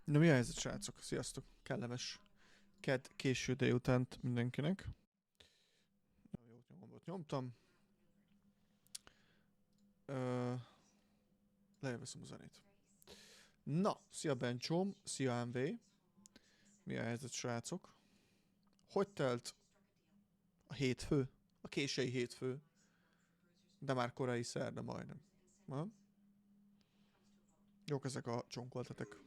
Na mi a helyzet, srácok? Sziasztok! Kellemes késő délutánt mindenkinek. Nagyon jó gombot nyomtam. Lejöveszem a zenét. Na, szia Bencsóm, szia MV. Mi a helyzet, srácok? Hogy telt a hétfő? A késői hétfő? De már korai szerda majdnem. Ha? Jók ezek a csonkoltatek.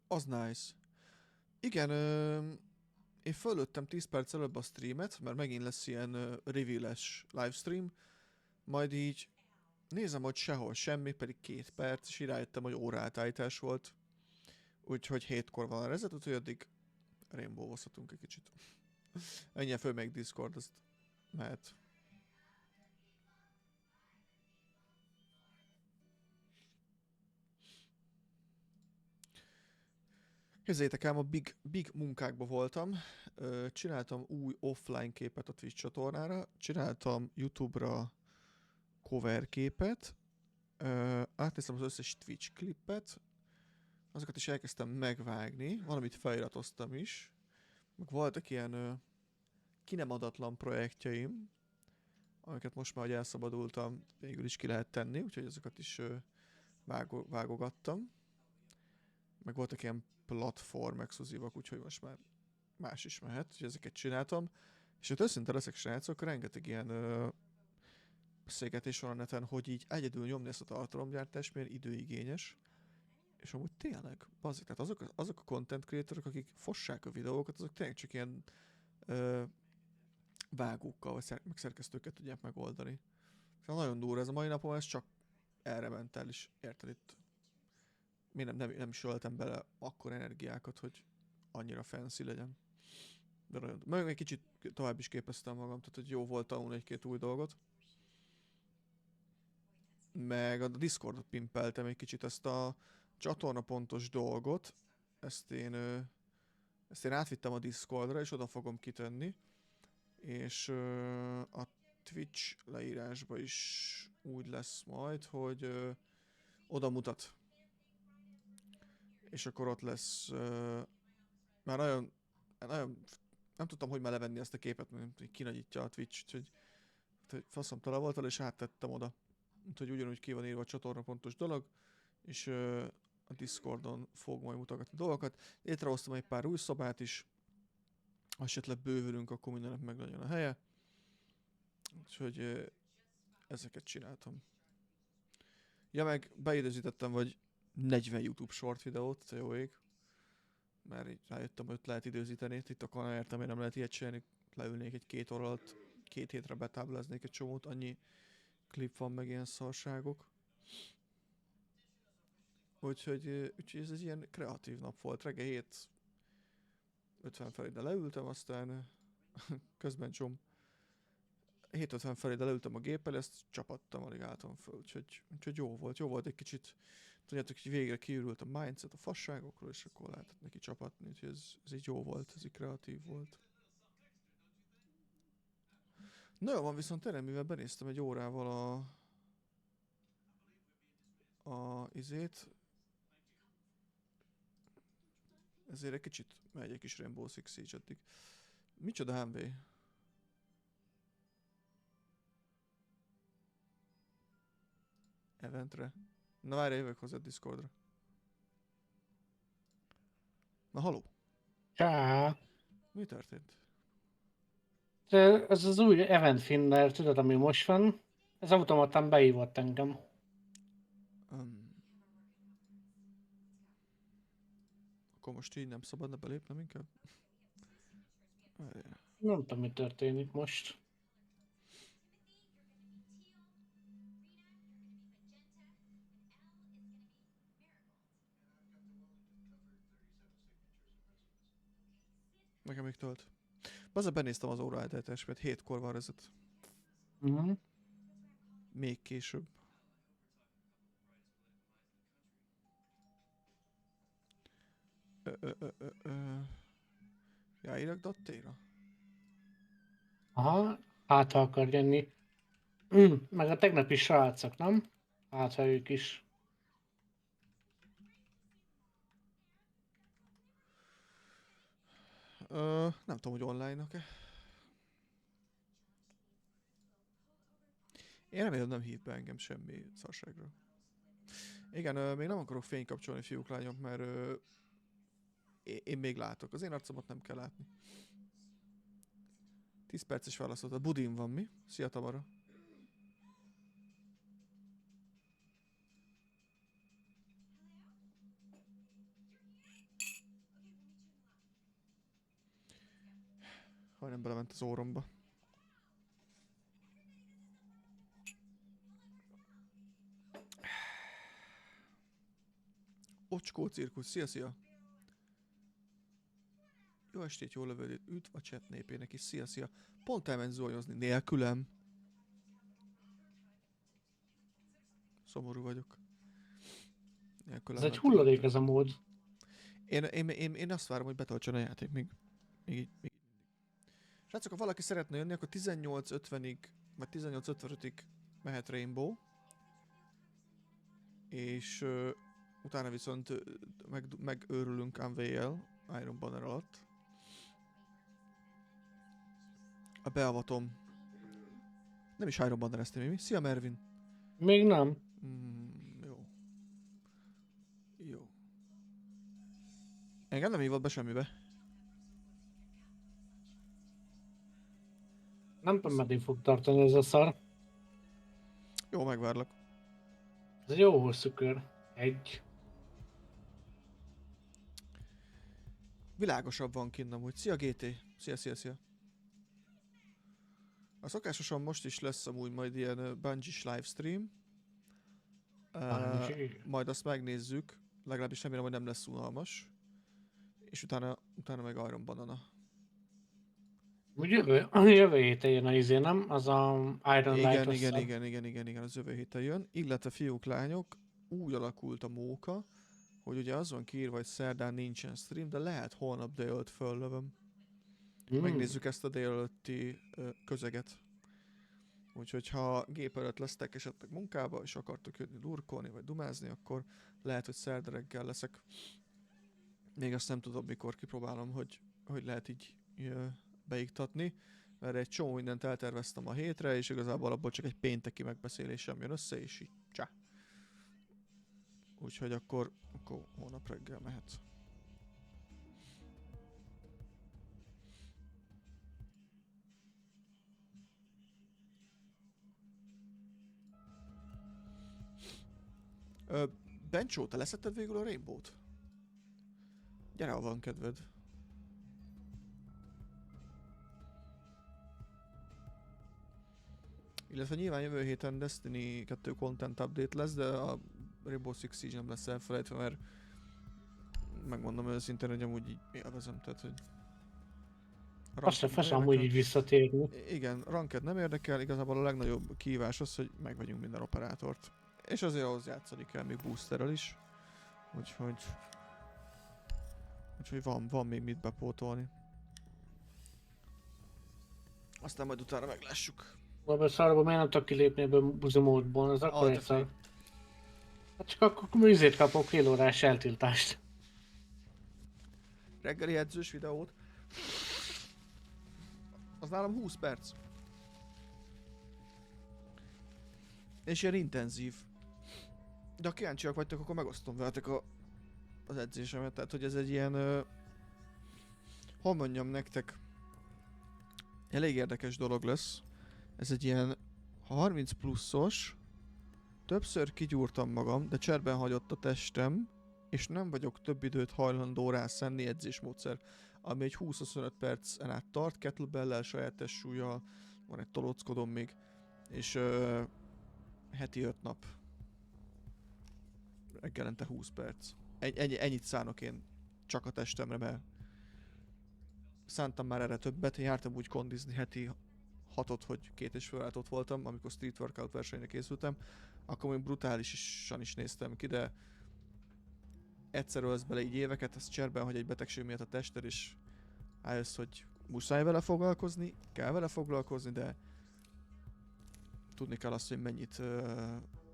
Az nice. Igen, én fölöttem 10 perc előbb a streamet, mert megint lesz ilyen reveal-es livestream. Majd így nézem, hogy sehol semmi, pedig 2 perc, és így rájöttem, hogy óraátállítás volt. Úgyhogy 7-kor van a reset, úgyhogy addig rainbow-ozhatunk egy kicsit. Ennyien föl még Discord, azt mehet. Képzeljétek el, a big munkákban voltam. Csináltam új offline képet a Twitch csatornára, csináltam YouTube-ra cover képet, átnéztem az összes Twitch klippet, azokat is elkezdtem megvágni, valamit feliratoztam is, meg voltak ilyen ki nem adatlan projektjeim, amiket most már, hogy elszabadultam, végül is ki lehet tenni, úgyhogy ezeket is vágogattam. Meg voltak ilyen platform exkluzívak, úgyhogy most már más is mehet, úgyhogy ezeket csináltam. És ott őszinte leszek, srácok, rengeteg ilyen beszélgetés van a neten, hogy így egyedül nyomni ezt a tartalomgyártást milyen időigényes. És amúgy tényleg, bazzik, tehát azok a content creatorok, akik fossák a videókat, azok tényleg csak ilyen vágókkal, vagy meg szerkesztőket tudják megoldani. Szóval nagyon durva ez a mai napon, ez csak erre ment el is, érted itt. Nem is öltem bele akkor energiákat, hogy annyira fancy legyen. De nagyon, meg egy kicsit tovább is képeztem magam, tehát hogy jó volt tanulni egy-két új dolgot. Meg a Discordot pimpeltem egy kicsit, ezt a csatornapontos dolgot, ezt én átvittem a Discordra, és oda fogom kitenni. És a Twitch leírásba is úgy lesz majd, hogy oda mutat. És akkor ott lesz, már nagyon nem tudtam, hogy már levenni ezt a képet, mert kinagyítja a Twitch, úgyhogy faszom tele volt vele, és áttettem oda. Úgyhogy ugyanúgy ki van írva a csatornapontos dolog, és a Discordon fog majd mutogatni dolgokat. Létrehoztam egy pár új szobát is, ha esetleg bővülünk, akkor mindennek meg legyen a helye. Úgyhogy ezeket csináltam. Ja, meg beidőzítettem, vagy 40 YouTube short videót, te jó ég. Mert így rájöttem, hogy lehet időzíteni. Itt a kanál értem, hogy nem lehet ilyet csinálni. Leülnék egy 2 óra alatt, 2 hétre betábláznék egy csomót, annyi klip van, meg ilyen szarságok. Úgyhogy ez egy ilyen kreatív nap volt. Reggel 7:50 felé de leültem, aztán közben 7:50 felé de leültem a géppel, ezt csapattam, alig álltam föl, úgyhogy jó volt egy kicsit. Tudjátok, hogy végre kiürült a mindset a fasságokról, és akkor lehetett neki csapatni, úgyhogy ez így jó volt, ez így kreatív volt. Na jó van, viszont tényleg, mivel benéztem egy órával a izét, ezért egy kicsit megy egy kis Rainbow Six Siege addig. Micsoda HMV? Eventre? Na várj, jövök hozzá Discordra. Na haló? Csá. Mi történt? Ez az új Event Finner, tudod, ami most van, ez automatán beívott engem. Akkor most így nem szabadna belépnem inkább? Nem tudom, mi történik most. Nekem még tölt. Bazzá benéztem az óraállítás, mert 7-kor van reset. Még később. Ráírok Dattéra? Aha, hát ha akar jönni. Meg a tegnapi srácok, nem? Hát ha ők is. Nem tudom, hogy online-ok-e. Én remélem nem hív be engem semmi szarságról. Igen, még nem akarok fényt kapcsolni, fiúk, lányok, mert én még látok. Az én arcomat nem kell látni. 10 perces válaszolt. A budin van, mi? Szia, Tamara. Majdnem belement az óromba. Ocskó cirkusz, szia! Jó estét, jó lövöldét, üdv a chat népének is, szia! Pont elment zuhanyozni nélkülem. Szomorú vagyok. Ez Nélkülem egy ment a hulladék bögre. ez a mód. Én azt várom, hogy betöltsön a játék még így. Srácok, ha valaki szeretne jönni, akkor 18.50-ig, vagy 18.55-ig mehet Rainbow. És utána viszont megőrülünk Unveil Iron Banner alatt. A beavatom. Nem is Iron Banner-eztem, mi? Szia, Mervin! Még nem. Jó. Jó. Engem nem hívott be semmibe. Nem tudom, meddig fog tartani ez a szar. Jó, megvárlak. Ez egy jó hosszú kör. Egy. Világosabb van kinn amúgy. Szia, GT! Szia! A szokásosan most is lesz amúgy majd ilyen Bungie-s livestream. Majd azt megnézzük. Legalábbis remélem, hogy nem lesz unalmas. És utána meg Iron Banana. Úgy jövő héten jön a izé, nem? Az a Iron Light Igen, az jövő héten jön. Illetve fiúk, lányok, úgy alakult a móka, hogy ugye az van kiírva, hogy szerdán nincsen stream, de lehet holnap délelőtt föllövöm. Megnézzük ezt a délelőtti közeget. Úgyhogy ha gép előtt lesztek esetleg munkába, és akartok jönni lurkolni, vagy dumázni, akkor lehet, hogy szerda reggel leszek. Még azt nem tudom, mikor kipróbálom, hogy lehet így beiktatni, mert egy csomó mindent elterveztem a hétre, és igazából abból csak egy pénteki megbeszélésem jön össze, és így csá. Úgyhogy akkor holnap reggel mehet. Bencsó, te leszetted végül a Rainbow-t? Gyere, ha van kedved. Illetve nyilván jövő héten Destiny 2 content update lesz, de a Rainbow Six Siege nem lesz elfelejtve, mert megmondom őszintén, hogy amúgy így élvezem, tehát hogy... Azt se feszem amúgy így visszatérni. Igen, ranked nem érdekel, igazából a legnagyobb kihívás az, hogy megvegyünk minden operátort. És azért ahhoz játszani kell még boosterrel is. Úgyhogy van még mit bepótolni. Aztán majd utána meglássuk. Abban a szarban miért nem tudok kilépni ebből a buzi módból, az akkor egy szar. Hát csak akkor izét kapok fél órás eltiltást. Reggeli edzős videót. Az nálam 20 perc. És ilyen intenzív. De ha kíváncsiak vagytok, akkor megosztom veletek az edzésemet. Tehát, hogy ez egy ilyen... hol mondjam nektek? Elég érdekes dolog lesz. Ez egy ilyen 30 pluszos. Többször kigyúrtam magam, de cserben hagyott a testem. És nem vagyok több időt hajlandó rászenni edzésmódszer. Ami egy 20-25 percen át tart, kettlebell-lel, saját testsúlyjal. Van egy tolóckodom még. És heti 5 nap. Reggelente 20 perc. Ennyit szánok én csak a testemre, mert szántam már erre többet. Én jártam úgy kondizni heti 6-ot, hogy 2,5 órát ott voltam, amikor street workout versenyre készültem. Akkor még brutálisan is néztem ki, de egyszer ölsz bele így éveket, az cserben, hogy egy betegség miatt a tested, és rájössz, hogy muszáj vele foglalkozni, kell vele foglalkozni, de tudni kell azt, hogy mennyit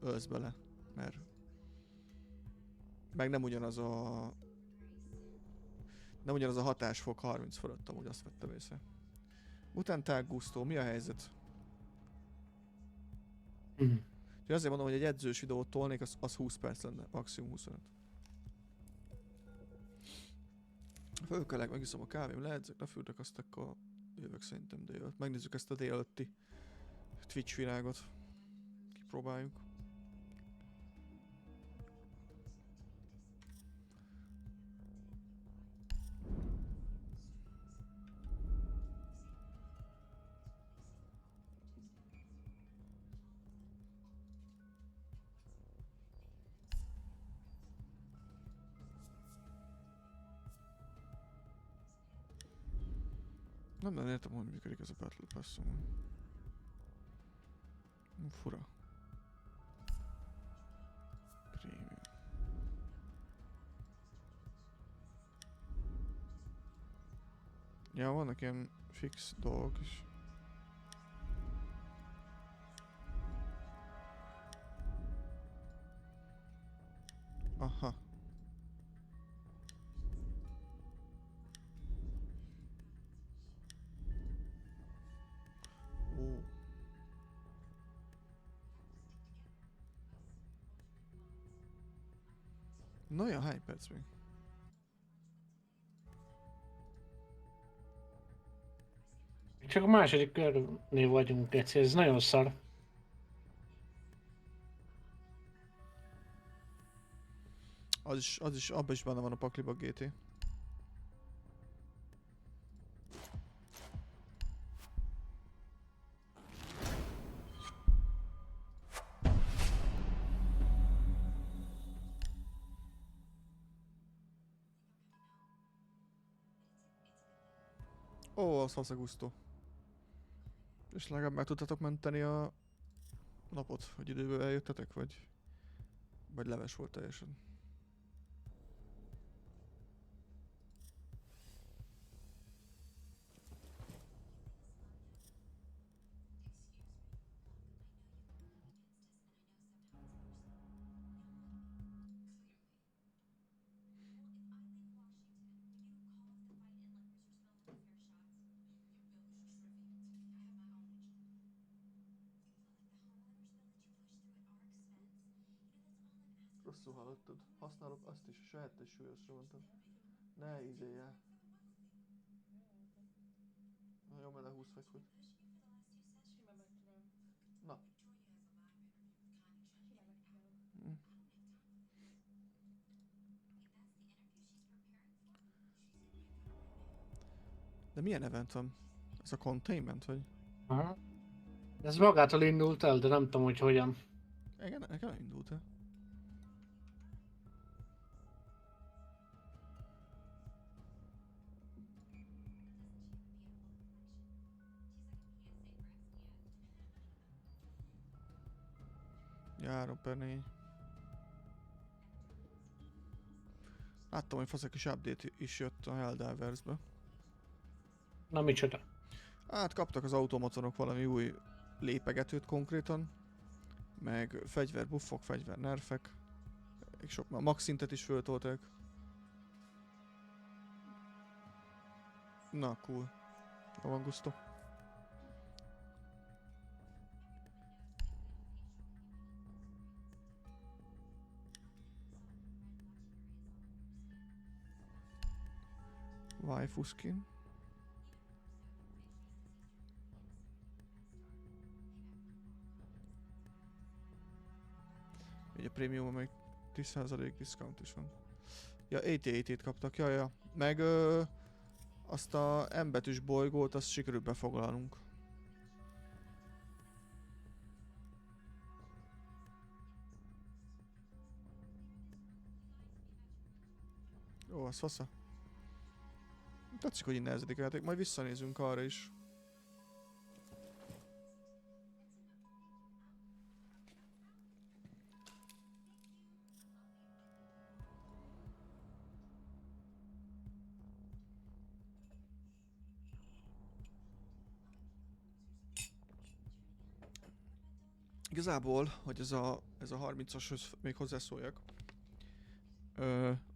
ölsz bele, mert meg nem ugyanaz a hatásfok 30 fölött, amúgy azt vettem észre. Mutanták Gusto, mi a helyzet? Úgyhogy azért mondom, hogy egy edzős videót tolnék, az 20 perc lenne, maximum 25. Fölkelek, megiszom a kávém, leedzek, lefürdök, azt akkor jövök szerintem délután. Megnézzük ezt a délelőtti Twitch virágot. Kipróbáljuk. Nem nagyon értem, hogy működik ez a Battle Pass-on. Fura. Premium. Ja, vannak ilyen fix dolgok is. Aha. Ó. Na ja, hány perc még? Csak a második körnél vagyunk, Geci, ez nagyon szar. Az is, abban is benne van a pakliba GT. Ó, az fasz a gusztó. És legalább meg tudtatok menteni a napot, hogy időből eljöttetek, vagy leves volt teljesen. Rosszul hallottad. Használok azt is, a saját testsúlyosra mondtam. Ne izéljál. Na jó, mert lehúz vagy hogy. Na. Hm. De milyen event van? Ez a containment, vagy? Aha. Ez magától indult el, de nem tudom, hogy hogyan. Nekem indult el. Ja, 3/4. Láttam, hogy fasz egy kis update is jött a Helldivers-be. Na micsoda? Hát kaptak az automatonok valami új lépegetőt konkrétan. Meg fegyverbuffok, fegyvernerfek. És sok már max szintet is föltolták. Na, cool. Jó van, gusztó. Waifu skin. Így a prémiumon meg 10% discount is van. Ja, AT-AT-t kaptak, ja. Meg azt a M betűs bolygót, azt sikerült befoglalnunk. Jó, az fasza. Tetszik, hogy így nehezedik a játék, majd visszanézünk arra is. Igazából, hogy ez a 30-ashoz még hozzászóljak,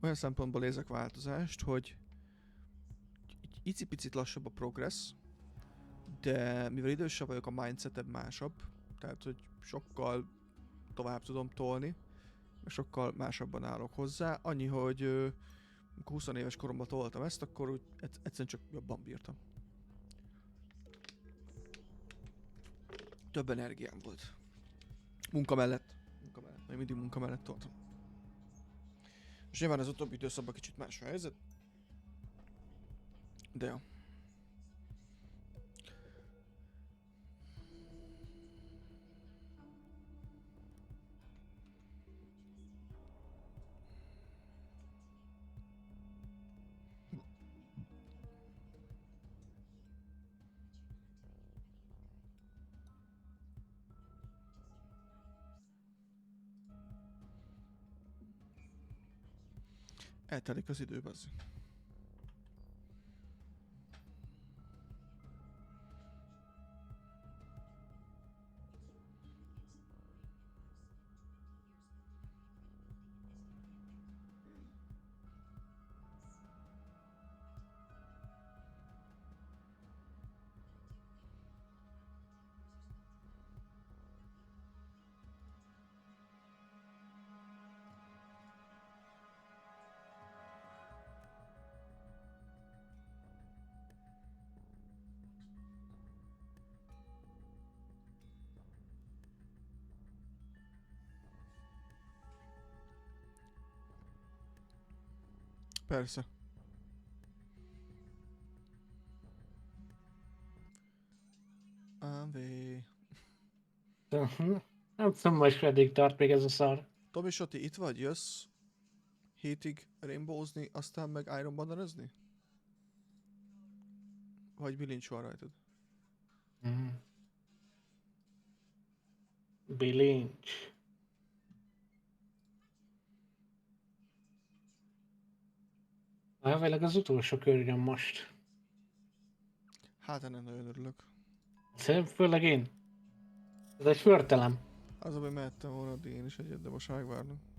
olyan szempontból érzek változást, hogy icipicit lassabb a progress, de mivel idősebb vagyok, a mindsetem másabb, tehát hogy sokkal tovább tudom tolni, és sokkal másabban állok hozzá. Annyi, hogy amikor 20 éves koromban toltam ezt, akkor úgy egyszerűen csak jobban bírtam. Több energiám volt. Munka mellett. Még mindig munka mellett toltam. És nyilván az utóbbi időszakban kicsit más a helyzet. De jó. Eltelik az idő, bazzi. Persze. Ávé. Nem tudom, most meddig tart még ez a szar. Tomi Soti, itt vagy? Jössz hétig rainbowzni, aztán meg Iron Bannerezni? Vagy bilincs van rajtad? Bilincs. Elvileg az utolsó körjön most. Hát ennek nagyon örülök. Szerintem főleg én. Ez egy förtelem. Az, hogy mehettem volna addig én is egyet, de most megvárnom.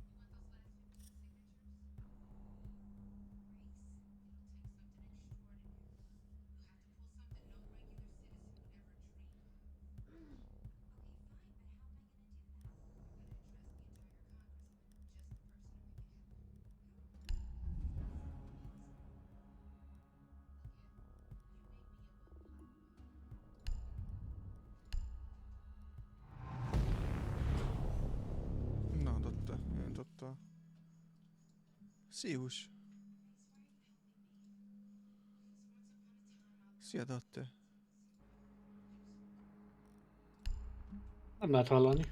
Na, dotta. Én dotta. Szívus. Szia, Datte. Nem lehet hallani.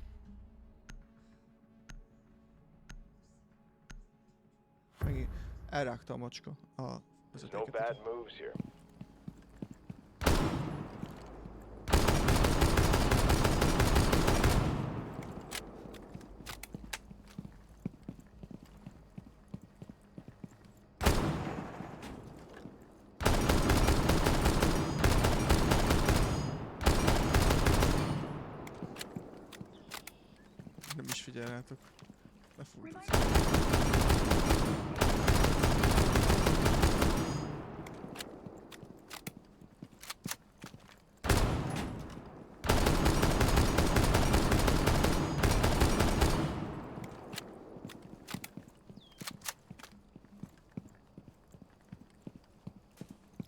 Megint elrágta a macska a No vezetéket. bad moves here. Nem is figyel rátok. Lefújt.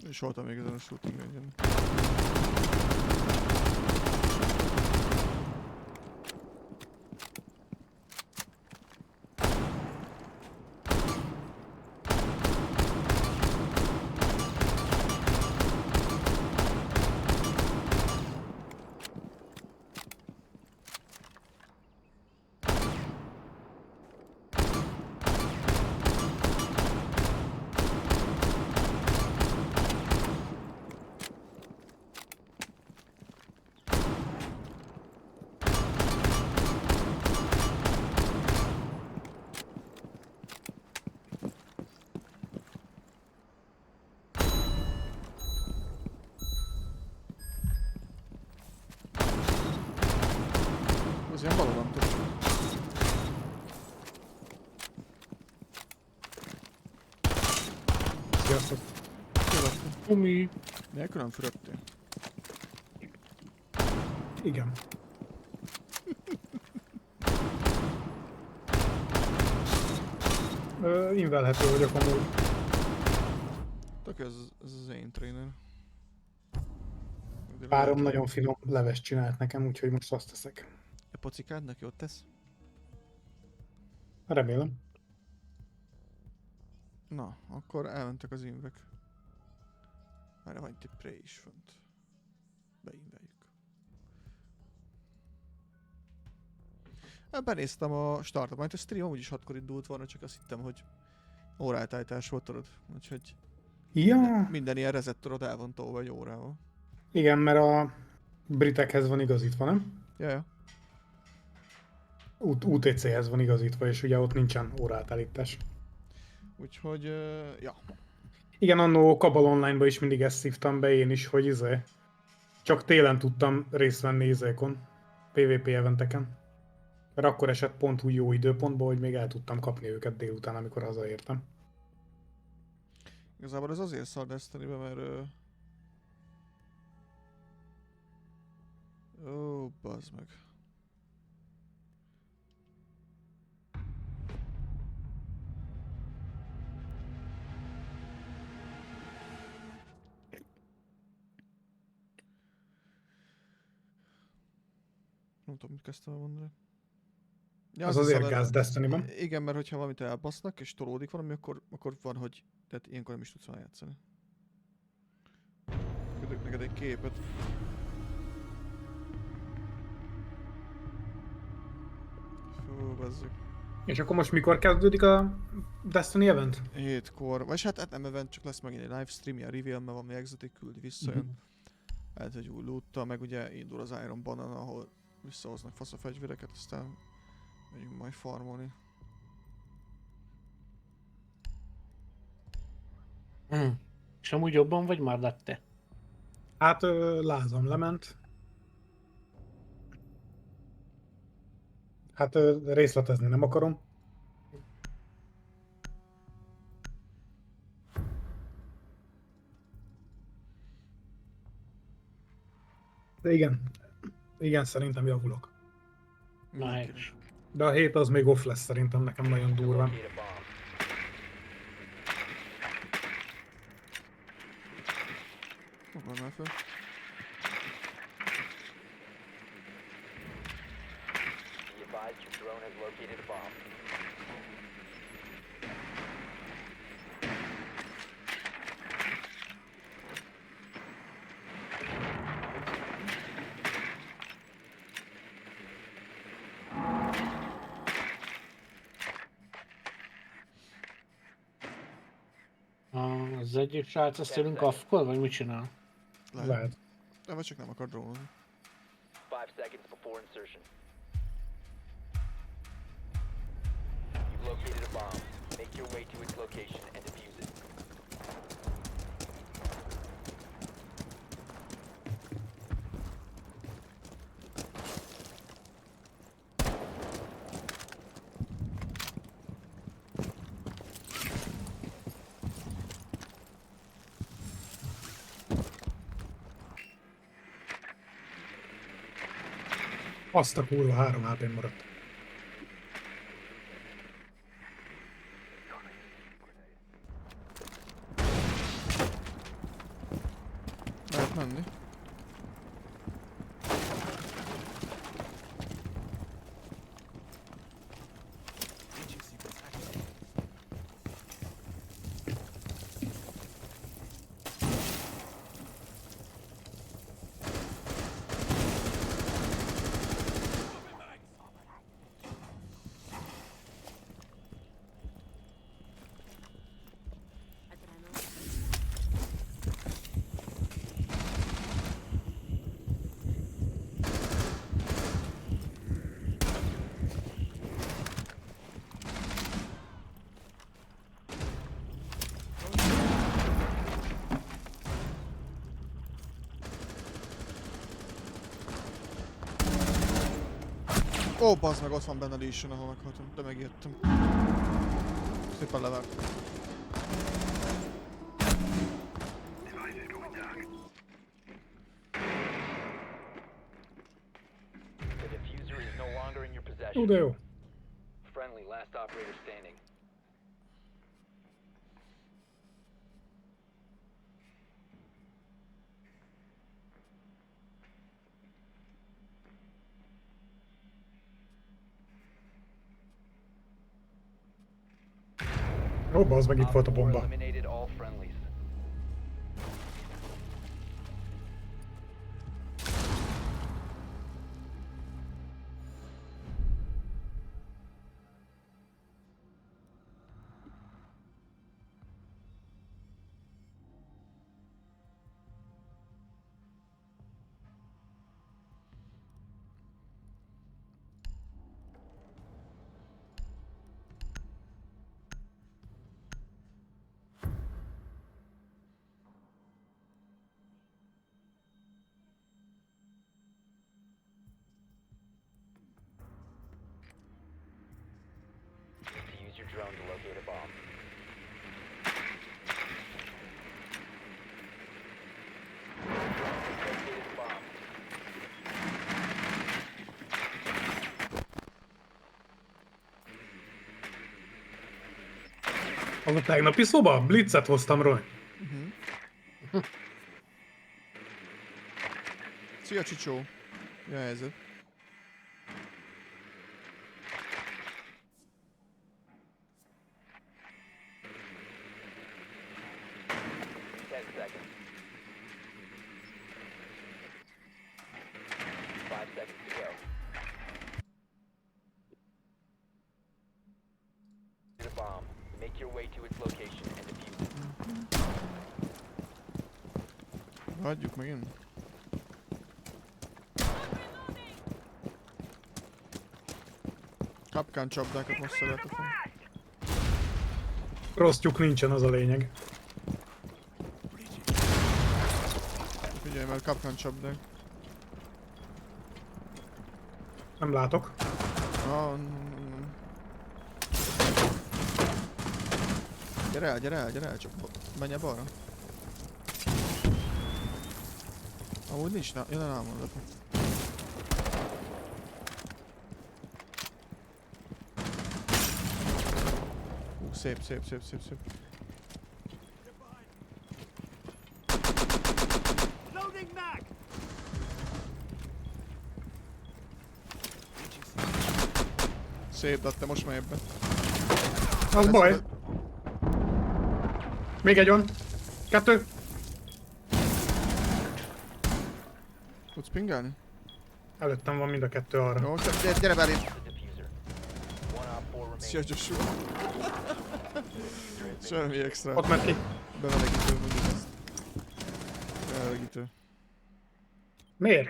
És voltam még ezen a shooting range-en. Sziasztok. Umi. Nélkül nem fürödtél. Igen. Invelhető vagyok amúgy. Tök ez az én tréner. Párom nagyon finom levest csinált nekem, úgyhogy most azt teszek. A pocikádnak jót tesz? Remélem. Na, akkor elmentek az invek. Már van egy pré is fönt. Beinveljük. Benéztem a startot, majd a stream amúgy is 6-kor indult volna, csak azt hittem, hogy óráltájtás volt, tudod. Úgyhogy Ja. minden ilyen rezettorod el van tolva egy órával. Igen, mert a britekhez van igazítva, nem? Ja. UTC-hez van igazítva, és ugye ott nincsen órátállítás. Úgyhogy, ja. Igen, annó Kabal Online-ba is mindig ezt szívtam be én is, hogy csak télen tudtam részt venni PvP eventeken. Mert akkor esett pont úgy jó időpontban, hogy még el tudtam kapni őket délután, amikor hazaértem. Igazából ez azért szar Destiny-be, mert... Ó, bazd meg. Nem tudom, mit kezdtem mondani. Ja, Az azért gáz Destiny-ben. Igen, mert hogyha valamit elbasznak és tolódik valami, akkor van, hogy... Tehát ilyenkor nem is tudsz már játszani. Küldök neked egy képet. Fú, bazzuk. És akkor most mikor kezdődik a Destiny event? 7-kor. Vagy hát nem event, csak lesz megint egy livestream, ilyen reveal, mert van még exotic, küldi visszajön. Lehet, hogy új loot meg ugye indul az Iron Banana, ahol visszahoznak fasz a fegyvereket, aztán megyünk majd farmolni. És amúgy jobban vagy már lett-e? Hát lázam lement. Hát részletezni nem akarom. De igen, szerintem javulok. Nice. De a hét az még off lesz szerintem nekem nagyon durván. Fogad már fel. Az egyik srác azt tőlünk affkol, vagy mit csinál? Lehet. De vagy csak nem akar drónozni. 5 seconds before insertion. You've located a bomb. Make your way to its location and defuse it. Azt a kurva 3 HP-n maradt. Lehet menni. Ó, bazd meg, ott van benne a Legion, ahol meghaltam, de megijedtem. Szépen levágtam. Jó, de jó. Friendly, last operator standing. Ó, bazd meg, itt volt a Op 4 bomba. eliminated all friendlies. To use your drone to locate a bomb. Located a bomb. Az a tegnapi szoba? Blitzet hoztam, Roy. Szia, Csicsó! Mi a helyzet? Ten seconds. 5 seconds to go. The bomb. Make your way to its location and defuse it. Hagyjuk megint. Kapkán csapdákat most szeretek. Rossz tyúk nincsen, az a lényeg. Figyelj, mert kapkán csapdák. Nem látok. Gyere el, csak menj el balra. Amúgy nincs, jön el elmondat. Szép. Szép, de te most menj ebbe. Az baj. Még egy van. 2. Tudsz pingelni? Előttem van mind a 2 arra. Jó, gyere belé! The diffuser. One op 4 remaining. Szia, Joshua! Semmi extra. Ott ment ki. Bemelegítő, mondjuk ezt. Bemelegítő. Miért?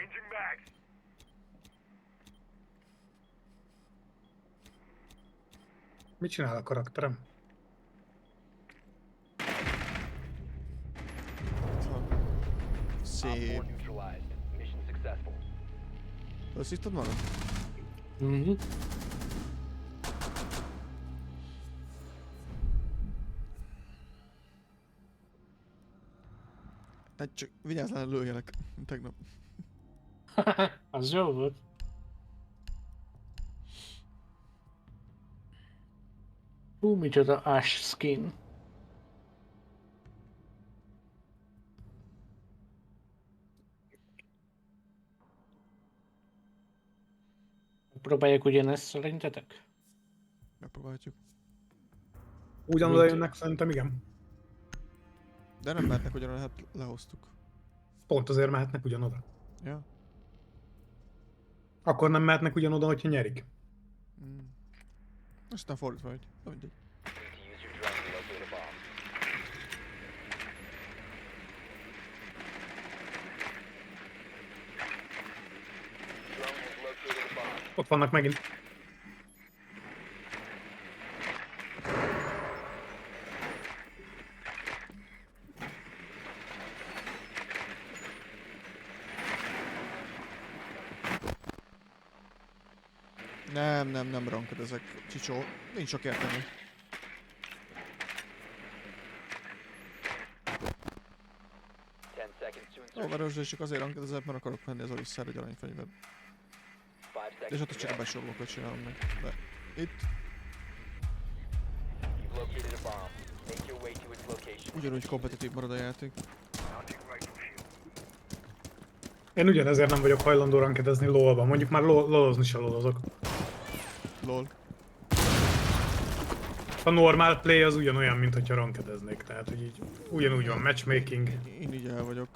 Mit csinál a karakterem? Itt van. Op 4 Szép. neutralized. Mission successful. Összítod magad? Mhm. Hát csak vigyázzál, lőjelek, mint tegnap. Az jó volt. Hú, micsoda ash skin. Próbáljuk ugyanezt szerintetek? Megpróbáljuk. Ugyanoda jönnek, szerintem igen. De nem mehetnek ugyanolyan, hát lehoztuk. Pont azért mehetnek ugyanoda. Ja? Akkor nem mehetnek ugyanoda, hogyha nyerik. Mm. Aztán fordítva, hogy... Na mindegy. Need to use your drone to locate a bomb. Drone has located a bomb. Ott vannak megint. Nem ranked ezek, Csicsó. Nincs sok értelmű. Ten seconds to insertion. Overrösd, és csak azért ranked ezek, mert akarok venni az Orisszára egy aranyfegyvert. 5 És ott seconds csak to a go. besorolókat csinálom meg. De itt You've located a bomb. Make your way to its location. ugyanúgy kompetitív marad a játék. Én ugyanezért nem vagyok hajlandó rankedezni LoL-ban. Mondjuk már lolozni se lolozok. Lol. A normál play az ugyanolyan, mint hogyha rankedeznék. Tehát, hogy így ugyanúgy van matchmaking. Én így el vagyok.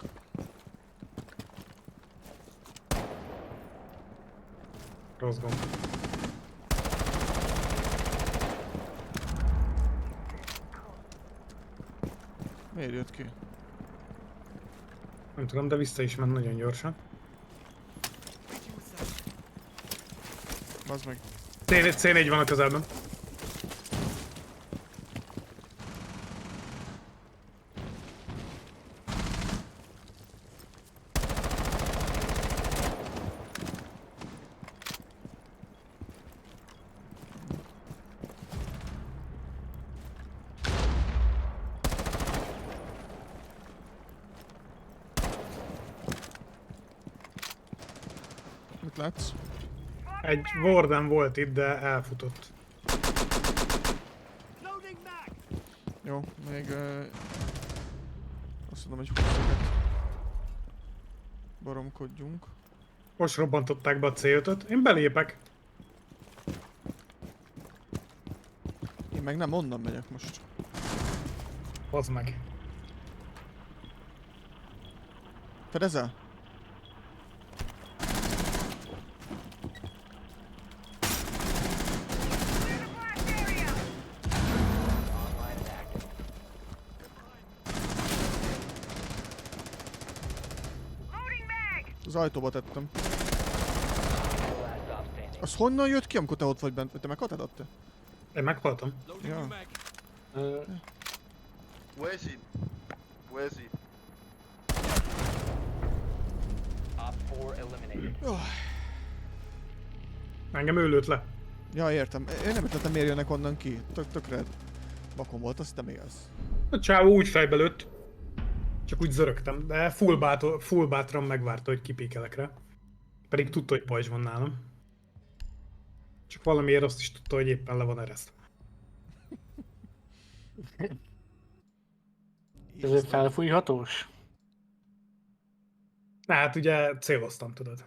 Rossz gomb. Miért jött ki? Nem tudom, de vissza is ment nagyon gyorsan. Bazd meg. C4 van a közelben. Mit látsz? Egy Warden volt itt, de elfutott. Jó, még azt mondom, hogy 20 szöget baromkodjunk. Most robbantották be a C5-öt. Én belépek. Én meg nem onnan megyek most. Hozd meg. Fedezel? Online and active. Az ajtóba tettem. The last stop standing. Az honnan jött ki, amikor te ott vagy bent? Te meghaltad ott te? Én meghaltam. Ja. Where is he? Where is he? Op 4 eliminated. Engem ő lőtt le. Ja, értem. Én nem értettem, miért jönnek onnan ki. Tökre vakon volt, azt hiszem igaz. A csávó úgy fejbe lőtt. Csak úgy zörögtem, de full bátran megvárta, hogy kipékelek rá. Pedig tudta, hogy pajzs van nálam. Csak valamiért azt is tudta, hogy éppen le van eresztve. Ez felfújhatós? Hát ugye céloztam, tudod.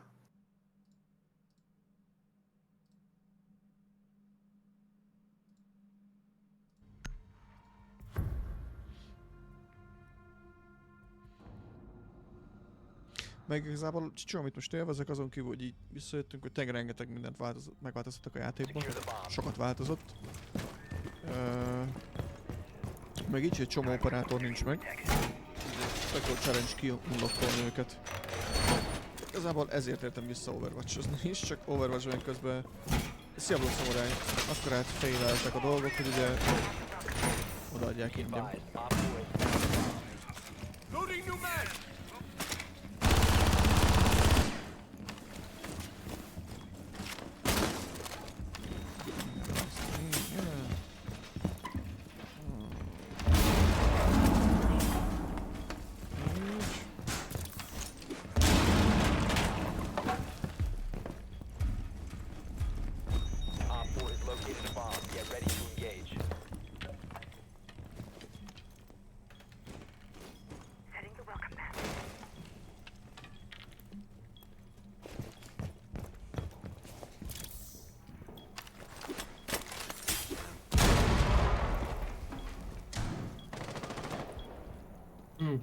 Meg igazából Csicsó, amit most élvezek, azon kívül, hogy így visszajöttünk, hogy tényleg rengeteg mindent megváltoztattak a játékban. Secure the bomb. Sokat változott. Meg így, hogy egy csomó operátor nincs meg. Tök jó challenge ki-unlockolni őket. Igazából ezért értem vissza Overwatch-ozni is, csak Overwatch-ben közben Diablo Samurai akkor átfejleltek a dolgok, hogy ugye odaadják ingyen. Advised, Op 4 Op 4 has located a bomb. Get ready to engage.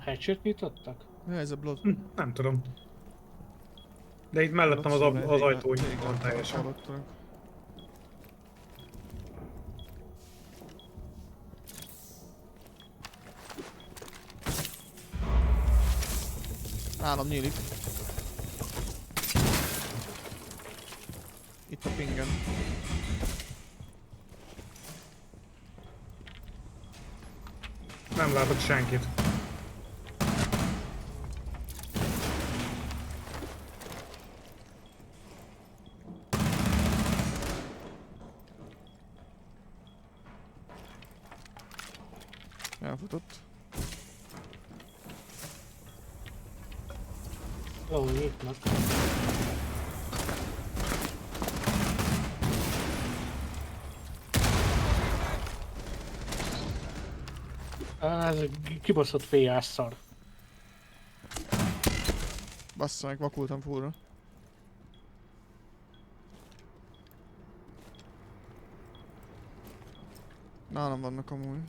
Hatchet nyitottak? Mi ez a blood? Nem tudom. De itt mellettem az ajtó van teljesen. Nálam nyílik. Itt a pingem. Nem látok senkit. Elfutott. Valahol nyitnak. Ez egy kibaszott PA szar. Bassza meg, vakultam fullra. Nálam vannak amúgy.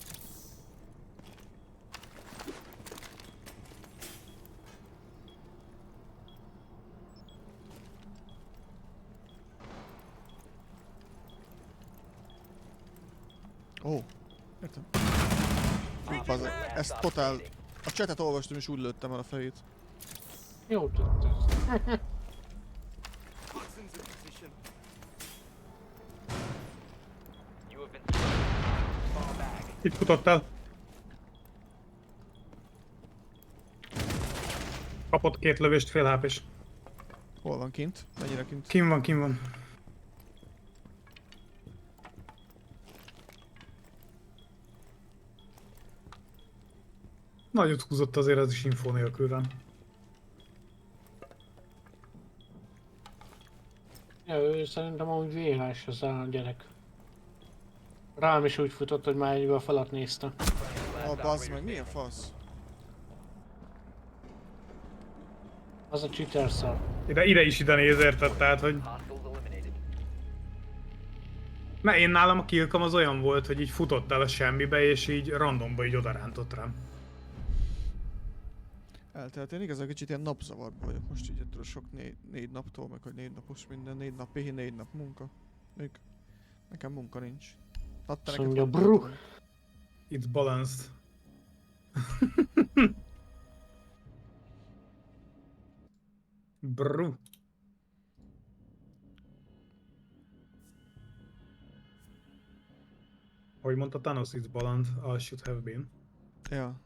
Ó, értem. Bazeg, ezt totál... A chatet olvastam és úgy lőttem el a fejét. Jó tudtad. You have been spotted. Fall back. Itt futottál. Kapott 2 lövést, fél HP-s. Hol van kint? Mennyire kint? Kim van, kim van. Nagyot húzott azért ez is info nélkül rám. Ja, ő szerintem amúgy VH-s az a gyerek. Rám is úgy futott, hogy már egybe a falat nézte. Ó, bazd meg, milyen fasz? Az a cheater szar. Ide is ide néz, érted? Tehát, hogy... Hostiles eliminated. Mert én nálam a killcam az olyan volt, hogy így futott el a semmibe, és így randomba így odarántott rám. Eltelt, én igazán kicsit ilyen napzavarban vagyok most így ettől a sok 4 naptól, meg hogy 4 napos minden, 4 nap pihi, 4 nap munka. Még nekem munka nincs. Adta neked Mondja, van, bru. tudom. It's balanced. Bru. Ahogy mondta Thanos, it's balanced, I should have been. Ja.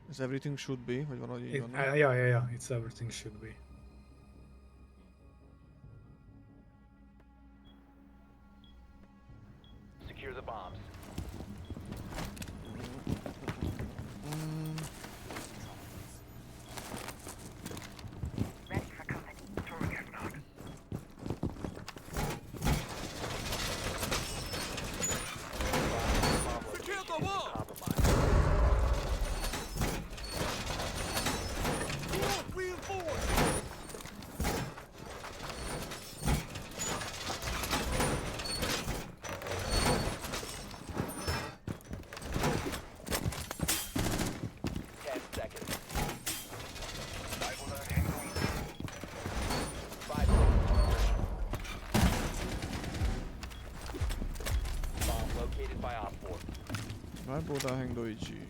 Ez everything should be, vagy van, hogy így van. nem? Yeah, it's everything should be. Secure the bombs. Mm, Secure the wall. Compromise. Várból hang Doiji.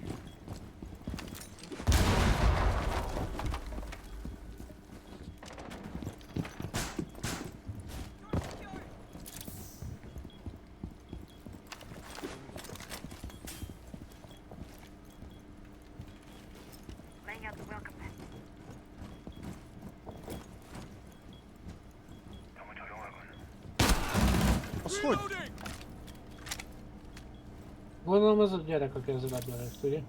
Laying out the welcome mat. Az hogy? Gondolom ez a gyerek, aki az előtt, ugye?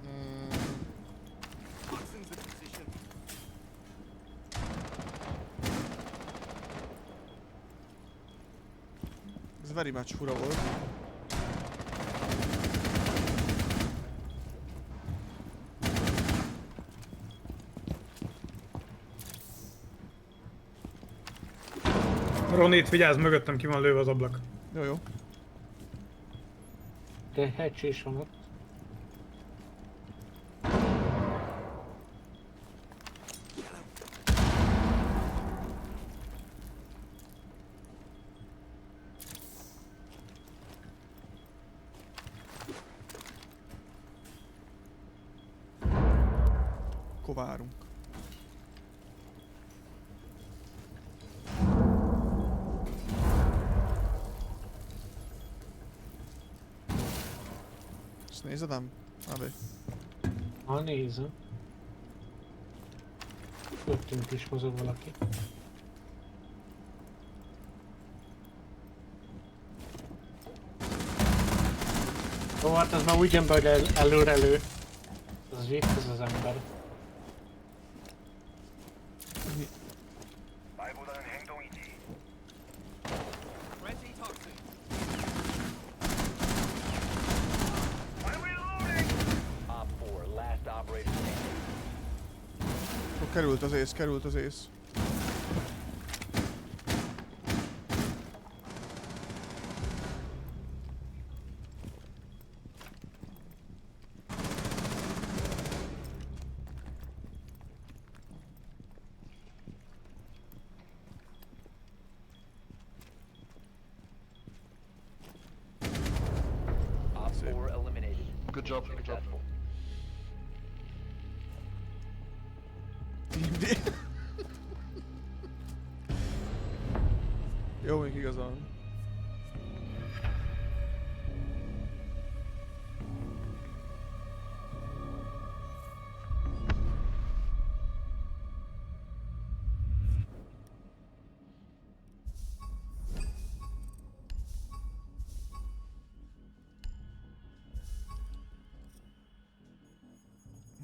Ez very much fura volt. Ronit, vigyázz, mögöttem ki van lőve az ablak. Jó, jó. De hatch is van ott. Akkor várunk. Ezt nézed ám? Ábé. Ha nézem. Öttünk is mozog valaki. Jó, hát ez már úgy jön be, hogy előre lő. Az itt ez az ember. Került az ész, került az ész. Op 4 eliminated. Good job, good job. Successful. Team D. Jó, még igazán.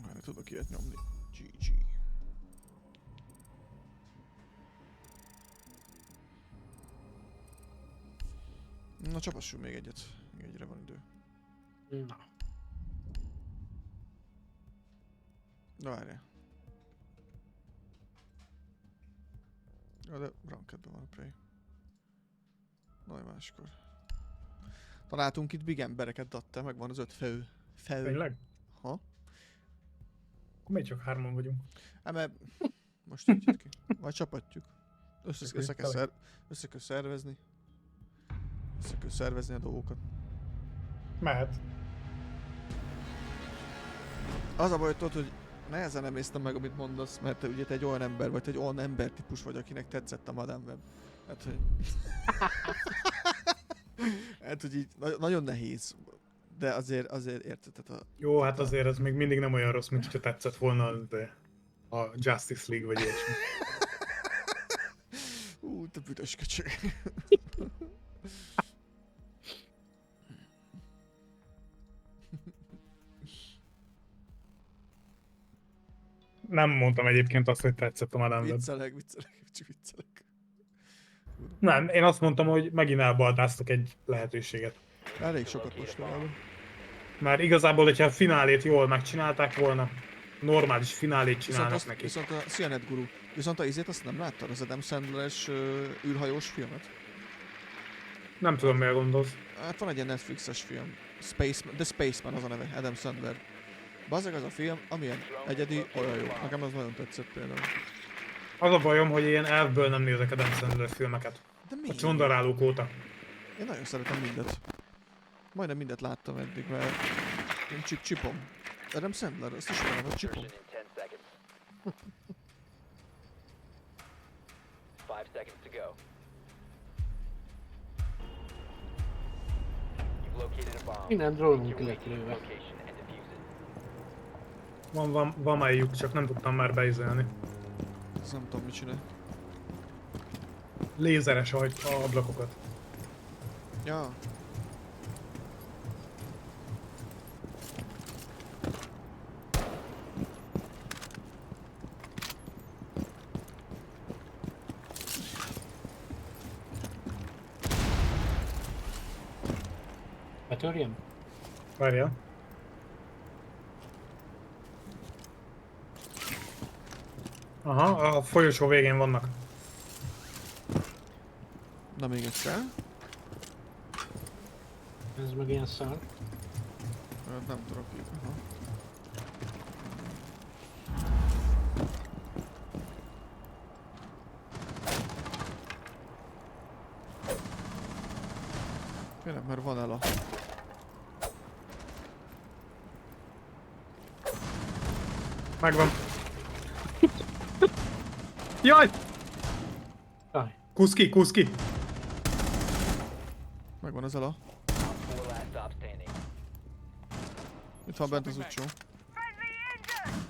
Már tudok ilyet nyomni. GG. Na csapassunk még egyet. Még egyre van idő. Na. Na várjál. Ja, de rankedben van a Prey. Majd máskor. Találtunk itt big embereket, Datte, megvan az 5 fő. Tényleg? Ha? Akkor miért csak 3-an vagyunk? Hát mert most így jött ki. Majd csapatjuk. Össze kell szervezni. Össze kell szervezni a dolgokat. Mehet. Az a baj, tudod, hogy nehezen emésztem meg, amit mondasz, mert te ugye te egy olyan ember vagy, te egy olyan embertípus vagy, akinek tetszett a Madame Web. Hát, hogy... hát, hogy így nagyon nehéz. De azért érted, tehát a... Jó, hát azért ez még mindig nem olyan rossz, mint hogyha tetszett volna de a Justice League vagy ilyesmi. Te büdös köcsög. Nem mondtam egyébként azt, hogy tetszett a Madame Web. Viccelek. Nem, én azt mondtam, hogy megint elbaltáztok egy lehetőséget. Elég sokat most tovább. Mert igazából, hogyha a finálét jól megcsinálták volna, normális finálét csinálnak neki. Viszont a Cyanide Guru. Viszont a izét azt nem láttad? Az Adam Sandler-es űrhajós filmet? Nem tudom, mire gondolsz. Hát van egy ilyen Netflixes film. The Spaceman az a neve, Adam Sandler. Bazzeg az a film, amilyen egyedi, olyan jó. Nekem az nagyon tetszett például. Az a bajom, hogy én elfből nem nézek Adam Sandler filmeket. De A miért? csondarálók óta. Én nagyon szeretem mindet. Majdnem mindet láttam eddig, mert én csipom. Adam Sandler, azt ismerem, hogy csipom. Insertion in 10 seconds. 5 seconds to go. You've located a bomb. Innen Make drónunk your way to its kilekülőve. location and defuse it. Van májuk, csak nem tudtam már beizélni. Ezt nem tudom mit csinál. Lézeres a ablakokat. Ja. Betörjem? Várjál. Aha, a folyosó végén vannak. Na még egyszer. Ez meg ilyen szar. Nem tudok így. Aha. Tényleg, mert van Ela. Megvan. Jaj! Jaj. Kusz ki! Megvan az Ela. Op 4 last stop standing. Itt van bent az utcsó. Friendly engine!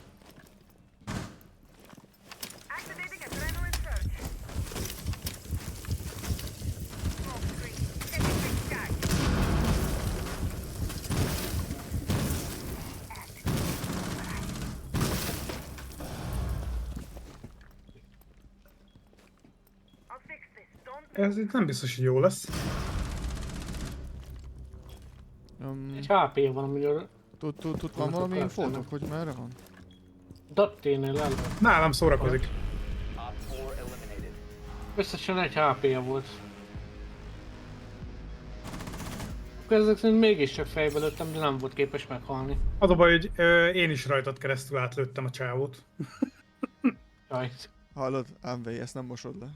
Activating adrenaline surge. Smoke screen. Everything charged. I'll fix this. Don't Ez itt nem biztos, hogy jó lesz. Egy HP van, amiről... Van valami infótok, hogy merre van? Datténél el. Nálam szórakozik. Op 4 eliminated. Összesen 1 HP-ja volt. Akkor ezek szerint mégiscsak fejbe lőttem, de nem volt képes meghalni. Az a baj, hogy én is rajtad keresztül átlőttem a csávót. Jajt. Hallod, Amway, ezt nem mosod le.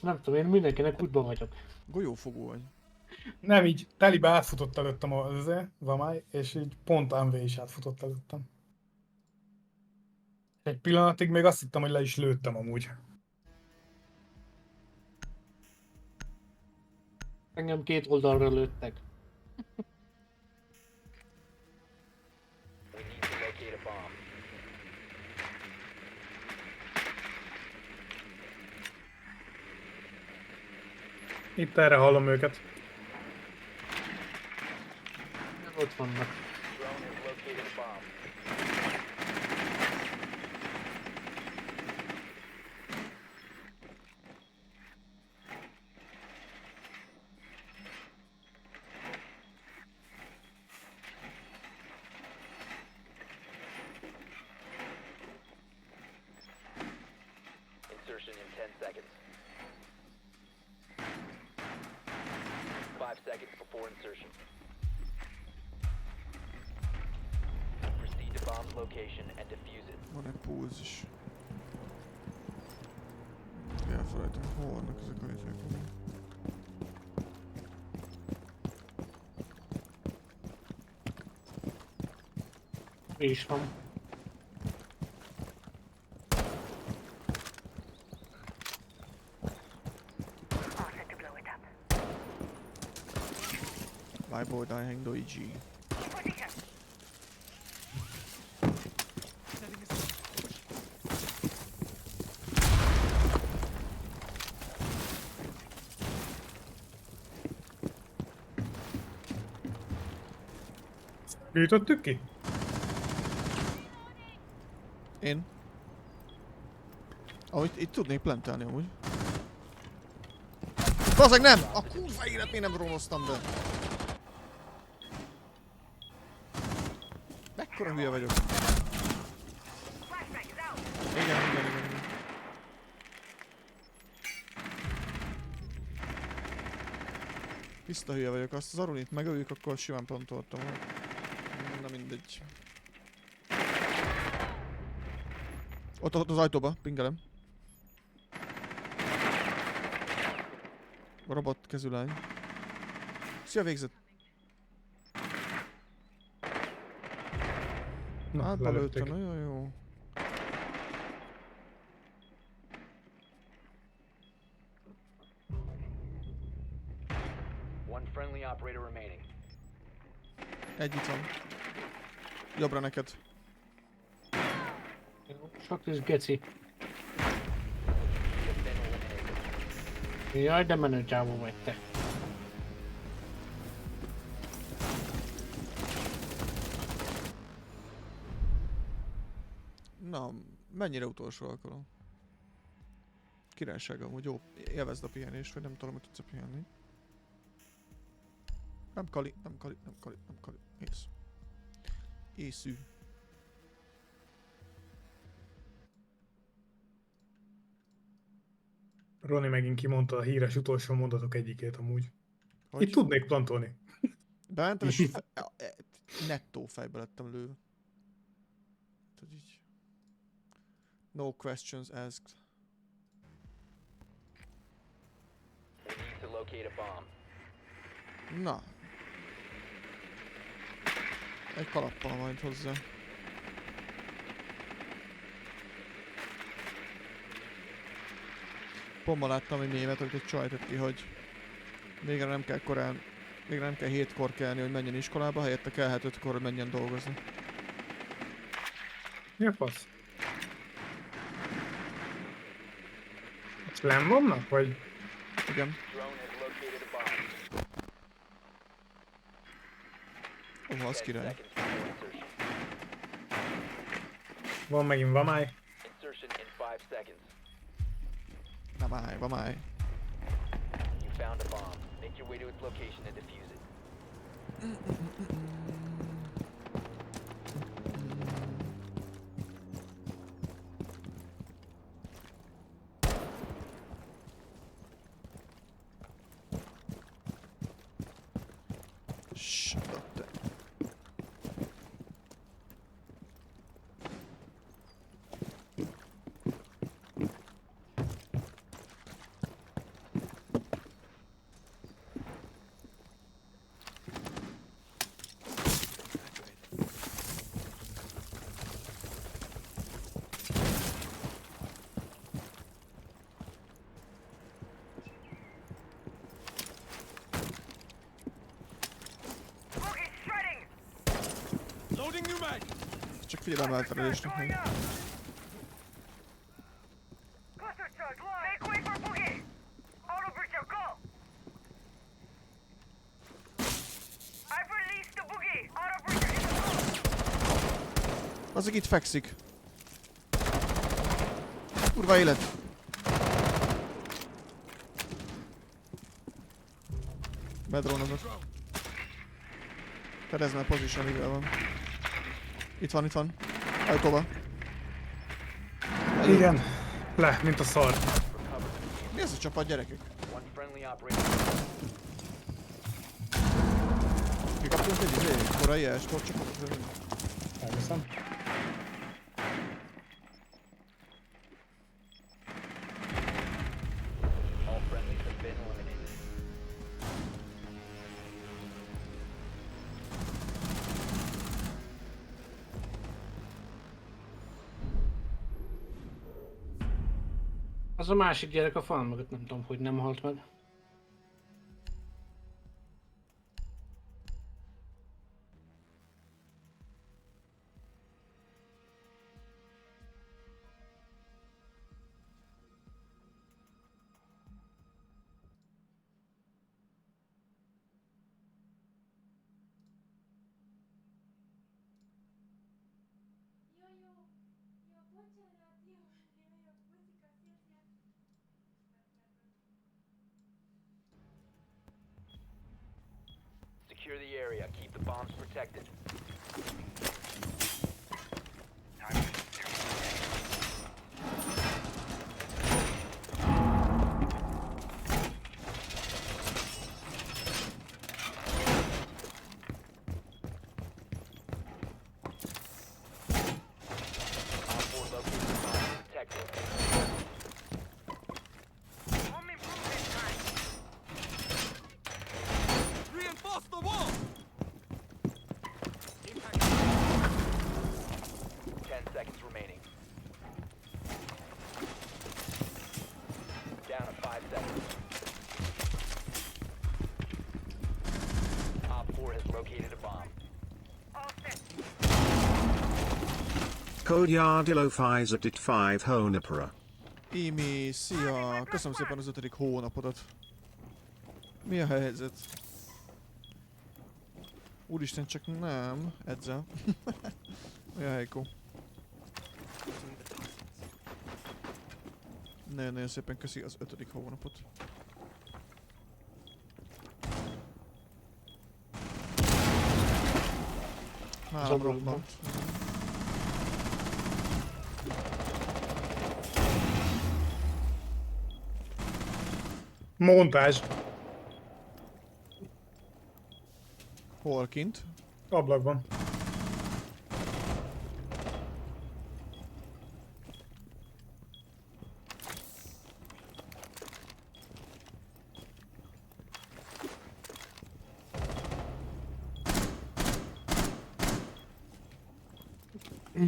Nem tudom, én mindenkinek útban vagyok. Golyófogó vagy. Nem, így telibe átfutott előttem az Vamály, és így pont MV is átfutott előttem. Egy pillanatig még azt hittem, hogy le is lőttem amúgy. Engem 2 oldalra lőttek. We need to locate a bomb. Itt erre hallom őket. Ott vannak. Drone has located a bomb. Insertion in 10 seconds. 5 seconds before insertion. Proceed to bomb's location and defuse it. Van egy pulz is. Elfelejtem, hol vannak ezek a részek. Mi is van. All set to blow it up. Bye boy, die hang do IG. Position. Gyűjtöttük ki? Én? Ahogy itt tudnék plantelni amúgy. Bazzeg nem! A kurva élet még nem drónoztam be! Mekkora hülye vagyok. Flashbang is out. Igen. Tiszta hülye vagyok, azt az Arunit megöljük, akkor simán pontoltam. Na mindegy. Ott az ajtóba, pingelem. A robot kezülány. Szia, végzett. Átba lőttem, nagyon jó. One friendly operator remaining. Egy itt van. Jobbra neked. Sok is geci. You have been eliminated. Jaj, de menő csávó vagy te. Na, mennyire utolsó alkalom? Királyság amúgy jó. Élvezd a pihenést, vagy nem tudom, hogy tudsz pihenni. Nem kali. Ész. Észű. Roni megint kimondta a híres utolsó mondatok egyikét amúgy. Hogy? Itt tudnék plantolni. Bementem és nettó fejbe lettem lőve. Tudod így. No questions asked. We need to locate a bomb. Na. Egy kalappal majd hozzá. Pont ma láttam egy mémet, amit egy csaj tett ki, hogy végre nem kell korán, végre nem kell 7-kor kelni, hogy menjen iskolába, helyette kell 5-kor, hogy menjen dolgozni. Mi a fasz? Ott lenn vannak, vagy? Igen. Drone has located a bomb. Az 10 király. seconds before insertion. Van megint Vamály. Insertion in 5 seconds. Nem állj. You found a bomb. Make your way to its location and defuse it. Boogie's shredding! Csak figyelem elterelésnek még. Cluster charge, make way for Boogie! Auto breacher, go! I've released the Boogie! Auto breacher in the Azok itt fekszik. Kurva élet. Bedrónozok. Fedezd már position, mivel van. Itt van. Ajtóba. Igen. Le, mint a szar. Mi ez a csapat, gyerekek? One friendly operator. Kikaptunk egy korai e-sport csapatot. Elviszem. All friendlies have been eliminated. Az a másik gyerek a fal mögött, nem tudom, hogy nem halt meg. Secure the area. Keep the bombs protected. Op 4 located the bombs. Protect it. home improvement time! Reinforce the wall! 10 seconds remaining. Down to 5 seconds. Op 4 has located a bomb. All set! Code Yardillo Pfizer dit 5 Honopera. Imi, szia! Köszönöm szépen az 5. hónapodat. Mi a helyzet? Úristen, csak nem. Edzel. Mi a helykó? Nagyon-nagyon szépen köszi az 5. hónapot. Nálam robbant. Montázs. Hol kint? Ablakban.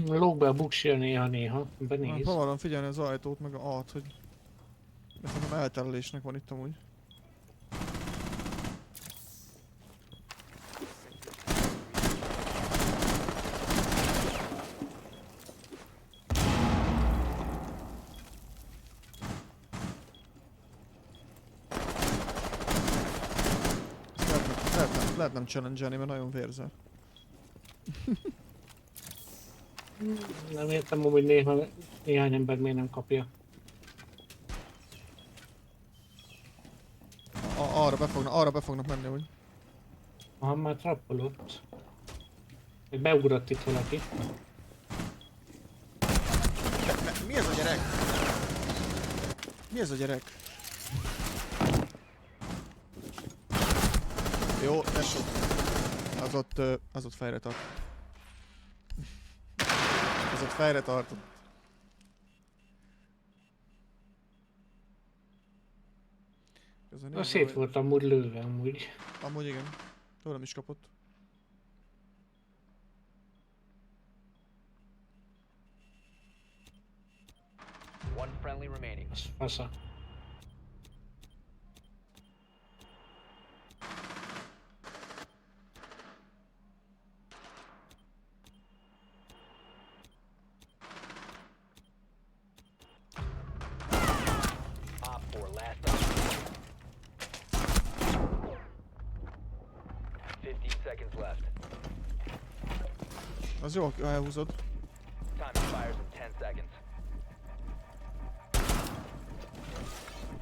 Lóg be a buksia néha-néha, benéz. Próbálom figyelni az ajtót, meg a A-t, hogy... Szerintem elterelésnek van itt amúgy. Lehet nem challenge-elni, mert nagyon vérzel. Nem értem, hogy néhány ember miért nem kapja. Arra be fognak menni, hogy... Aha, már trappolott. Beugrott itt valaki. Mi ez a gyerek? Mi ez a gyerek? Jó, tesó. Az Az ott fejre tart. Az ott fejre tartott. Na szét volt amúgy lőve amúgy. Amúgy igen. Tőlem is kapott. One friendly remaining. Az fasza. Op 4, last op. 15 seconds left. Az jó, ha elhúzod. Time expires in 10 seconds.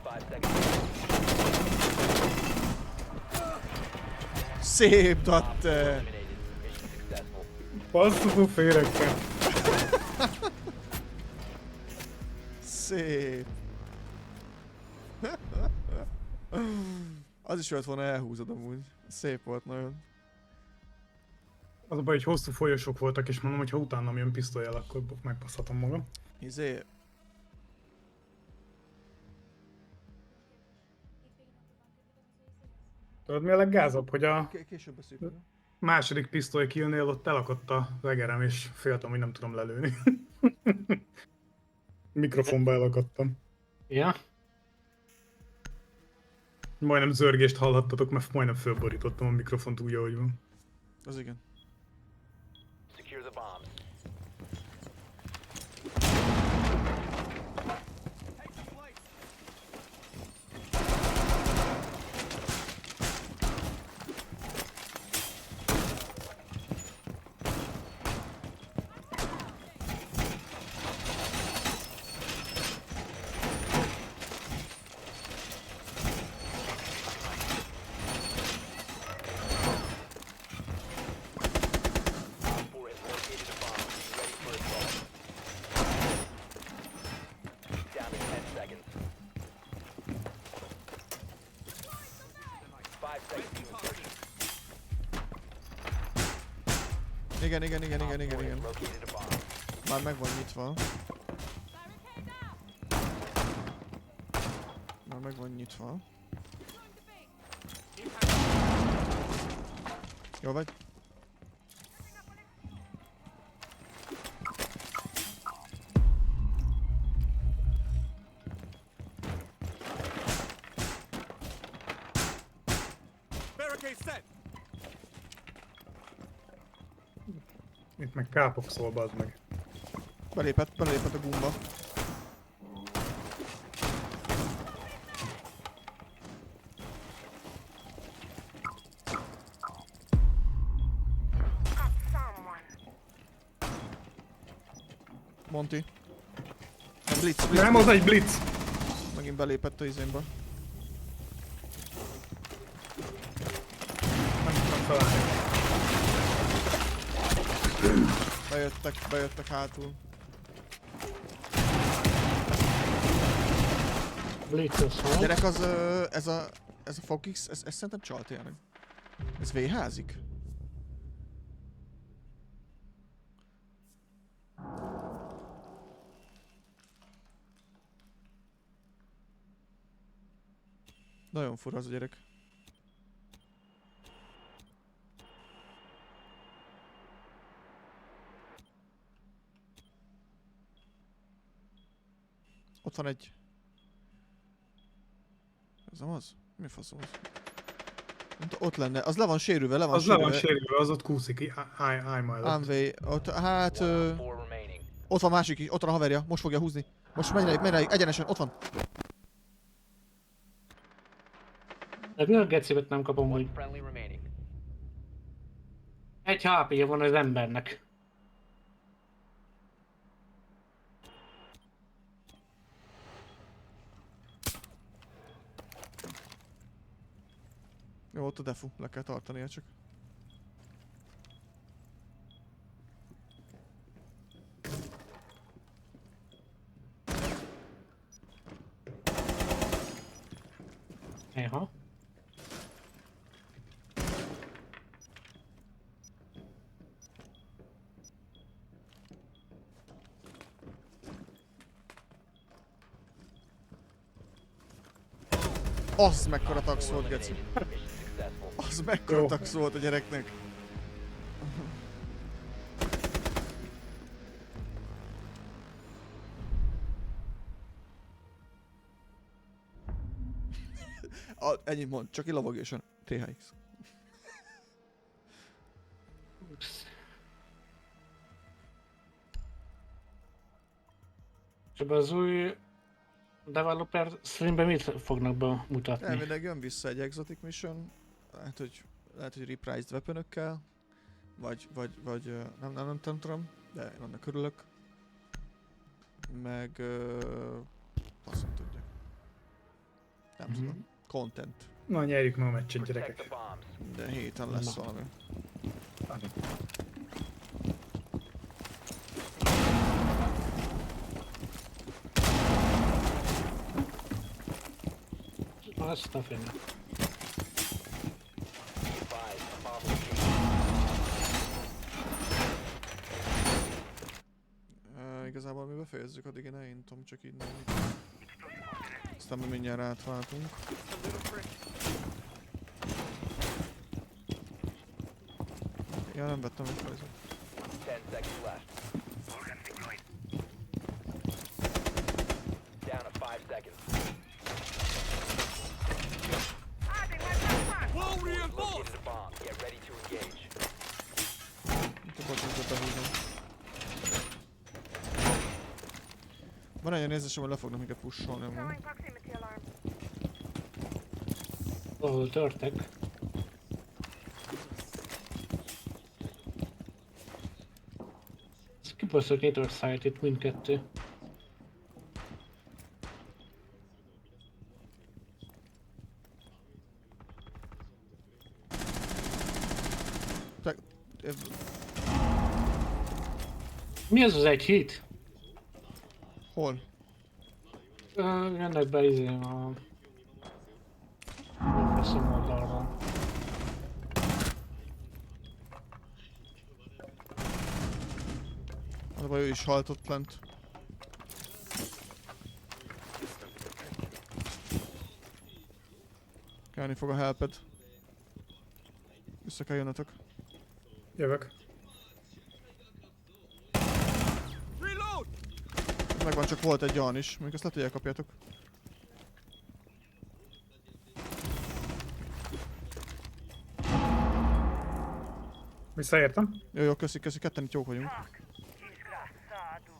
5 seconds. Szép, Op 4 Datte! eliminated. Mission successful. Basszusú férekkel. Szép. Az is jött volna, elhúzod amúgy. Szép volt nagyon. Az a baj, hogy hosszú folyosók voltak, és mondom, hogy ha utánam jön pisztolyjal, akkor megpasszhatom magam. Izé... Tudod mi a leggázabb, hogy a Később beszéljük. második pisztoly killnél ott elakadt a vegerem, és féltem, hogy nem tudom lelőni. Mikrofonba elakadtam. Ja? Majdnem zörgést hallhattatok, mert majdnem fölborítottam a mikrofont úgy, ahogy van. Az igen. Secure the bombs. Op 4 has located a bomb. Ready for assault. Down to 10 seconds. 5 seconds to insertion. Igen. Op 4 has located a bomb. Már meg van nyitva. Már meg van nyitva. Jó vagy? Barricade set. Itt meg kápok szól, bazd meg. Belépett a gumba. Monty. A blitz. Nem, az egy blitz! Megint belépett a izénbe. Nem tudom találni. Bejöttek hátul. Blitzos van. Gyerek, ez a Fokix, ez szerintem csal tényleg. Ez V-házik? Nagyon fura az a gyerek. Ott van egy... Ez nem az? Mi faszom az? Ott lenne, az le van sérülve, le van Az le sérülve. van sérülve, az ott kúszik, állj majd ott. Amway, ott, hát... One op 4 remaining. Ott van másik is, ott van a haverja, most fogja húzni. Most megy rájuk, egyenesen, ott van. De mi a gecibet nem kapom, One hogy friendly remaining. egy HP-je van az embernek. Jó, ott a defu, le kell tartania csak. Néha. Az mekkora tax volt, geci. Mission successful. Az mekkora Jó. tax volt a gyereknek. Ennyit mond, csak ilavogésen. THX. És ebben az új developer streamben mit fognak bemutatni? Elvileg jön vissza egy exotic mission. Lehet, hogy reprised weaponökkel. Vagy nem tudom, de én annak örülök. Meg... Faszom tudja. Nem tudom. Content. Na, nyerjük meg a meccset, Protect gyerekek. the bombs. De héten lesz valami. Azt a félnek. Be advised, bomb location. Igazából mi befejezzük, addig én elintom, csak így nem. Aztán mi mindjárt átváltunk. Ja, nem vettem egy fejzet. 10 seconds left. Down to 5 seconds. Wall Located reinforced! a bomb. Get ready to engage. Itt a bocsánat, behúzom. Van egy érzésem, hogy le fognak minket pusholni amúgy. Throwing proximity alarm. Ahol törtek. Ez kibaszott Nether Site itt mindkettő. Mi az egy hit? Hol? Jönnek be a faszom oldalról. Az a baj, ő is halt ott lent. Kelni fog a helped. Vissza kell jönnötök. Jövök. Reload! Megvan, csak volt egy olyan is, mondjuk azt lehet, hogy elkapjátok. Visszaértem. Jó, köszi, ketten itt jók vagyunk. Desgraçado.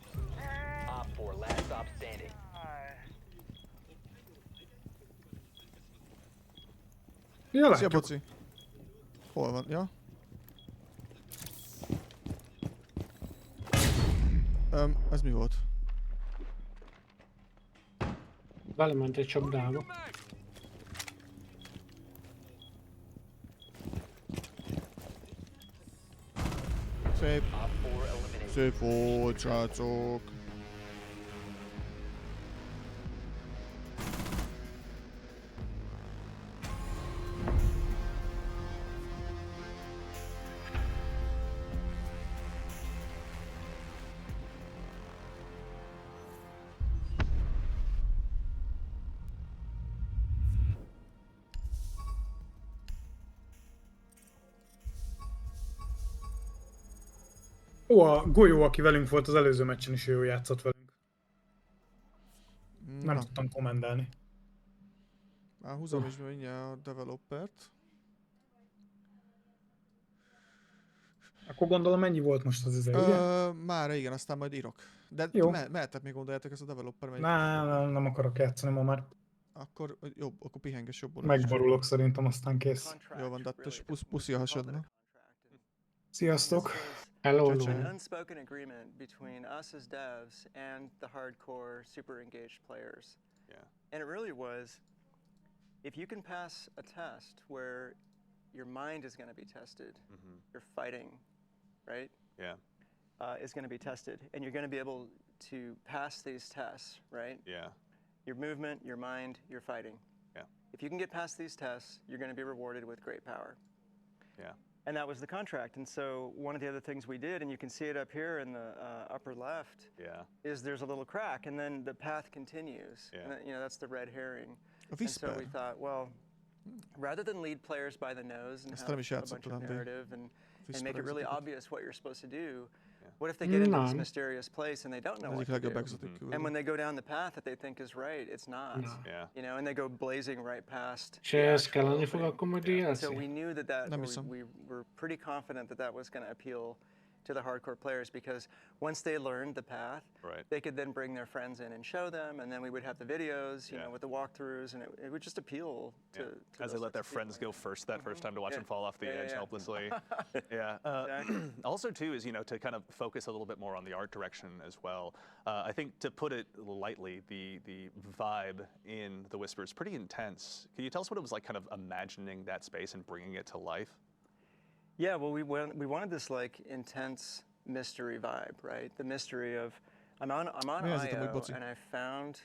Op 4, last stop standing. Ja, Szia, látjuk. boci. Hol van? Ja? Ez mi volt? Belement egy csapdába. Szép. Op 4 eliminated. Szép volt, srácok. Ó, a golyó, aki velünk volt az előző meccsen is, ő játszott velünk. Nem Na, tudtam kommendelni. már húzom is mindjárt a developert. Akkor gondolom mennyi volt most az ugye? Már igen, aztán majd írok. De Jó. mehettek még gondoljátok ezt a developer megy. Nem akarok játszani ma már. Akkor jobb, akkor pihenges jobban. Megborulok szerintem, aztán kész. Jó van, Dattes, puszi a hasadna. Sziasztok! Hello, Csecsen. hello. An unspoken agreement between us as devs and the hardcore, super engaged players. Yeah. And it really was, if you can pass a test where your mind is going to be tested, your fighting, right? Yeah. Is going to be tested, and you're going to be able to pass these tests, right? Yeah. Your movement, your mind, your fighting. Yeah. If you can get past these tests, you're going to be rewarded with great power. Yeah. And that was the contract. And so one of the other things we did, and you can see it up here in the upper left, Yeah. is there's a little crack, and then the path continues. Yeah. And that, you know, that's the red herring. A And so we Whisper. thought, well, rather than lead players by the nose and Ezt have nem is a bunch játszottam of eddig. narrative and Whisper make it really exotikot. obvious what you're supposed to do, what if they get into this Nem. mysterious place and they don't know Az what egyik to legjobb do? exotik And when küldő. they go down the path that they think is right, it's not. No. Yeah. You know, and they go blazing right past És the ez actual kelleni fog opening. akkor majd And so we DLC? knew that Nem or hiszem. we were pretty confident that that was going to appeal to the hardcore players, because once they learned the path, Right. they could then bring their friends in and show them, and then we would have the videos, you Yeah. know, with the walkthroughs, and it would just appeal to, Yeah. to As those they let their types of friends people. go first that first time to watch Yeah. them fall off the Yeah, yeah, edge yeah. helplessly. Yeah. Exactly. Also, too, is to kind of focus a little bit more on the art direction as well. I think, to put it lightly, the vibe in The Whisper is pretty intense. Can you tell us what it was like, kind of imagining that space and bringing it to life? Yeah, well, we wanted this like intense mystery vibe, right? The mystery of I'm on Mi az itt amúgy, IO boci? and I found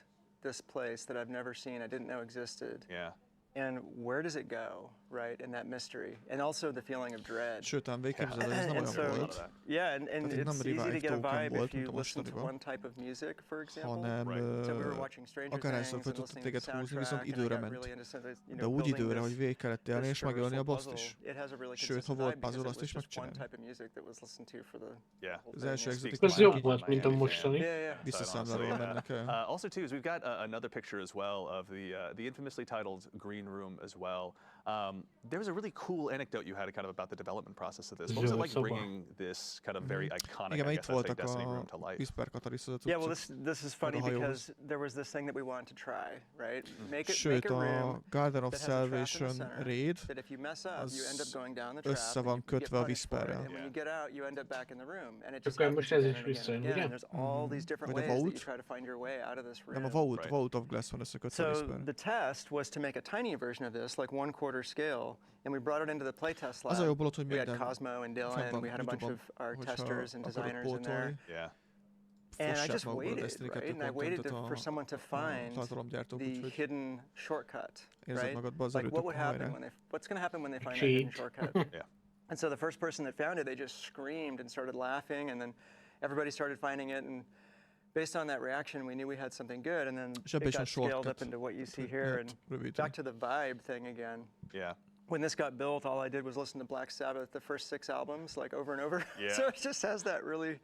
this place that I've never seen, I didn't know existed. Yeah. And where does it go, right? In that mystery, and also the feeling of dread. Sőt, ám végigképzeled, hogy ez nem And olyan so, volt, yeah, and Tehát itt it's nem easy to revive get a token vibe volt, if you mint a listen to mostaniban, one type of music, for example. hanem Right. So we were watching Stranger akárhányszor Things fel and tudtuk listening téged to the húzni, viszont soundtrack, and I időre got ment. really into this, you De know, úgy building időre, hogy this- végig kellett élni, this és megölni a traversal boszt puzzle. is. It has a really Sőt, ha consistent volt vibe because puzzle, it azt was is just one megcsinálni. type of music that was listened to for the Yeah. whole Az thing. első It exotik speaks Ez to jobb my- volt, mint a Miami mostani. Yeah, yeah. Visszaszámlálóan Honestly, mennek el. Also, too, is we've got another picture as well of the infamously titled Green Room as well. There was a really cool anecdote you had kind of about the development process of this. What was it Zöld like szoba. bringing this kind of very iconic, Igen, I mert guess itt I'd say, voltak Destiny a room to life? Whisper Catalyst Yeah, well, cuccok. this is funny hajóhoz. because there was this thing that we wanted to try, right? Make Sőt, a a room Garden of that has a trap in the Salvation center, raid that if you mess up, az you end up going down the trap, össze and van you get kötve a punished for it, Whisperrel. and when you get out, you end up back in the room, and it Csak just akkor happens most ez again is and again visszajön, and again, ugye? and there's all these different Vagy a ways that you Vault. try to find your way out of this room. Nem, a Vault, Right. Vault of Glass van összekötve a So Whisper. the test was to make a tiny version of this, like 1/4 scale, and we brought it into the playtest lab. Az a jó volt, hogy We had minden Cosmo and fent Dylan, van we had a bunch YouTube-on, of our hogyha testers and akarod designers in there. pótolni. Yeah. And I Fossák just magukból a waited, Destiny right? 2 And I waited contentot for someone to find tartalomgyártók, the úgyhogy hidden shortcut, érzed right? magadba az Like what erőtök would happen hajrá. when what's going to happen when they find that hidden Cheat. shortcut? Yeah. And so the first person that found it, they just screamed and started laughing, and then everybody started finding it, and based on that reaction, we knew we had something good, and then És ebbe it is a got scaled up shortcut. into what you see Hogy here, lehet and rövidíteni. back to the vibe thing again. Yeah. When this got built, all I did was listen to Black Sabbath, the first 6 albums, like over and over. Yeah. So it just has that really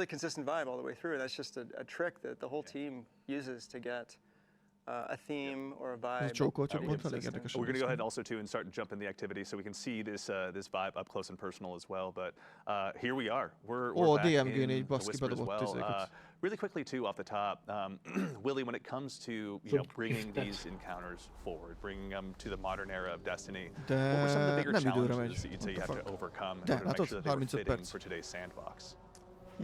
consistent vibe all the way through. And that's just a trick that the whole team uses to get a theme or a Ez vibe. csókoltjuk, to be mondta, elég consistent. érdekes. We're going to go ahead also too and start and jump in the activity so we can see this vibe up close and personal as well. But here we are. We're back DMG in négy, The baszki, Whisper as bedobott well. izéket. Really quickly too off the top, Willie, when it comes to bringing these encounters forward, bringing them to the modern era of Destiny, De what were some of the bigger nem időre challenges megy. that you'd say you What the have to fuck? overcome in De, order to make látod? sure that they were 35 fitting perc. for today's sandbox?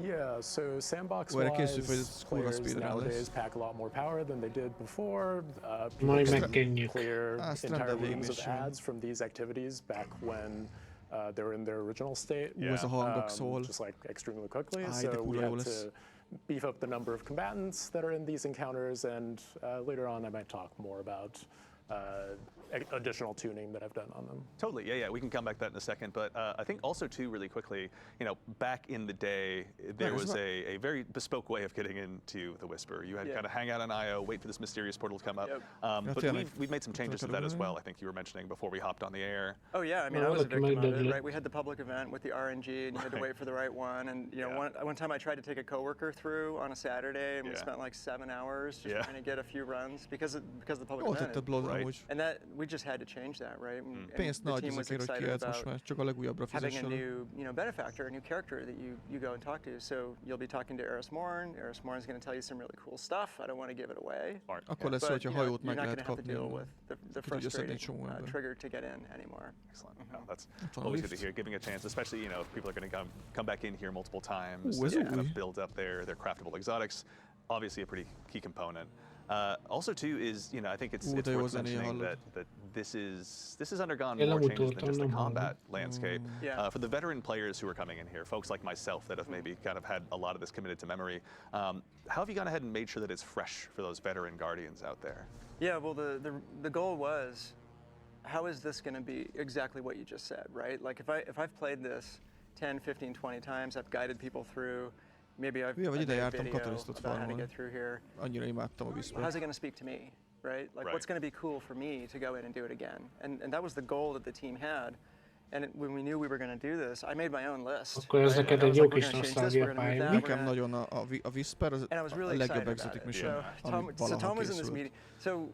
Yeah, so sandbox Well, I guess if wise, it's cool, players speed around nowadays this. pack a lot more power than they did before. People Majd can megkenjük. clear Aztán entire de rooms of végig ads from these activities back when they were in their original state. Ez a hangok szól. Just like extremely quickly. Áj, de So we kurva jó had lesz. to beef up the number of combatants that are in these encounters, and later on I might talk more about additional tuning that I've done on them. Totally, yeah. We can come back to that in a second. But I think also too, really quickly, back in the day, there was a very bespoke way of getting into the Whisper. You had kind of hang out on IO, wait for this mysterious portal to come up. Yep. But we've made some changes to that as well. I think you were mentioning before we hopped on the air. Oh yeah, I mean, No, I was a look, victim of definitely. it, right? We had the public event with the RNG, and you had to wait for the right one. And one time I tried to take a coworker through on a Saturday, and we spent like 7 hours just trying to get a few runs because of the public Ott event. tette Blood Right. amúgy. And that we just had to change that, right? And Pénzt the nagy team was ezekért, hogy excited kiadsz most about már, csak a legújabbra having a fizessenek. new, benefactor, a new character that you go and talk to. So you'll be talking to Eris Morn. Eris Morn's going to tell you some really cool stuff. I don't want to give it away. Akkor lesz, But hogyha hajót you're meg not lehet going to have to kapni. deal with the Ki tudja szedni egy frustrating csomó ember. trigger to get in anymore. Excellent. Well, that's van a always good to lift. hear. Giving a chance, especially if people are going to come back in here multiple times, Ooh, ez kind új. of build up their craftable exotics. Obviously, a pretty key component. Also, too, is I think it's de jó worth zenéje mentioning hallod. that this has undergone Én more nem changes than just the utoltam, nem combat landscape. Yeah. For the veteran players who are coming in here, folks like myself that have maybe kind of had a lot of this committed to memory, how have you gone ahead and made sure that it's fresh for those veteran guardians out there? Yeah, well, the goal was, how is this going to be exactly what you just said, right? Like if I've played this 10, 15, 20 times, I've guided people through, maybe I've Hülye vagy, made ide a jártam video Catalystot about how to farmolni. get through here. Annyira imádtam a How's Whispert. it going to speak to me? right? Like what's going to be cool for me to go in and do it again? And that was the goal that the team had. And when we knew we were going to do this, I made my own list. Akkor ez neked egy jó kis nosztalgia pálya. Nekem nagyon a Whisper az a legjobb exotic mission, ami valaha készült. So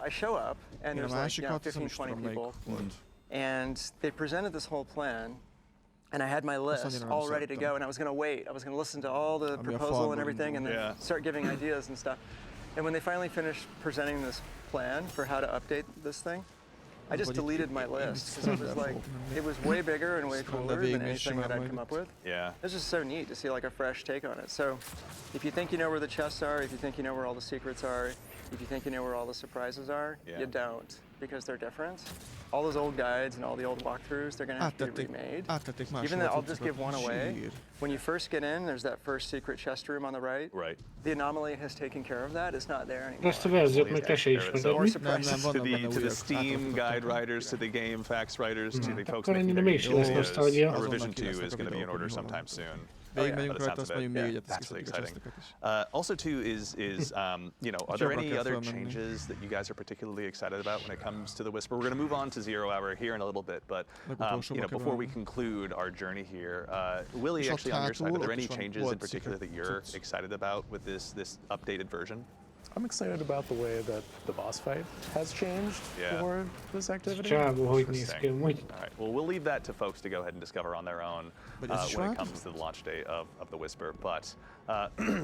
I show up, and there's like 15-20 people, and they presented this whole plan, and I had my list all ready to go, and I was going to wait. I was going to listen to all the proposal and everything, and then start giving ideas and stuff. And when they finally finished presenting this plan for how to update this thing, I just deleted my list because it was like, it was way bigger and way cooler than anything that I'd come up with. Yeah. It was just so neat to see like a fresh take on it. So if you think you know where the chests are, if you think you know where all the secrets are, if you think you know where all the surprises are, you don't, because they're different. All those old guides and all the old walkthroughs, they're going to have to be remade. Even though I'll just give one away. When you first get in, there's that first secret chest room on the right. Right. The anomaly has taken care of that. It's not there anymore. Ezt a verziót meg te se ismered. To the Steam guide writers, to the game facts writers, to the folks Akkor making ennyire még lesz nosztalgia. a revision 2 is going to be in order sometime soon. Absolutely exciting. Also, too, is you know, are there any other changes that you guys are particularly excited about when it comes to the Whisper? We're going to move on to 0 Hour here in a little bit, but you know, before we conclude our journey here, Willie, actually on your side, are there any changes in particular that you're excited about with this updated version? I'm excited about the way that the boss fight has changed for this activity. All right. Well, we'll leave that to folks to go ahead and discover on their own when it comes to the launch day of the Whisper. But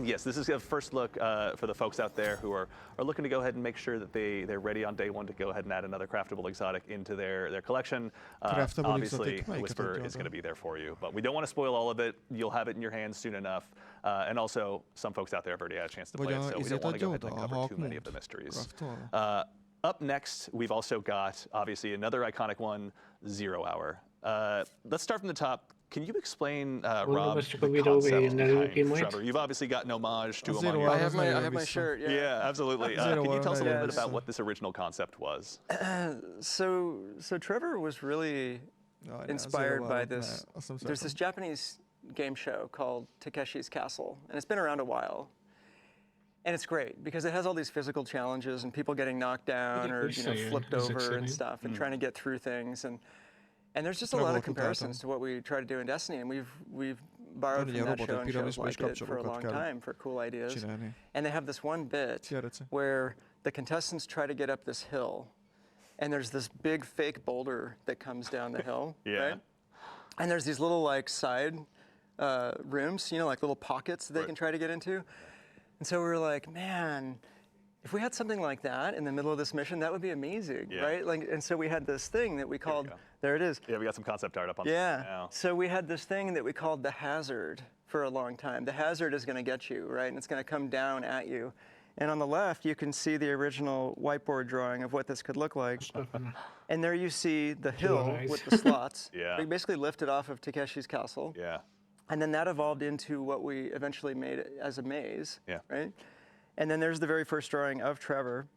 yes, this is a first look for the folks out there who are looking to go ahead and make sure that they're ready on day one to go ahead and add another craftable exotic into their collection. Obviously, the Whisper is going to be there for you, but we don't want to spoil all of it. You'll have it in your hands soon enough. And also, some folks out there have already had a chance to play it, so we don't want to go ahead and cover too many of the mysteries. Up next, we've also got, obviously, another iconic one, 0 Hour. Let's start from the top. Can you explain, Rob, the concept behind Trevor? You've obviously got an homage to him on your... I have my shirt, Yeah, absolutely. Can you tell us a little bit about what this original concept was? So Trevor was really inspired by this. There's this Japanese game show called Takeshi's Castle, and it's been around a while. And it's great because it has all these physical challenges and people getting knocked down or flipped over and stuff and trying to get through things. And there's just a lot of comparisons to what we try to do in Destiny, and we've borrowed from that show and shows like it for a long time for cool ideas. And they have this one bit where the contestants try to get up this hill, and there's this big fake boulder that comes down the hill, right? And there's these little like side rooms, like little pockets that they can try to get into. And so we were like, man, if we had something like that in the middle of this mission, that would be amazing, right? Like, and so we had this thing that we called, there it is. Yeah, we got some concept art up on now. So we had this thing that we called the hazard for a long time. The hazard is going to get you, right? And it's going to come down at you. And on the left, you can see the original whiteboard drawing of what this could look like. And there you see the hill with the slots. We basically lifted off of Takeshi's Castle. And then that evolved into what we eventually made as a maze, right? And then there's the very first drawing of Trevor.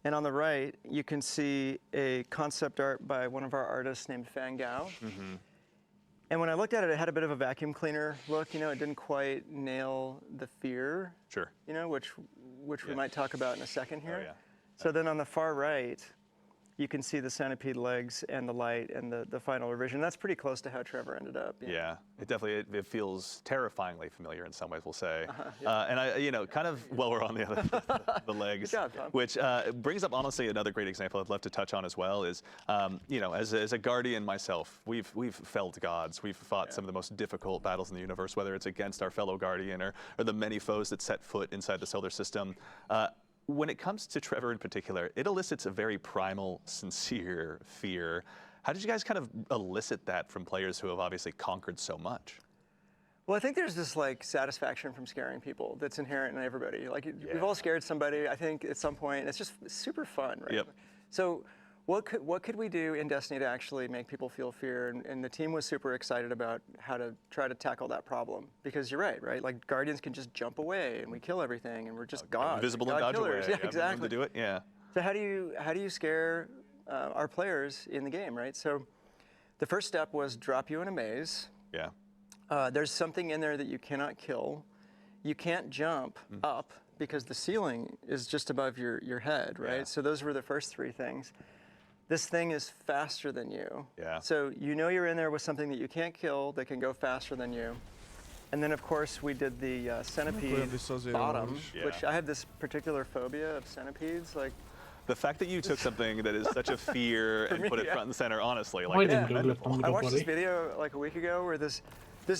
And on the right, you can see a concept art by one of our artists named Fan Gao. And when I looked at it, it had a bit of a vacuum cleaner look. It didn't quite nail the fear, which we might talk about in a second here. So then on the far right, you can see the centipede legs and the light and the final revision. That's pretty close to how Trevor ended up. Yeah, it definitely it feels terrifyingly familiar in some ways, we'll say. And I, kind of while we're on the legs, Good job, Tom. which brings up honestly another great example I'd love to touch on as well is, as a guardian myself, we've felled gods. We've fought some of the most difficult battles in the universe, whether it's against our fellow guardian or the many foes that set foot inside the solar system. When it comes to Trevor in particular, it elicits a very primal, sincere fear. How did you guys kind of elicit that from players who have obviously conquered so much? Well, I think there's this like satisfaction from scaring people that's inherent in everybody. Like we've all scared somebody, I think, at some point. It's just super fun, right? So what could we do in Destiny to actually make people feel fear? And the team was super excited about how to try to tackle that problem. Because you're right? Like Guardians can just jump away and we kill everything and we're just gods. Invisible and dodge killers. away. Yeah, exactly. To do it, yeah. So how do you scare our players in the game, right? So the first step was drop you in a maze. Yeah. There's something in there that you cannot kill. You can't jump up because the ceiling is just above your head, right? Yeah. So those were the first 3 things. This thing is faster than you. Yeah. So you know you're in there with something that you can't kill that can go faster than you. And then, of course, we did the centipede bottom, which I have this particular phobia of centipedes. Like, the fact that you took something that is such a fear and put it front and center, honestly, like, I watched this video like a week ago where this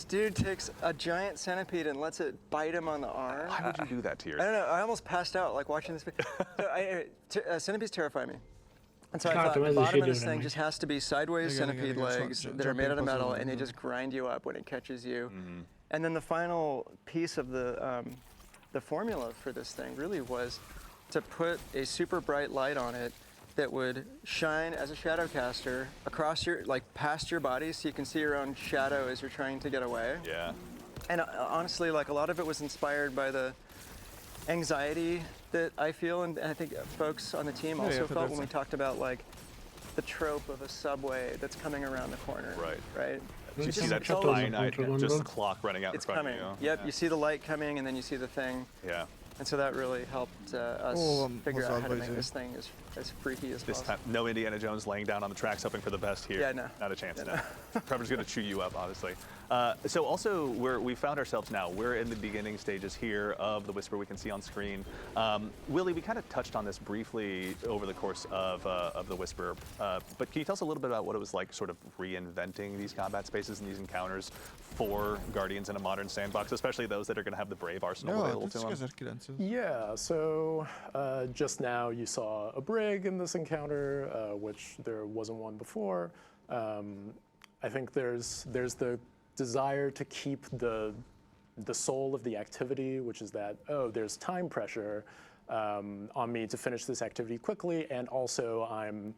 dude takes a giant centipede and lets it bite him on the arm. Why would you do that to yourself? I don't know. I almost passed out like watching this video. So centipedes terrify me. And so I thought the bottom of this thing just has to be sideways centipede legs that are made out of metal, and they just grind you up when it catches you. And then the final piece of the formula for this thing really was to put a super bright light on it that would shine as a shadow caster across your, like past your body, so you can see your own shadow as you're trying to get away. Yeah. And honestly, like a lot of it was inspired by the anxiety that I feel, and I think folks on the team also felt when we talked about like the trope of a subway that's coming around the corner. Right. You see that finite just clock running out in front of you. Yep, you see the light coming, and then you see the thing. Yeah. And so that really helped us figure out how to make this thing as freaky as possible. This time, no Indiana Jones laying down on the tracks hoping for the best here. Yeah, no. Not a chance, no. Trevor's going to chew you up, honestly. So also, we found ourselves now, we're in the beginning stages here of the Whisper we can see on screen. Willie, we kind of touched on this briefly over the course of the Whisper, but can you tell us a little bit about what it was like sort of reinventing these combat spaces and these encounters for Guardians in a modern sandbox, especially those that are going to have the Brave arsenal available to them? Yeah, so just now you saw a brig in this encounter, which there wasn't one before. I think there's the desire to keep the soul of the activity, which is that, there's time pressure on me to finish this activity quickly, and also I'm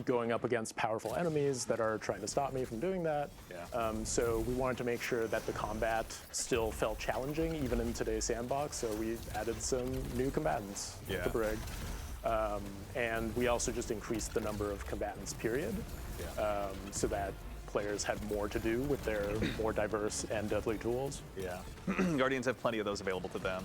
going up against powerful enemies that are trying to stop me from doing that. Yeah. So we wanted to make sure that the combat still felt challenging, even in today's sandbox, so we added some new combatants with the brig. And we also just increased the number of combatants, period, so that players had more to do with their more diverse and deadly tools. Yeah, Guardians have plenty of those available to them.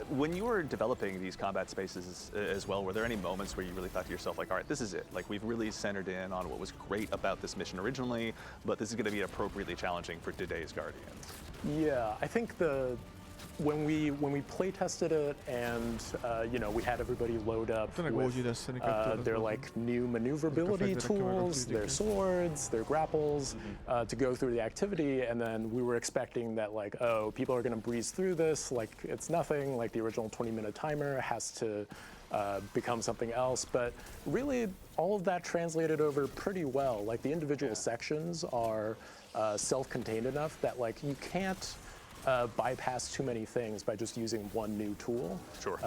When you were developing these combat spaces as well, were there any moments where you really thought to yourself, like, all right, this is it. Like, we've really centered in on what was great about this mission originally, but this is going to be appropriately challenging for today's Guardians? Yeah, I think when we play tested it, and we had everybody load up with their like new maneuverability tools, their swords, their grapples, to go through the activity, and then we were expecting that like, people are going to breeze through this like it's nothing, like the original 20-minute timer has to become something else. But really, all of that translated over pretty well. Like the individual sections are self-contained enough that like you can't bypass too many things by just using one new tool. Sure.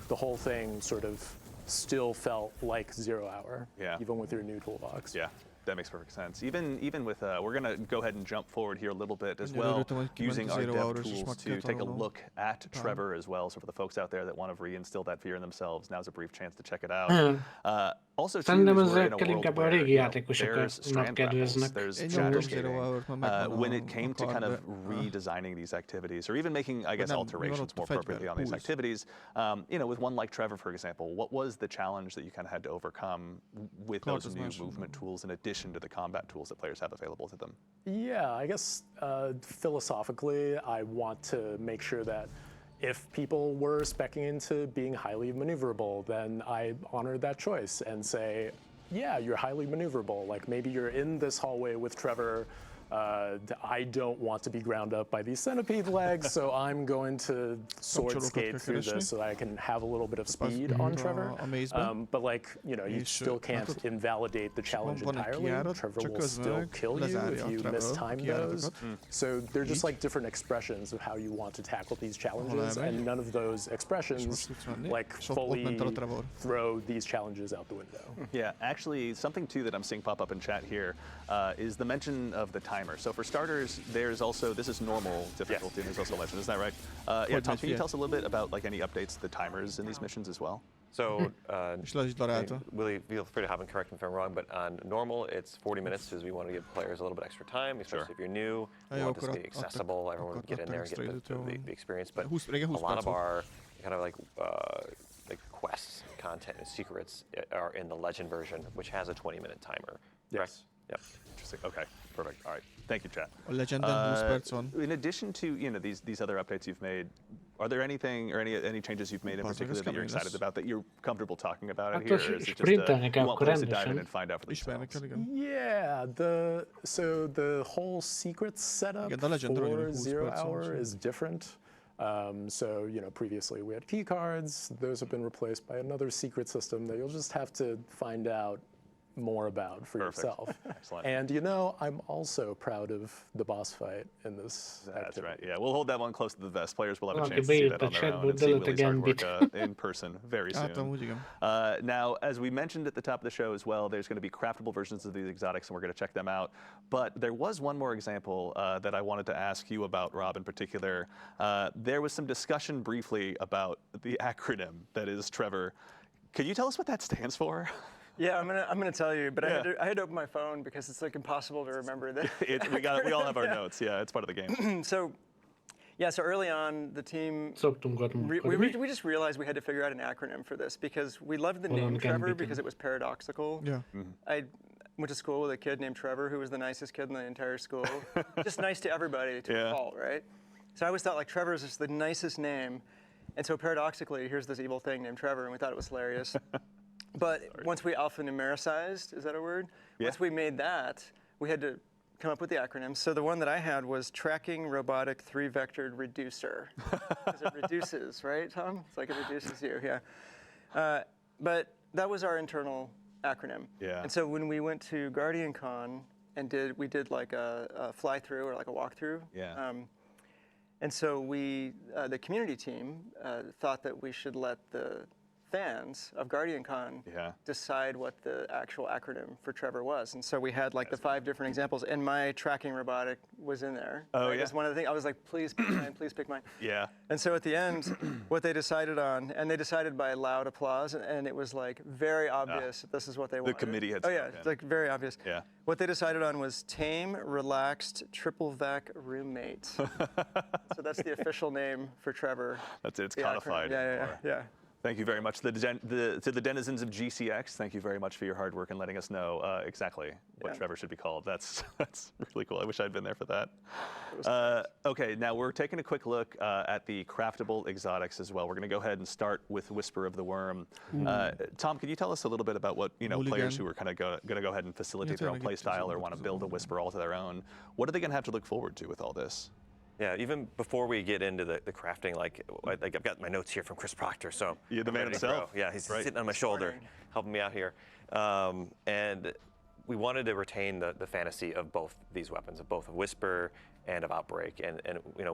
The whole thing sort of still felt like 0 hour, even with your new toolbox. Yeah, that makes perfect sense. Even with, we're going to go ahead and jump forward here a little bit as well, using our dev tools to take a look at Trevor as well. So for the folks out there that want to reinstill that fear in themselves, now's a brief chance to check it out. Also, too, we're in a world where, there's strand grapples, there's shadow skating. When it came to kind of redesigning these activities, or even making, I guess, alterations more appropriately on these activities, with one like Trevor, for example, what was the challenge that you kind of had to overcome with those new movement tools in addition to the combat tools that players have available to them? Yeah, I guess philosophically, I want to make sure that if people were speccing into being highly maneuverable, then I honor that choice and say, yeah, you're highly maneuverable. Like maybe you're in this hallway with Trevor. I don't want to be ground up by these centipede legs, so I'm going to sword skate through this so that I can have a little bit of speed on Trevor. But like, you still can't invalidate the challenge entirely. Trevor will still kill you if you mistime those. So they're just like different expressions of how you want to tackle these challenges, and none of those expressions like fully throw these challenges out the window. Yeah, actually, something too that I'm seeing pop up in chat here is the mention of the timer. So for starters, there's also, this is normal difficulty, and there's also legend, isn't that right? Tom, can you tell us a little bit about like any updates to the timers in these missions as well? So, És le is darálta. Willie, feel free to hop and correct me if I'm wrong, but on normal, it's 40 minutes because we want to give players a little bit extra time, especially if you're new. We want this to be accessible, everyone would get in there and get the experience. But a lot of our kind of like quests, content, and secrets are in the Legend version, which has a 20-minute timer. Yes. Yep. Interesting. Okay. Perfect. All right. Thank you, chat. A Legenden 20 perc van. In addition to these other updates you've made, are there anything or any changes you've made in particular that you're excited about that you're comfortable talking about it here? Or is it just you want players to dive in and find out for themselves? Yeah. So the whole secret setup for 0 Hour is different. So previously we had key cards. Those have been replaced by another secret system that you'll just have to find out more about for yourself. Excellent. And I'm also proud of the boss fight in this That's activity. right. Yeah, we'll hold that one close to the vest. Players will have a chance to see that on their own and see Willie's hard work in person very soon. Now, as we mentioned at the top of the show as well, there's going to be craftable versions of these exotics, and we're going to check them out. But there was one more example that I wanted to ask you about, Rob, in particular. There was some discussion briefly about the acronym that is Trevor. Could you tell us what that stands for? Yeah, I'm gonna tell you, but I had to open my phone because it's like impossible to remember that. We all have our notes. Yeah, it's part of the game. So early on, the team we just realized we had to figure out an acronym for this because we loved the name Trevor because it was paradoxical. Yeah. I went to school with a kid named Trevor who was the nicest kid in the entire school, just nice to everybody to a fault, right? So I always thought like Trevor is just the nicest name, and so paradoxically, here's this evil thing named Trevor, and we thought it was hilarious. But once we alphanumericized, is that a word? Yeah. Once we made that, we had to come up with the acronym. So the one that I had was Tracking Robotic 3-Vectored Reducer. Because it reduces, right, Tom? It's like it reduces you, yeah. But that was our internal acronym. Yeah. And so when we went to GuardianCon and we did like a fly-through or like a walkthrough. Yeah. And so the community team thought that we should let the fans of GuardianCon decide what the actual acronym for Trevor was. And so we had like the 5 different examples, and my tracking robotic was in there. Oh, right? yeah. It was one of the things, I was like, please pick mine, please pick mine. Yeah. And so at the end, what they decided on, and they decided by loud applause, and it was like very obvious that this is what they wanted. The committee had spoken. It's like very obvious. Yeah. What they decided on was tame, relaxed, triple vac roommate. So that's the official name for Trevor. It's codified. Yeah. Thank you very much to the denizens of GCX. Thank you very much for your hard work and letting us know exactly what Trevor should be called. That's really cool. I wish I'd been there for that. Okay, now we're taking a quick look at the craftable exotics as well. We're going to go ahead and start with Whisper of the Worm. Tom, can you tell us a little bit about what players who are kind of going to go ahead and facilitate their own play style or want to build a Whisper all to their own? What are they going to have to look forward to with all this? Yeah, even before we get into the crafting, like I've got my notes here from Chris Proctor, so you're the man himself. Yeah, he's sitting on my shoulder, helping me out here. And we wanted to retain the fantasy of both these weapons, of both Whisper and of Outbreak. And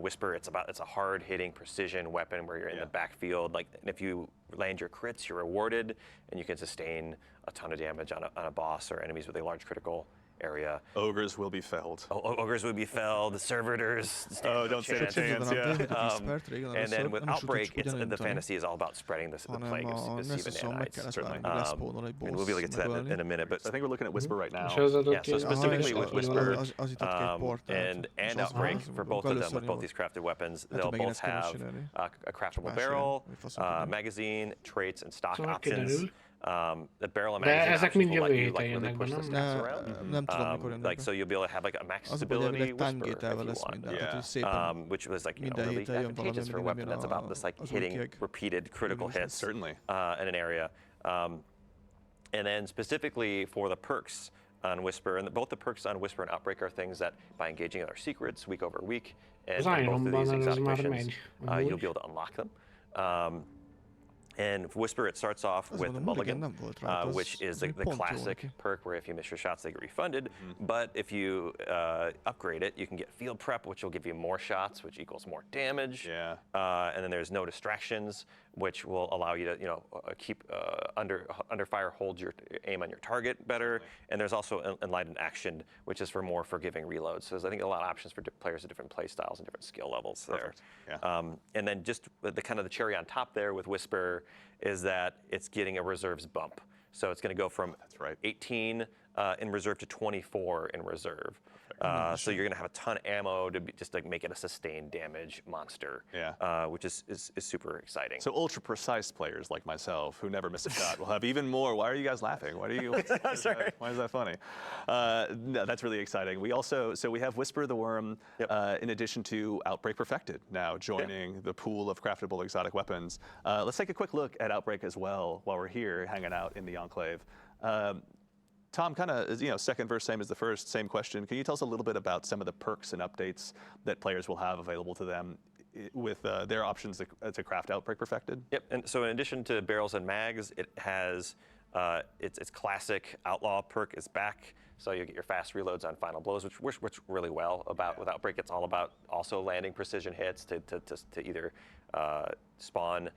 Whisper, it's a hard-hitting precision weapon where you're in the backfield. Like, and if you land your crits, you're rewarded, and you can sustain a ton of damage on a boss or enemies with a large critical area. Ogres will be felled. Ogres will be felled. Servitors. Oh, don't say the chance. Yeah. And then with Outbreak, the fantasy is all about spreading the plague of Seven Nanites. Certainly. And we'll be able to get to that in a minute. But I think we're looking at Whisper right now. Yeah. So specifically with Whisper and Outbreak for both of them, with both these crafted weapons, they'll both have a craftable barrel, magazine, traits, and stock options. The barrel and magazine options will let you really push the stacks around. Like, so you'll be able to have like a max stability Whisper if you want, which was like really advantageous for a weapon that's about this like hitting repeated critical hits in an area. And then specifically for the perks on Whisper, and both the perks on Whisper and Outbreak are things that by engaging in our secrets week over week, and both of these exotic missions, you'll be able to unlock them. And Whisper, it starts off with Mulligan, which is the classic perk where if you miss your shots, they get refunded. But if you upgrade it, you can get Field Prep, which will give you more shots, which equals more damage. And then there's No Distractions, which will allow you to keep under fire, hold your aim on your target better. And there's also enlightened action, which is for more forgiving reloads. So there's, I think, a lot of options for players of different play styles and different skill levels there. Yeah. And then just the kind of the cherry on top there with Whisper is that it's getting a reserves bump. So it's going to go from 18 in reserve to 24 in reserve. So you're going to have a ton of ammo to just like make it a sustained damage monster, which is super exciting. So ultra precise players like myself who never miss a shot will have even more. Why are you guys laughing? Why is that funny? No, that's really exciting. We also we have Whisper the Worm in addition to Outbreak Perfected now joining the pool of craftable exotic weapons. Let's take a quick look at Outbreak as well while we're here hanging out in the Enclave. Tom, kind of, second verse, same as the first, same question. Can you tell us a little bit about some of the perks and updates that players will have available to them with their options to craft Outbreak Perfected? Yep, and so in addition to barrels and mags, it has its classic Outlaw perk is back. So you get your fast reloads on final blows, which works really well with Outbreak. It's all about also landing precision hits to either spawn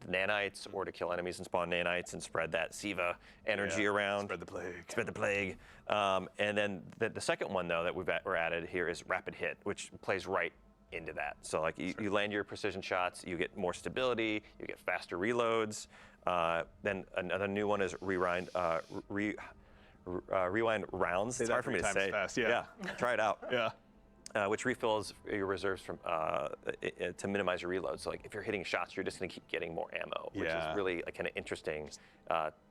nanites or to kill enemies and spawn nanites and spread that SIVA energy around. Spread the plague. And then the second one, though, that we're added here is Rapid Hit, which plays right into that. So like you land your precision shots, you get more stability, you get faster reloads. Then another new one is Rewind Rounds. It's hard for me to say. Fast, try it out. Yeah. Which refills your reserves from to minimize your reload. So like if you're hitting shots, you're just going to keep getting more ammo, which is really kind of interesting.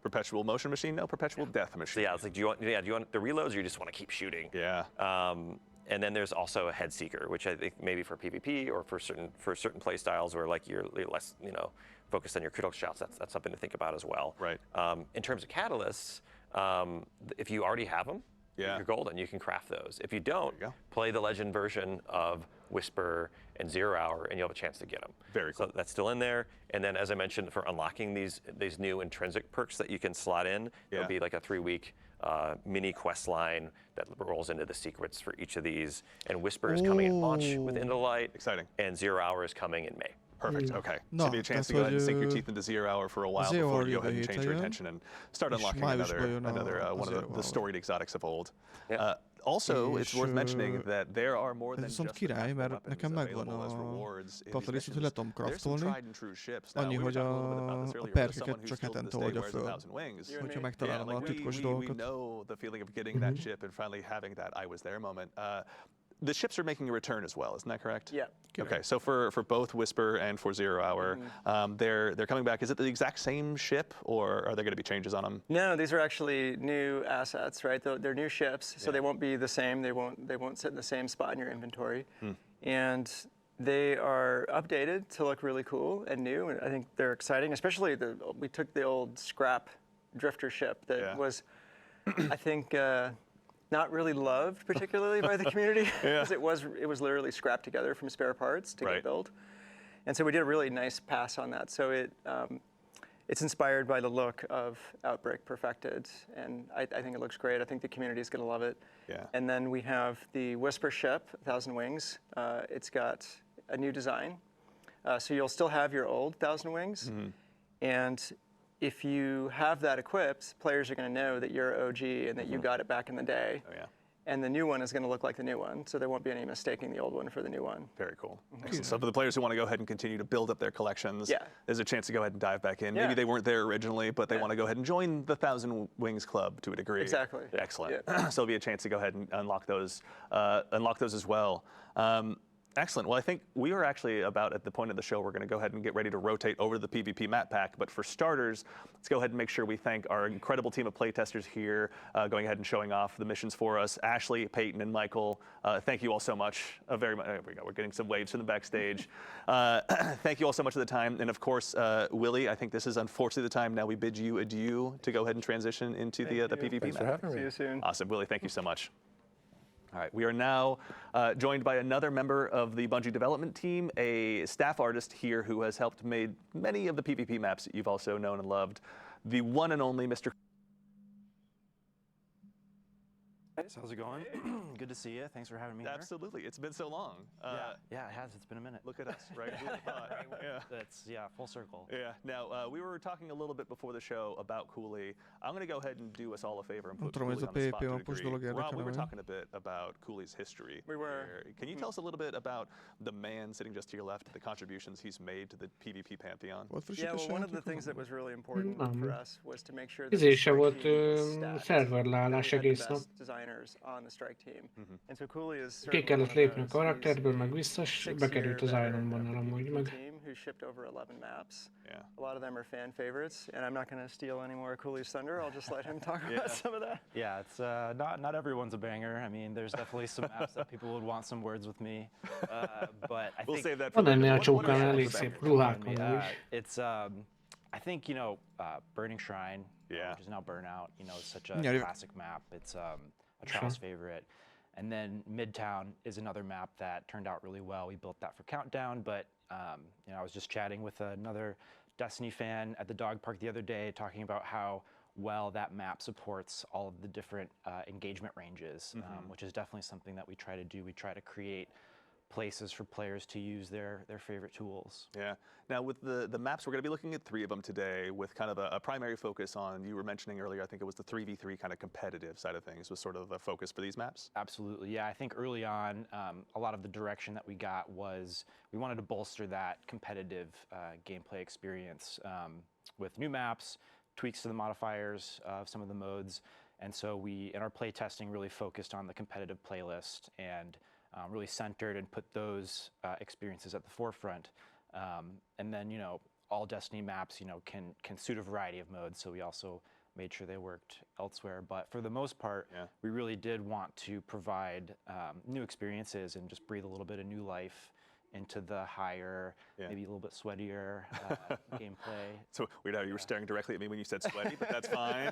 Perpetual motion machine? No, perpetual death machine. So it's like do you want the reloads, or you just want to keep shooting? Yeah. And then there's also a Head Seeker, which I think maybe for PvP or for certain play styles where like you're less focused on your critical shots. That's something to think about as well. Right. In terms of catalysts, if you already have them, you're golden. You can craft those. If you don't, play the Legend version of Whisper and 0 Hour, and you'll have a chance to get them. Very cool. So that's still in there. And then, as I mentioned, for unlocking these new intrinsic perks that you can slot in, there'll be like a 3-week mini quest line that rolls into the secrets for each of these. And Whisper is coming at launch with Into the Light. Exciting. And 0 Hour is coming in May. Perfect. Okay. So it'll be a chance to go ahead and sink your teeth into 0 Hour for a while before you go ahead and change your attention and start unlocking another one of the storied exotics of old. Also, it's worth mentioning that there are more than just király, mert nekem megvan a katalist, hogy le tudom craftolni, annyi, hogy a perkeket csak hetente oldja föl, hogyha megtalálom a titkos dolgokat. The ships are making a return as well, isn't that correct? Yeah. Okay, so for both Whisper and for 0 Hour, they're coming back. Is it the exact same ship, or are there going to be changes on them? No, these are actually new assets, right? They're new ships, so they won't be the same. They won't sit in the same spot in your inventory, and they are updated to look really cool and new. And I think they're exciting, especially we took the old scrap drifter ship that was, I think. Not really loved particularly by the community because it was literally scrapped together from spare parts to get built, and so we did a really nice pass on that. So it's inspired by the look of Outbreak Perfected, and I think it looks great. I think the community is going to love it. Yeah. And then we have the Whisper ship, 1,000 Wings. It's got a new design, so you'll still have your old 1,000 Wings, and if you have that equipped, players are going to know that you're OG and that you got it back in the day. Oh, yeah. And the new one is going to look like the new one, so there won't be any mistaking the old one for the new one. Very cool. So for the players who want to go ahead and continue to build up their collections, there's a chance to go ahead and dive back in. Maybe they weren't there originally, but they want to go ahead and join the 1,000 Wings Club to a degree. Exactly. Excellent. So there'll be a chance to go ahead and unlock those as well. Excellent. Well, I think we are actually about at the point of the show we're going to go ahead and get ready to rotate over to the PvP map pack. But for starters, let's go ahead and make sure we thank our incredible team of playtesters here, going ahead and showing off the missions for us. Ashley, Peyton, and Michael, thank you all so much. Very much. There we go. We're getting some waves from the backstage. Thank you all so much for the time. And of course, Willie, I think this is unfortunately the time now we bid you adieu to go ahead and transition into the PvP map pack. See you soon. Awesome. Willie, thank you so much. All right, we are now joined by another member of the Bungie development team, a staff artist here who has helped made many of the PvP maps that you've also known and loved, the one and only Mr. Hey, so how's it going? Good to see you. Thanks for having me Absolutely. It's been so long. Yeah, it has. It's been a minute. Look at us, right? Who would've thought? Yeah. That's, full circle. Yeah. Now, we were talking a little bit before the show about Cooley. I'm going to go ahead and do us all a favor and put Cooley on the spot to a degree. Rob, we were talking a bit about Cooley's history. We were. Here. Can you tell us a little bit about the man sitting just to your left, the contributions he's made to the PvP pantheon? Yeah, well, one of the things that was really important for us was to make sure that the strike team was stacked, that we had the best designers on the strike team. And so Cooley is ki kellett lépni a karakterből, meg vissza, és bekerült az Ironban amúgy meg. Who shipped over 11 maps. Yeah. A lot of them are fan favorites, and I'm not going to steal any more Cooley's thunder. I'll just let him talk about some of that. Yeah, it's not everyone's a banger. I mean, there's definitely some maps that people would want some words with me, but I think save that for it's I think Burning Shrine, which is now Burnout. It's such a classic map. It's a Trials favorite. And then Midtown is another map that turned out really well. We built that for Countdown, but I was just chatting with another Destiny fan at the dog park the other day, talking about how well that map supports all of the different engagement ranges, which is definitely something that we try to do. We try to create places for players to use their favorite tools. Yeah. Now with the maps, we're going to be looking at 3 of them today with kind of a primary focus on, you were mentioning earlier, I think it was the 3v3 kind of competitive side of things was sort of the focus for these maps? Absolutely, yeah. I think early on, a lot of the direction that we got was we wanted to bolster that competitive gameplay experience with new maps, tweaks to the modifiers of some of the modes, and so we, in our play testing, really focused on the competitive playlist and really centered and put those experiences at the forefront. And then, all Destiny maps, can suit a variety of modes, so we also made sure they worked elsewhere. But for the most part, we really did want to provide new experiences and just breathe a little bit of new life into the higher, maybe a little bit sweatier gameplay. So weird how you were staring directly at me when you said sweaty, but that's fine.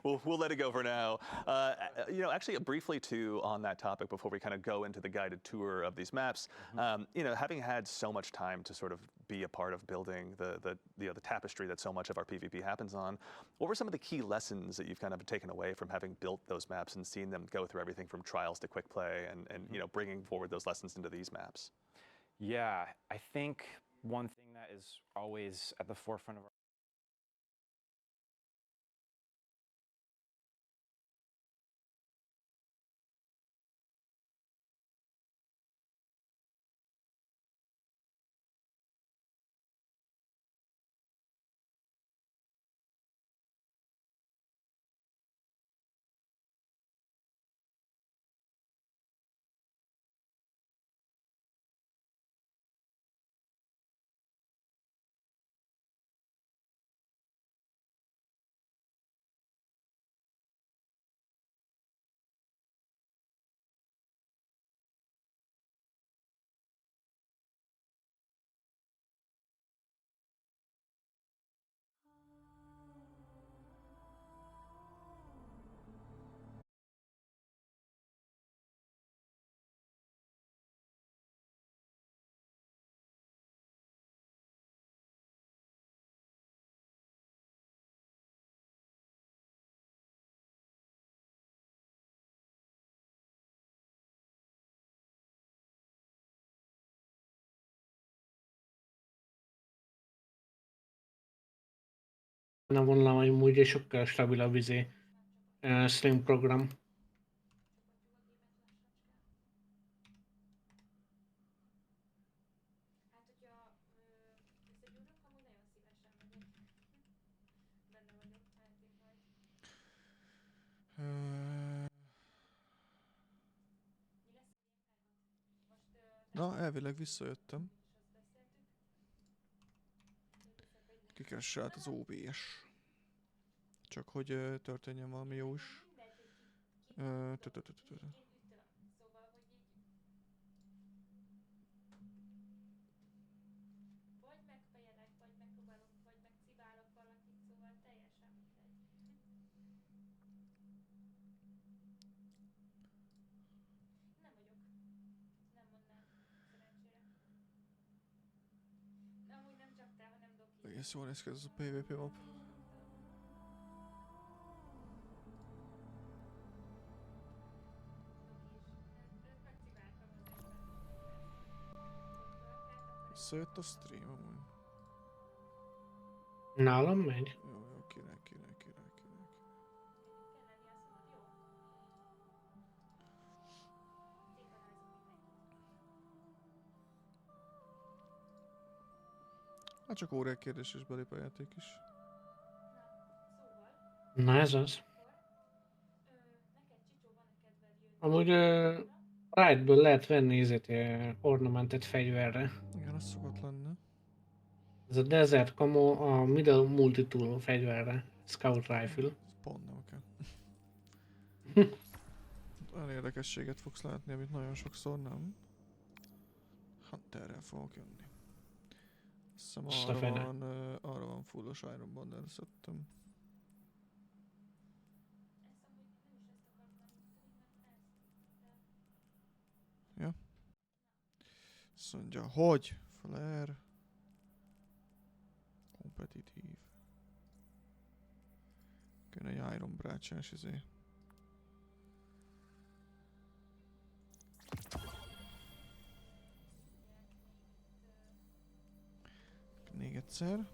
We'll let it go for now. Actually, briefly too on that topic before we kind of go into the guided tour of these maps. Having had so much time to sort of be a part of building the tapestry that so much of our PvP happens on, what were some of the key lessons that you've kind of taken away from having built those maps and seen them go through everything from trials to quick play and bringing forward those lessons into these maps? Yeah, I think one thing that is always at the forefront of our Vonulám amúgy egy sokkal stabilabb stream program. Na, elvileg visszajöttem. Kikesse át az OBS. Csak hogy történjen valami jó is. Egész jól néz ki ez a PvP map. Összejött a stream amúgy. Nálam megy? Jó, király. Hát csak órák kérdés és belép a játék is. Na ez az. Amúgy Ride-ből lehet venni ornamentet fegyverre. Igen, az szokott lenni. Ez a Desert Camo a Middle Multitool fegyverre. Scout Rifle. Ez pont nem kell. Olyan érdekességet fogsz látni, amit nagyon sokszor nem. Hunterrel fogok jönni. Azt hiszem arra van fullos Iron Bond, szedtem. Ja. Azt mondja, hogy? Flare. Kompetitív. Kéne egy Iron Brácsás izé. Még egyszer.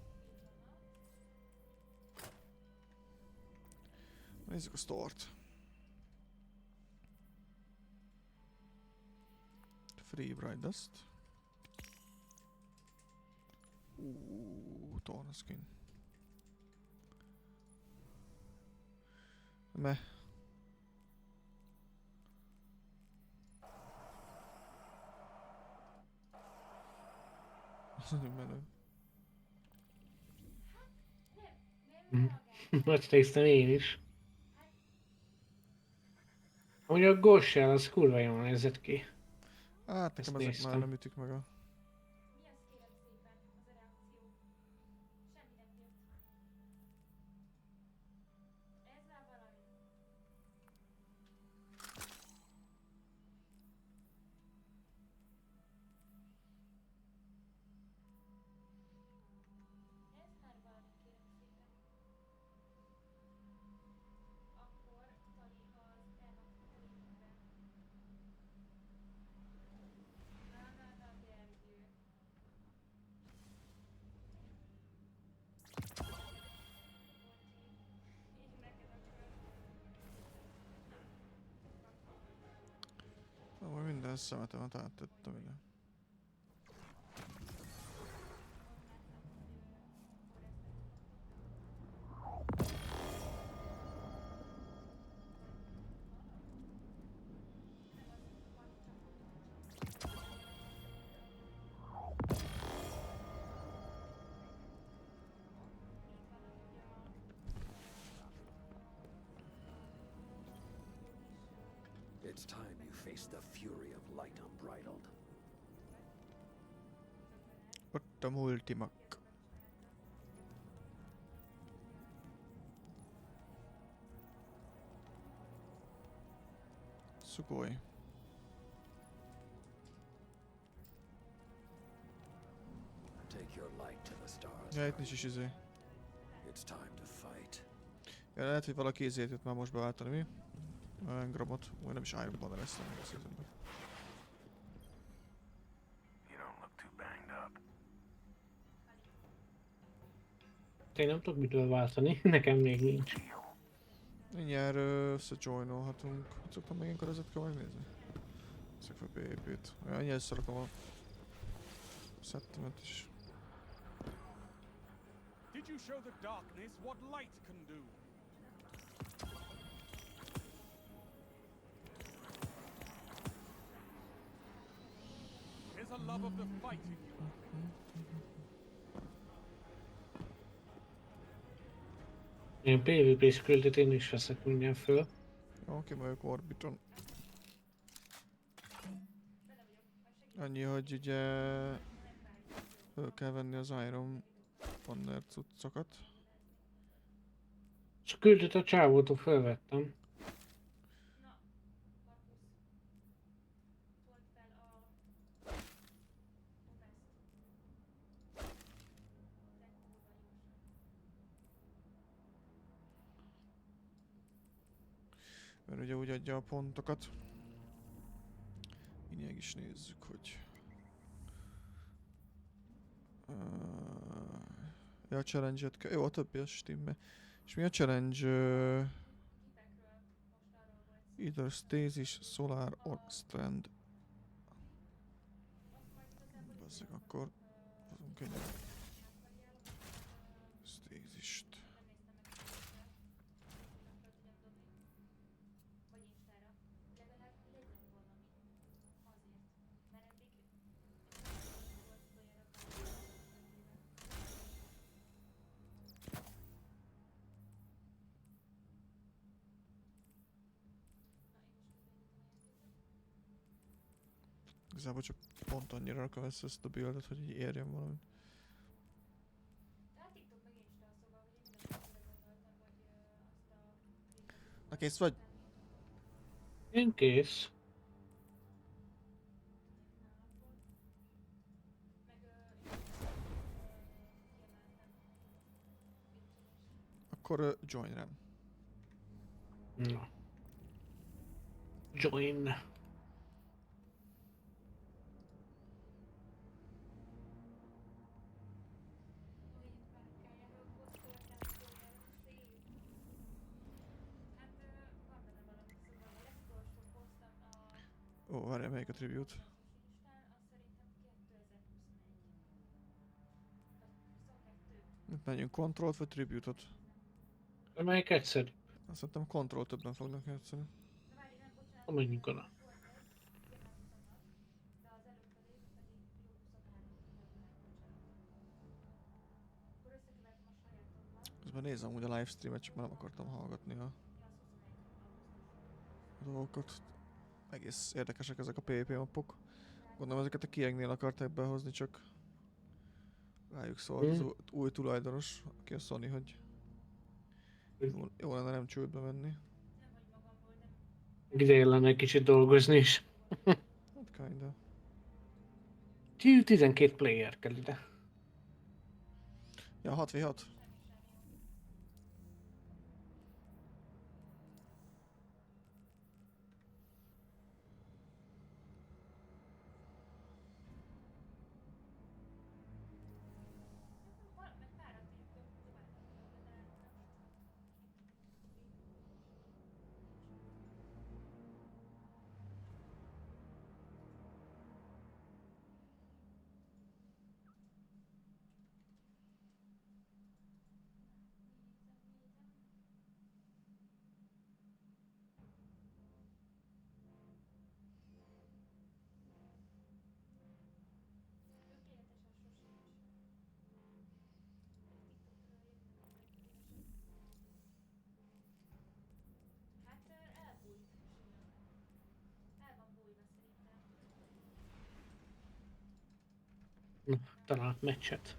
Nézzük a store-t. Free Bright Dust. Torna skin. Meh. Az nagyon menő. Megnéztem én is. Amúgy a Gossel az kurva jól nézett ki. Hát nekem ezek már nem ütik meg a... Majd minden szemetemet áttettem ide. It's time you face the fury of light unbridled. Ott a multimak. Sugoi. Take your light to the stars. Ja, itt nincs is izé. It's time to fight. Ja, lehet, hogy valaki izét jött már most beváltani, mi? Engramot, vagy nem is Iron Banner lesz, nem az izébe. Én nem tudok mitől váltani, nekem még nincs. Mindjárt összejoinolhatunk. Hogy szoktam még ilyenkor ezeket kell megnézni? Szek fel PvP-t. Annyi összerakom a szettemet is. Did you show the darkness what light can do? There's a love of the fight in you. Én PvP-s küldét én is veszek mindjárt föl. Oké, vagyok orbiton. Annyi, hogy ugye föl kell venni az Iron Banner cuccokat. És küldött a csávótól fölvettem. Mert ugye úgy adja a pontokat. Mindjárt is nézzük, hogy... Ja, a challenge-et kell. Jó, a többi az stimmel. És mi a challenge? Either Stasis, Solar or Strand. Bazzeg, akkor hozunk egy Stasist. Igazából csak pont annyira rakam ezt a buildet, hogy így érjen valamit. Na kész vagy? Én kész. Akkor join rám. Na. Join. Ó, várjál, melyik a tribute? Itt menjünk Control-t vagy Tribute-ot? Melyik egyszer? Azt mondtam, Control többen fognak játszani. Menjünk oda. Közben nézem úgy a livestreamet, csak már nem akartam hallgatni a dolgokat. Egész érdekesek ezek a PvP mappok. Gondolom ezeket a kiegnél akarták behozni, csak rájuk szólt az új tulajdonos, aki a Sony, hogy jó lenne nem csődbe menni. Ideje lenne egy kicsit dolgozni is. Hát kinda. 12 player kell ide. Ja, 6v6. Talált meccset.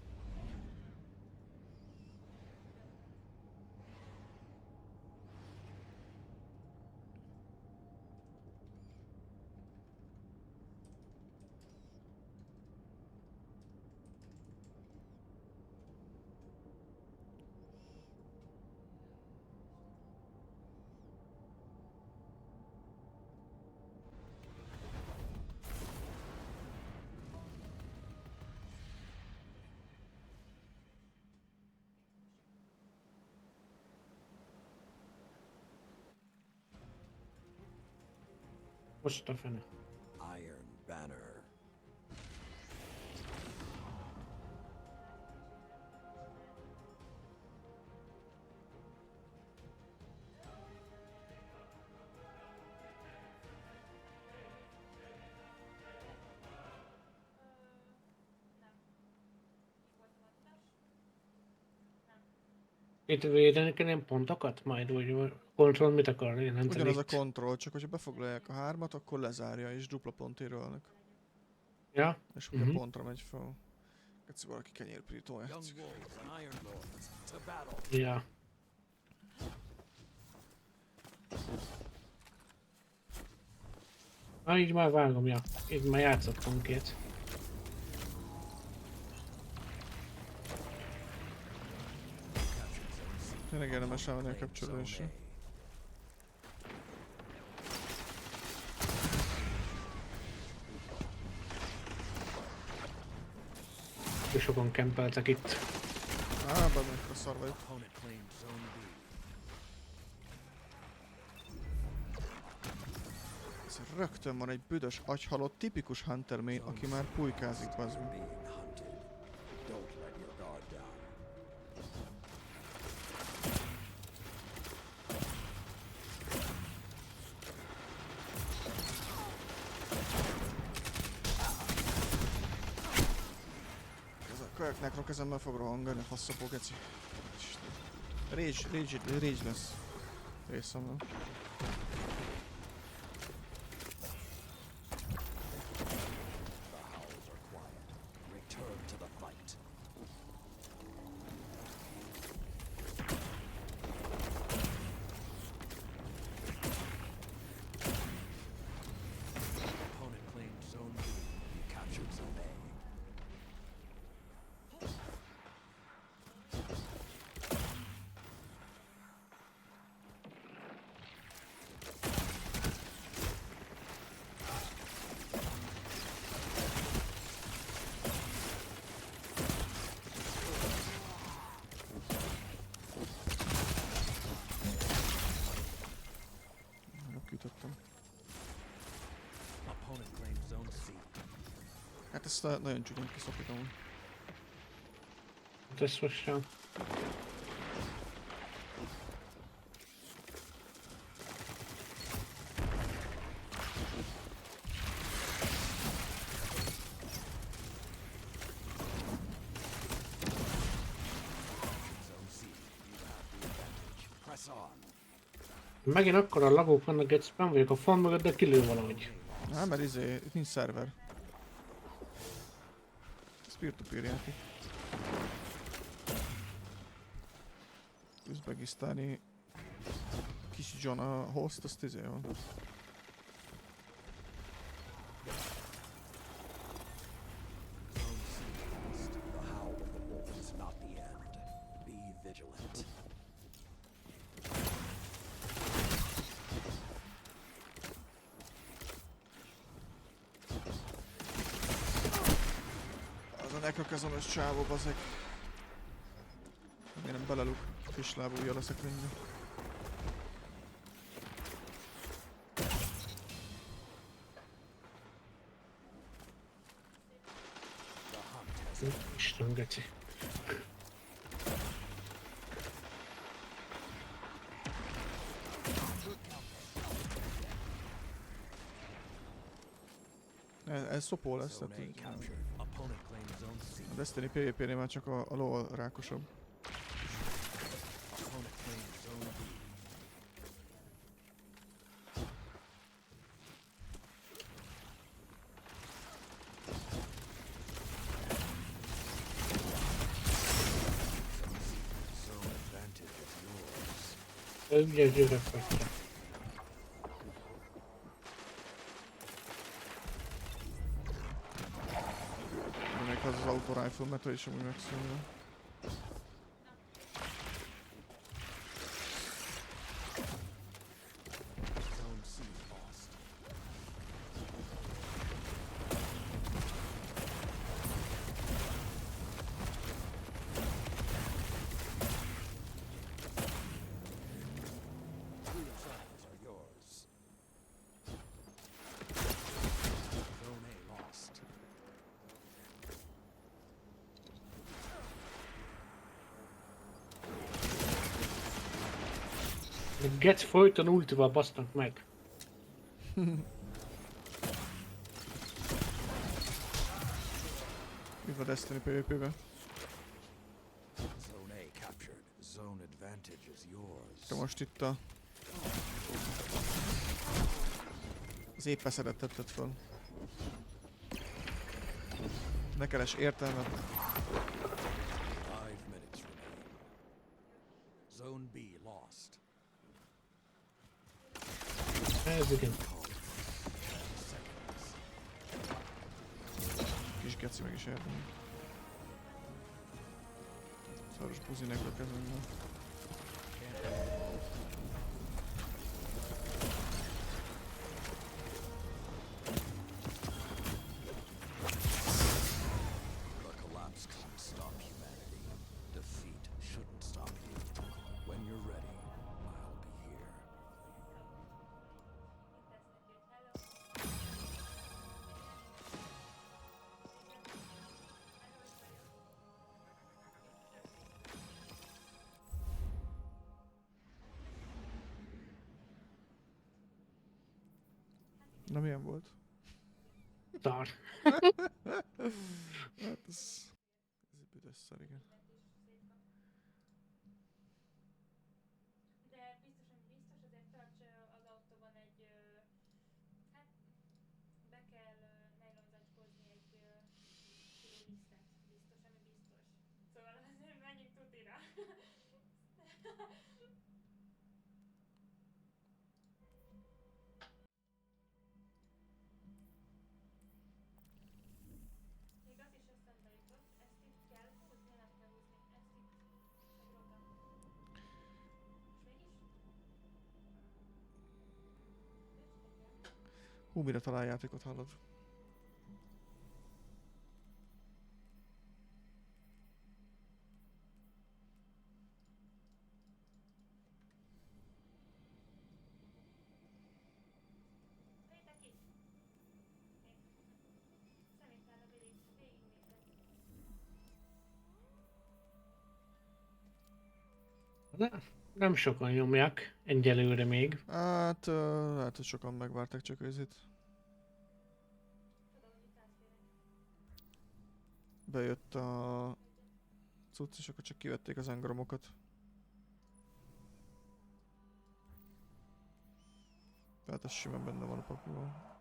Most a fene. Iron Banner. Itt védeni kell ilyen pontokat majd, vagy kontroll mit akar jelenteni? Ugyanaz a kontroll, csak hogyha befoglalják a 3-at, akkor lezárja és dupla pont érölnek. Ja? És ugye pontra megy fel. Egyszer valaki kenyérpirító játszik. Ja. Na így már vágom, ja. Így már játszottunk két. Tényleg érdemes elmenni a kapcsolódásra. Sokan kempeltek itt. Benne a szar vagyok. Ez rögtön van egy büdös agyhalott, tipikus Hunter main, aki már pulykázik, bazd meg. Nekro kezemmel fog rohangani, a faszapó geci. Rage lesz. Részemben. Hát ezt nagyon csúnyán kiszopjuk amúgy. Hát ezt most sem. Megint akkora lagok vannak, egy spam vagyok a fan mögött, de kilő valahogy. Nem, mert itt nincs szerver. Ez peer-to-peer játék. Üzbegisztáni kis John a host, azt van. Nekrokezonos csávó, bazeg. Remélem beleluk kislábú ujjal a szekrénybe. Isten geci. Ez szopó lesz, tehát a Destiny PvP-nél már csak a LoL rákosabb. Ugye győrök vagyok. Az auto-rifle meta is amúgy megszólja. Gec folyton ultival basznak meg. Mi van Destiny PvP-ben? Te most itt az épp eszedet tetted föl. Ne keres értelmet. Ez igen. Kis geci meg is érdemel. Szaros buzinek a kezemben. Na milyen volt? Szar. Hát ez egy büdös szar, igen. De biztos azért tarts az autóban egy, hát be kell nejlonzacskózni egy kiló lisztet. Biztos, ami biztos. Szóval azért menjünk tutira. Még az is eszembe jutott, ezt itt kell húzni, nem kell húzni. Ezt itt megróltam. És mégis? Hú, mire talál játékot hallod? Nem sokan nyomják, egyelőre még. Hát, lehet, hogy sokan megvárták csak őzét. Bejött a cucc, és akkor csak kivették az engramokat. Tehát ez simán benne van a pakliban.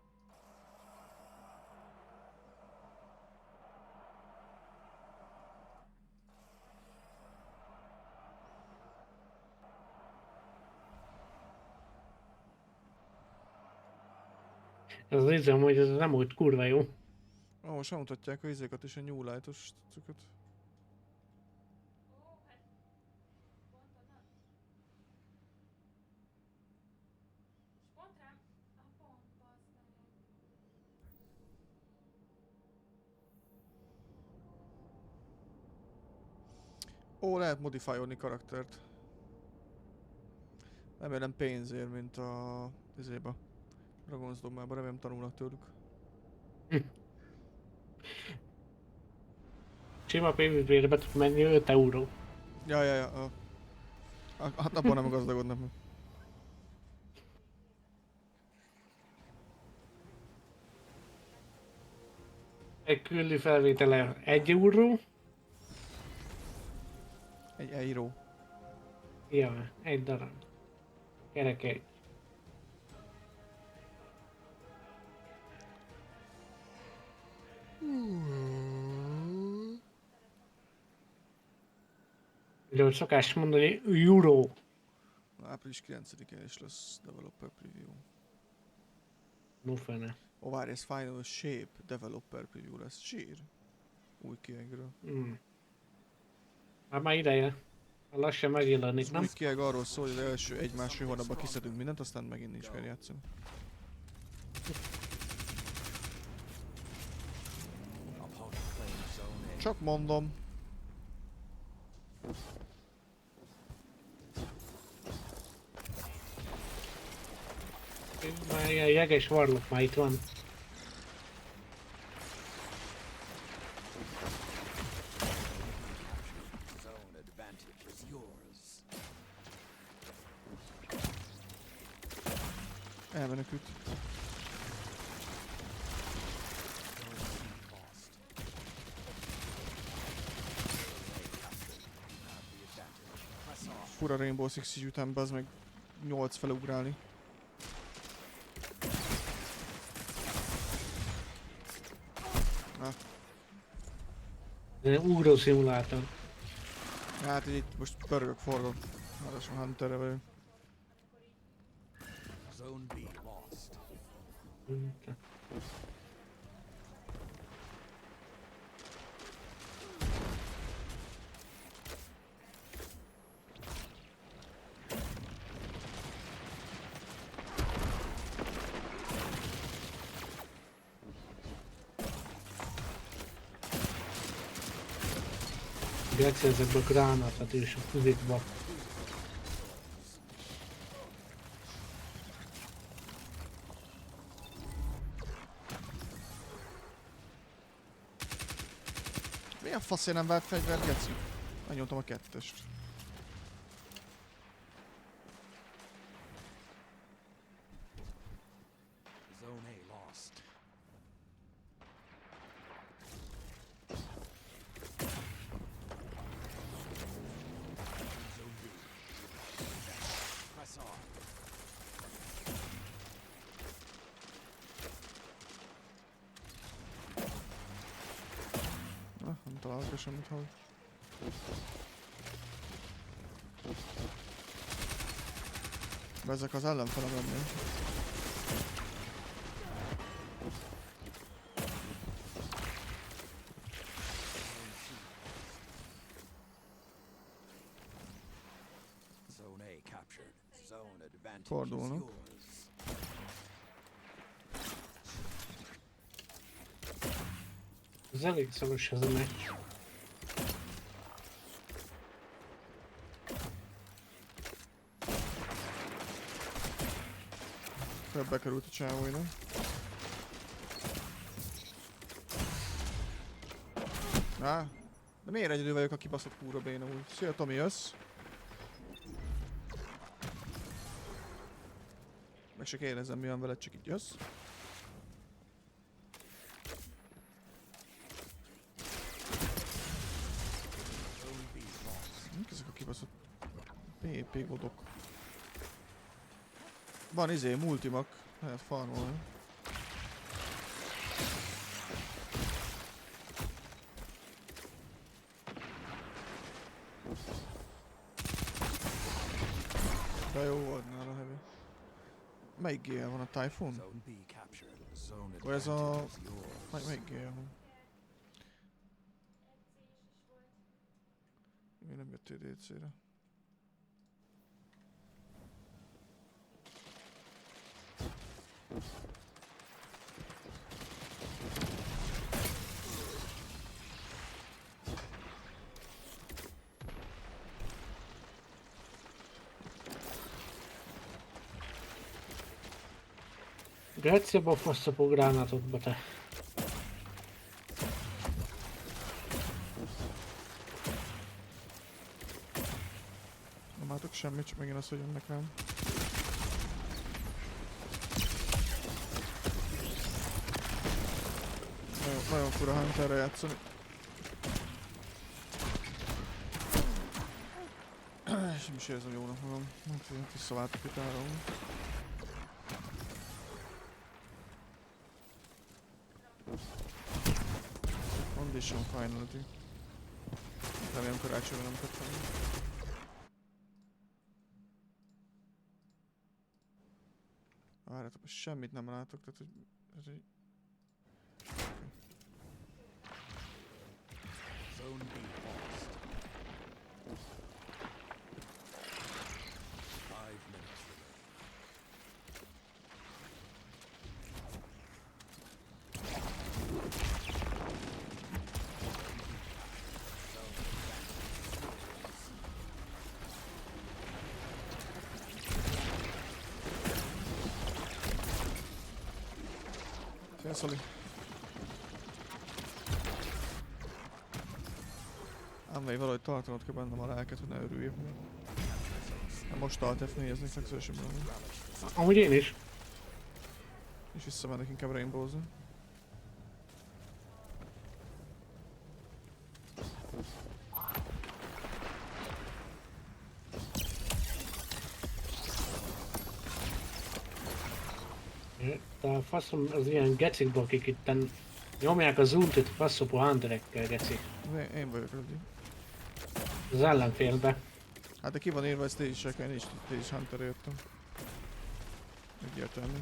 Ez az érzem, hogy ez nem úgy kurva jó. Most mutatják a izékat és a New Light-os cuccokat. Ó, lehet modifálni karaktert. Remélem pénzért, mint a izéba. Dragon's Dogmában, remélem tanulnak tőlük. Sima PvP-re be tud menni 5 euró. Ja. Hát abban nem gazdagodnak meg. Egy küldi felvétele 1 euró. 1 euró. Ja, 1 darab. Kerekei. De hogy szokás mondani, euró. Április 9-én is lesz Developer Preview. No fene. Ó, várj, ez Final Shape Developer Preview lesz. Sír. Új kiegről. Már ideje. Lassan megjelenik, nem? Az új kieg arról szól, hogy az első 1-1,5 hónapban kiszedünk mindent, aztán megint nincs kell játszani. Csak mondom. Már ilyen jeges varlok már itt van. Elmenekült. Fura Rainbow Six Siege után bezd meg 8 fele ugrálni. Ugró szimulátor. Hát így most pörgök, forgok. Ráadásul Hunterre vagyok. Zone B lost. Geci ezekbe a gránátát és a fuzikba. Milyen faszért nem vált fegyver, Geci? Megnyomtam a 2-est. Zone A találok semmit, hogy... Ezek az ellenfelem lennél. Fordulnak. Ez elég szoros ez a meccs. Bekerült a csávó ide. Á, de miért egyedül vagyok a kibaszott kúra béna úgy? Szia Tomi, jössz? Meg se kérdezem mi van veled, csak így jössz. Mik ezek a kibaszott PP godok? Van multimak, lehet farmolni. De jó volt nála heavy. Melyik GL van, a Typhoon? Vagy ez a... Melyik GL van? Még nem jöttél DC-re. Grazie, boffasso po' granatot, bate. Nem látok semmit, csak megint azt, hogy jönnek rám. Nagyon fura Hunterre játszani. És nem is érzem jónak magam. Nem tudom, visszaváltok itt áron. Condition finality. Remélem karácsonyra nem tettem. Várjátok, semmit nem látok, tehát hogy... Ez egy... Zone B lost. 5 minutes Szia, Szoli! Ám vagy valahogy tartanod kell bennem a lelket, hogy ne örüljek meg. Most tart F4-ezni, szexuálisan bennem. Amúgy én is. És visszamennek inkább Rainbow-zni. A faszom az ilyen gecikba, akik itten nyomják az ultit faszopó hunterekkel, geci. Én vagyok Rudi. Az ellenfélbe. Hát de ki van írva, hogy stage-ek, én is hunterre jöttem. Egyértelmű.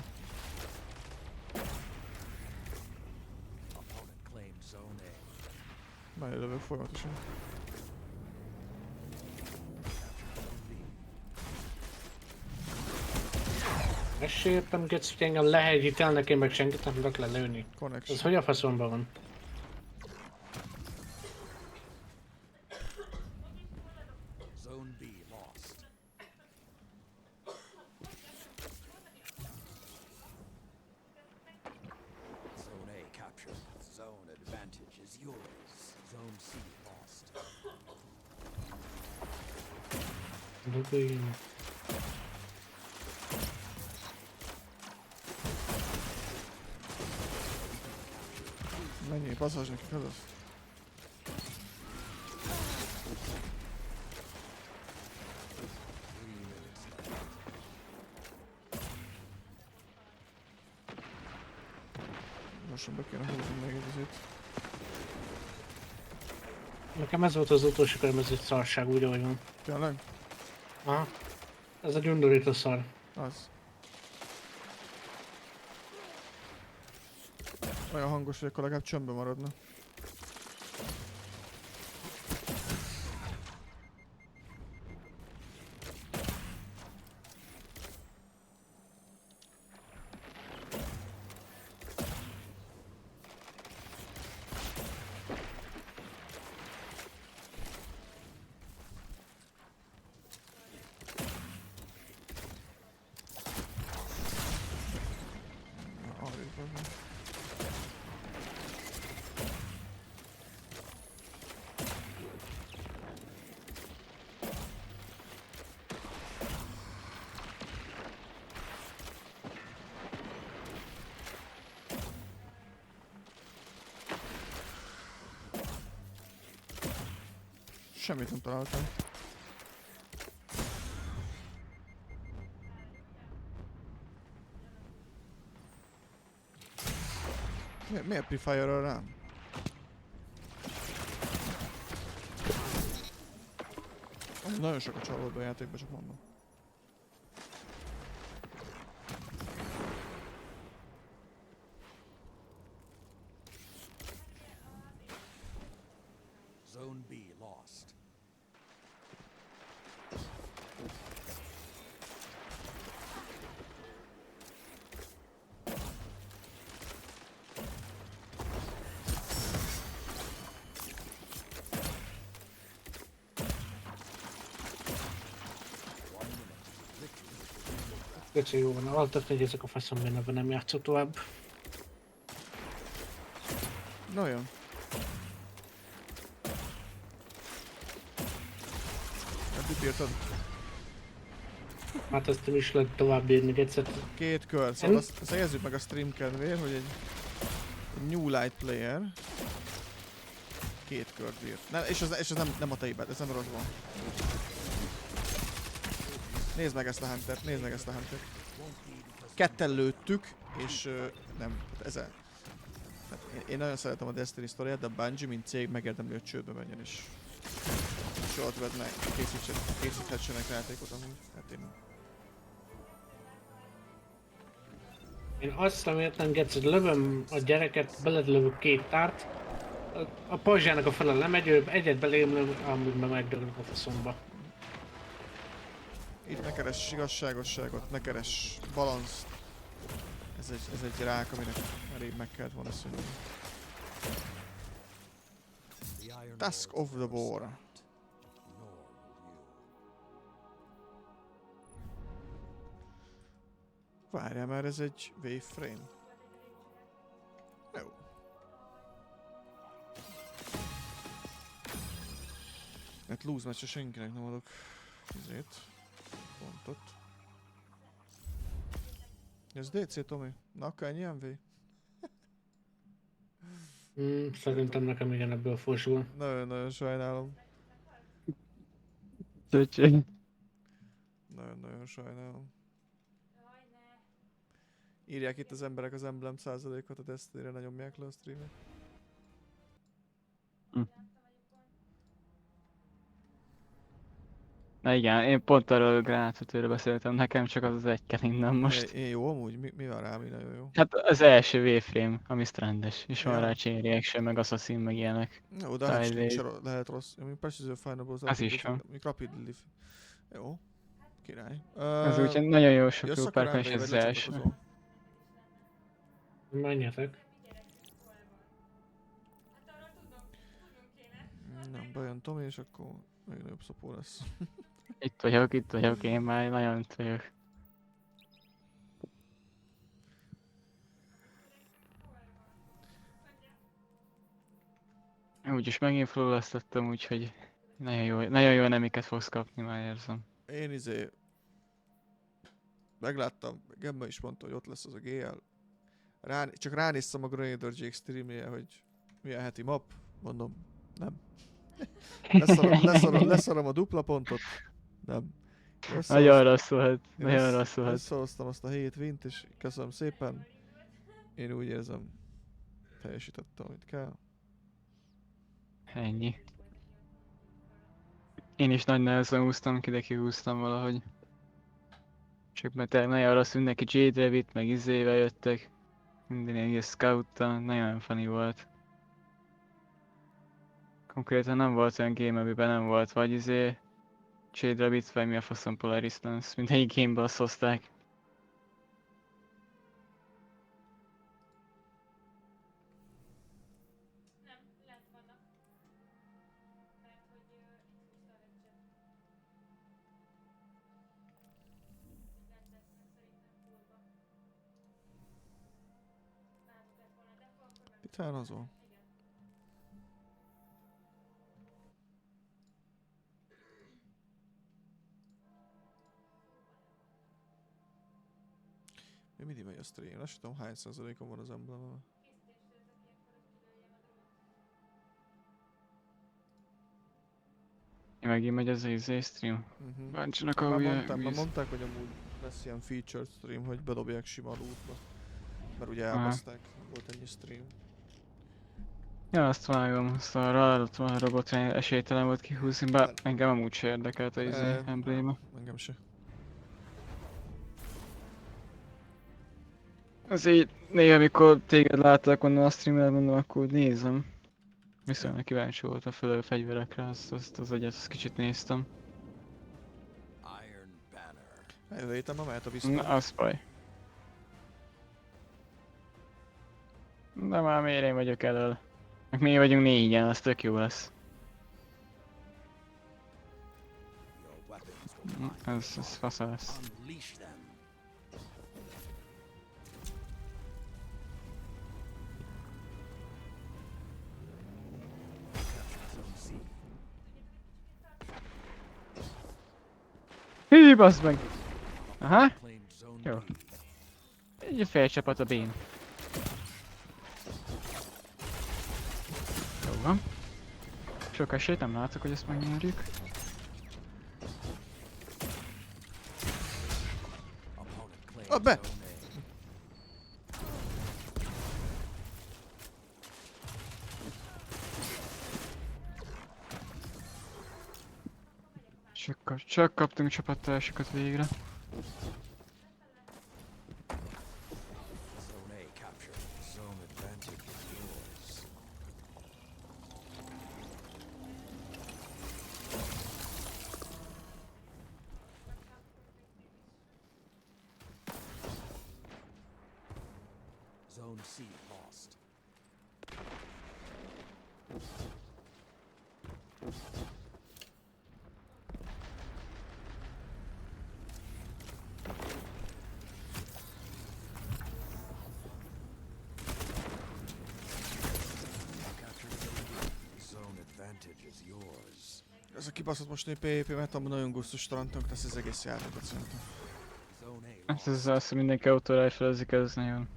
Bejövök folyamatosan. Meséltem, geci, hogy engem lehegyítelnek, én meg senkit nem tudok lelőni. Ez hogy a faszomban van? Zone B lost. Zone A captured. Zone advantage is yours. Zone C lost. Menjél, passzás neki, Kövess. Lassan be kéne húzni még egy izét. Nekem ez volt az utolsó köröm, ez egy szarság, úgy ahogy van. Tényleg? Aha. Ez egy undorító szar. Az. Olyan hangos, hogy akkor legalább csömbbe maradna. Semmit nem találtam. Miért prefire-ral rám? Nagyon sokat csalódott a játékban, csak mondom. Zone B lost. Köszi, jó van, altat nézzek a faszom, benne nem játszok tovább. No jó. Eddig bírtad? Hát ezt nem is lehet tovább bírni, egyszer. 2 kör, szóval azt fejezzük meg a stream kedvéért, hogy egy new light player 2 kört bírt. És ez nem a te hibád, ez nem rossz van. Nézd meg ezt a huntert, nézd meg ezt a huntert. Ketten lőttük, és nem, ezzel. Én nagyon szeretem a Destiny sztoriát, de a Bungie, mint cég megérdemli, hogy csődbe menjen, és soha többet meg készíthessenek játékot amúgy. Hát Én azt nem értem, Geci, hogy lövöm a gyereket, beled lövök 2 tárt, a pajzsának a fele lemegy, egyet belém lövök, amúgy meg megdöglök a faszomba. Itt ne keres igazságosságot, ne keres balanszt. Ez egy rák, aminek elég meg kellett volna szűnni. Task of the War. Várjál már, ez egy waveframe. Jó. Hát lose match-a senkinek nem adok izét. Pontot. Ez DC, Tomi? Na akkor ennyi MV? Szerintem nekem igen ebből fosul. Nagyon-nagyon sajnálom. Nagyon-nagyon sajnálom. Írják itt az emberek az emblem százalékot a Destiny-re, nagyon nyomják le a streamet. Na igen, én pont arról a gránátvetőről beszéltem, nekem csak az egy kell innen most. Én jó amúgy? Mi van rá, mi nagyon jó? Hát az első waveframe, ami strandes, és van rá chain reaction, meg assassin, meg ilyenek. Jó, de lehet rossz. Ami Precision Final az is van. Rapidly. Jó, király. Ez úgyhogy nagyon jó sok jó párkon, és ez az első. Menjetek. Nem, bejön Tomi, és akkor még nagyobb szopó lesz. Itt vagyok, én már nagyon itt vagyok. Úgyis megint flawlesztettem, úgyhogy nagyon jó nemiket fogsz kapni, már érzem. Én megláttam, Gemma is mondta, hogy ott lesz az a GL. Csak ránéztem a Grenadier Jake streamje, hogy milyen heti map, mondom, nem. Leszarom a dupla pontot, nem. Nagyon rossz volt, nagyon rossz volt. Összehoztam azt a 7 wint, és köszönöm szépen. Én úgy érzem, teljesítettem, amit kell. Ennyi. Én is nagy nehezen húztam ki, de kihúztam valahogy. Csak mert nagyon rossz, mindenki Jade Rabbit, meg izével jöttek. Minden ilyen scout-tal, nagyon funny volt. Konkrétan nem volt olyan game, amiben nem volt vagy Jade Rabbit, vagy mi a faszom Polaris Lance. Mindegyik gamebe azt hozták. Titánozó. Mi mindig megy a stream? Nem tudom hány százalékon van az emblem. Megint megy az stream. Báncsanak a mondták, hogy amúgy lesz ilyen featured stream, hogy bedobják sima lootba. Mert ugye elbaszták, volt ennyi stream. Ja, azt vágom, azt arra a robot esélytelen volt kihúzni, bár engem amúgy se érdekelt az embléma. Engem se. Azért néha, amikor téged láttak onnan a streamer, mondom, akkor nézem. Viszonylag kíváncsi voltam főleg a fegyverekre, az egyet azt kicsit néztem. Előítem a mehet a biztos. Na, az baj. De már miért én vagyok elől? Meg mi vagyunk négyen, az tök jó lesz. Ez fasza lesz. Hű, baszd meg! Aha! Jó. Egy fél csapat a bén. Jó van. Sok esélyt nem látok, hogy ezt megnyerjük. Be! Csak kaptunk csapattársakat végre. Zone C lost. Ez a kibaszott mostani PvP, mert abban nagyon gusztus talantunk tesz az egész játékot szerintem. Ez az, hogy mindenki autoriflezik, ez nagyon...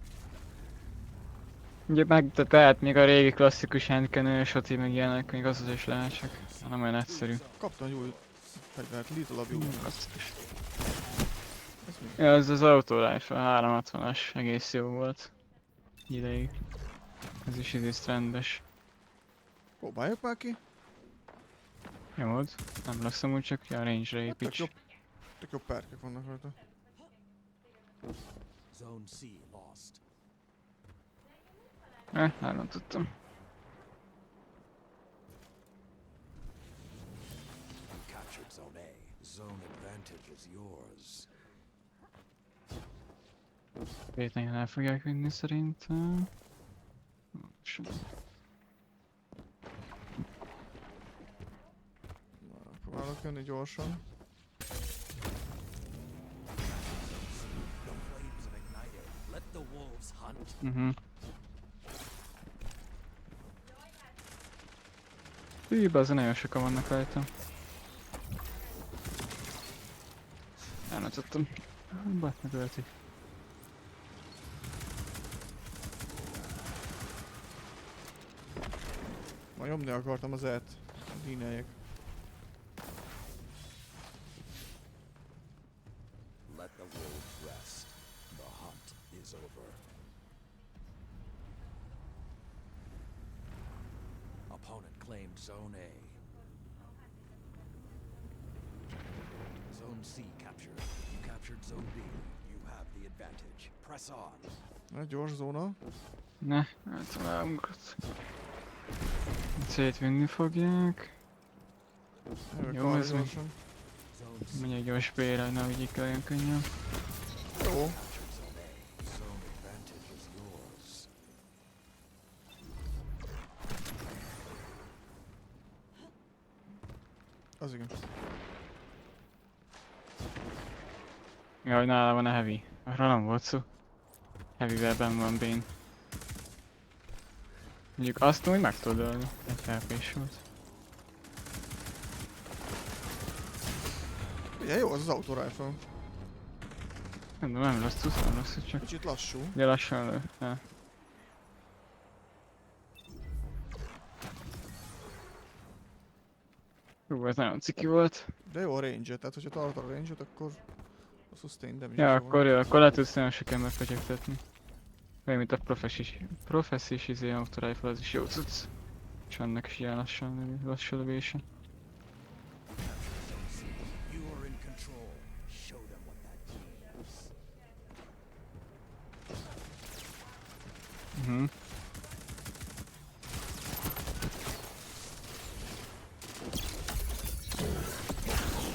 Ugye meg, tehát még a régi klasszikus handcannon, shoti meg ilyenek, még az is lehet, csak nem olyan egyszerű. Kaptam egy új fegyvert, Little of You. Ja, ez az autorifle, 360-as, egész jó volt. Ideig. Ez is idézt rendes. Próbáljuk már ki. Nyomod, nem lesz amúgy, csak a range-re építs. Tök jó perkek vannak rajta. Zone C lost. Nem tudtam. Captured Zone A. Zone advantage is yours. Véletlenül el fogják vinni szerintem. Próbálok jönni gyorsan. Hű, azért nagyon sokan vannak rajta. Nem tudtam. Bát megölték. Ma nyomni akartam az E-t. Díneljek. Let the wolves rest. The hunt is over. Opponent claimed Zone A. Zone C captured. You captured Zone B. You have the advantage. Press on. Na, gyors zóna. Ne, eltalálunk. C-t vinni fogják. Jó, ez még. Mondja egy gyors B-re, ne vigyék el olyan könnyen. Jó. Az igen. Jaj, nála van a heavy. Arra nem volt szó. Heavyvel benn van Bane. Mondjuk azt úgy meg tudod ölni. Egy HP-s volt. Ugye jó, az az autorifle. Nem rossz, csak... Kicsit lassú. De lassan lő. Ja. Hú, ez nagyon ciki volt. De jó a range-et, tehát hogyha tartod a range-et, akkor a sustain damage. Ja, akkor jó, akkor le tudsz nagyon sok embert fegyektetni. Olyan, mint a professzis izé autorifle, az is jó cucc. És annak is ilyen lassan lövése.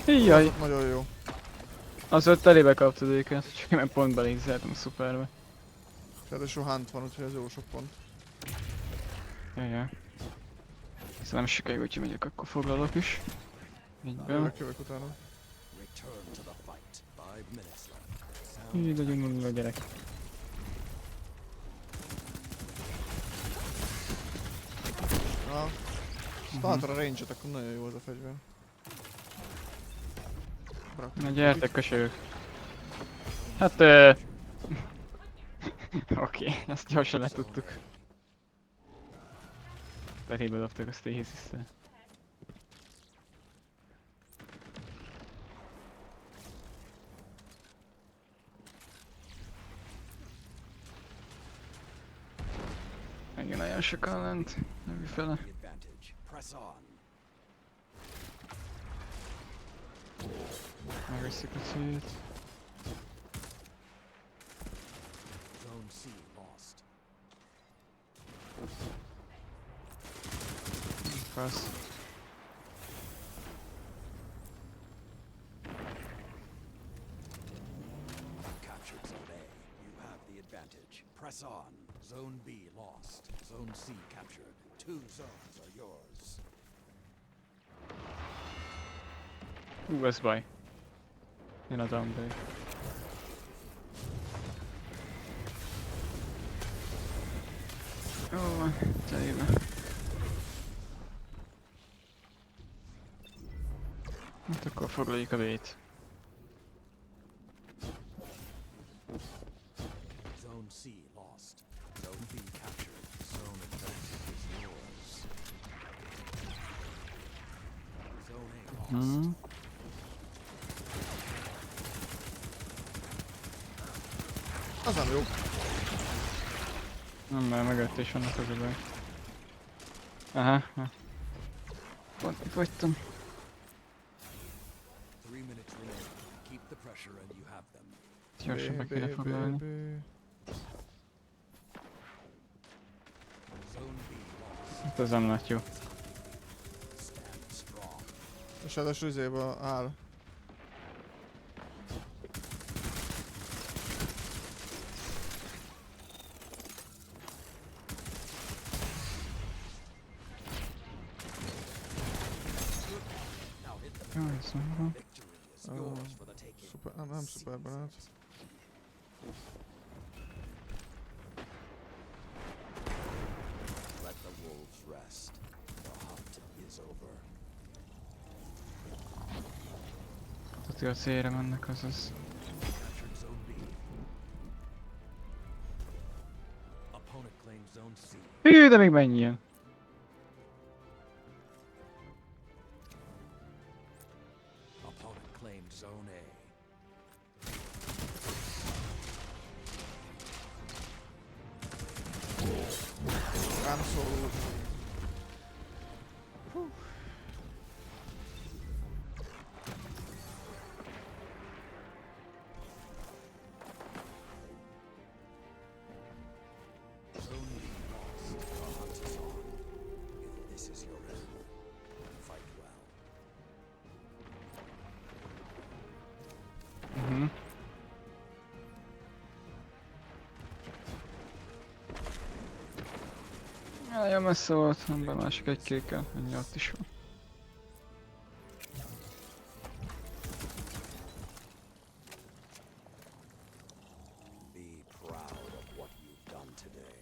Jaj! Nagyon jó. Az ott elébe kaptad őket, csak én pont belézeltem a szuperbe. Ráadásul hunt van, úgyhogy ez jó sok pont. Jajjaj. Ezt nem sikerül, hogyha megyek, akkor foglalok is. Egyből. Jövök utána. Így legyünk nulla a gyerek. Na, tartod a range-et, akkor nagyon jó az a fegyver. Na gyertek kösögök. Hát oké, ezt gyorsan letudtuk. Terébe dobtak a Stasis-szel. Megint nagyon sokan lent, nem fele. Megveszik a célt. Fasz. Captured Zone A. You have the advantage. Press on. Zone B lost. Zone C captured. 2 zones are yours. Ez baj. Jön a downbreak. Jó van, teljében. Hát akkor foglaljuk a B-t. Zone C lost. Zone B captured. Zone advantage is yours. Zone A lost. Az nem jó. Nem, mert mögött is vannak az a baj. Aha. Pont itt vagytam. Gyorsan be kéne foglalni. Hát ez nem lett jó. És ráadásul izébe áll. Szuper, nem szuperben állt. Tuti a célra mennek, azaz. Hű, de még mennyi ilyen? Rám szóló. Nagyon messze volt, be másik egy kékkel, ennyi ott is van. Be proud of what you've done today.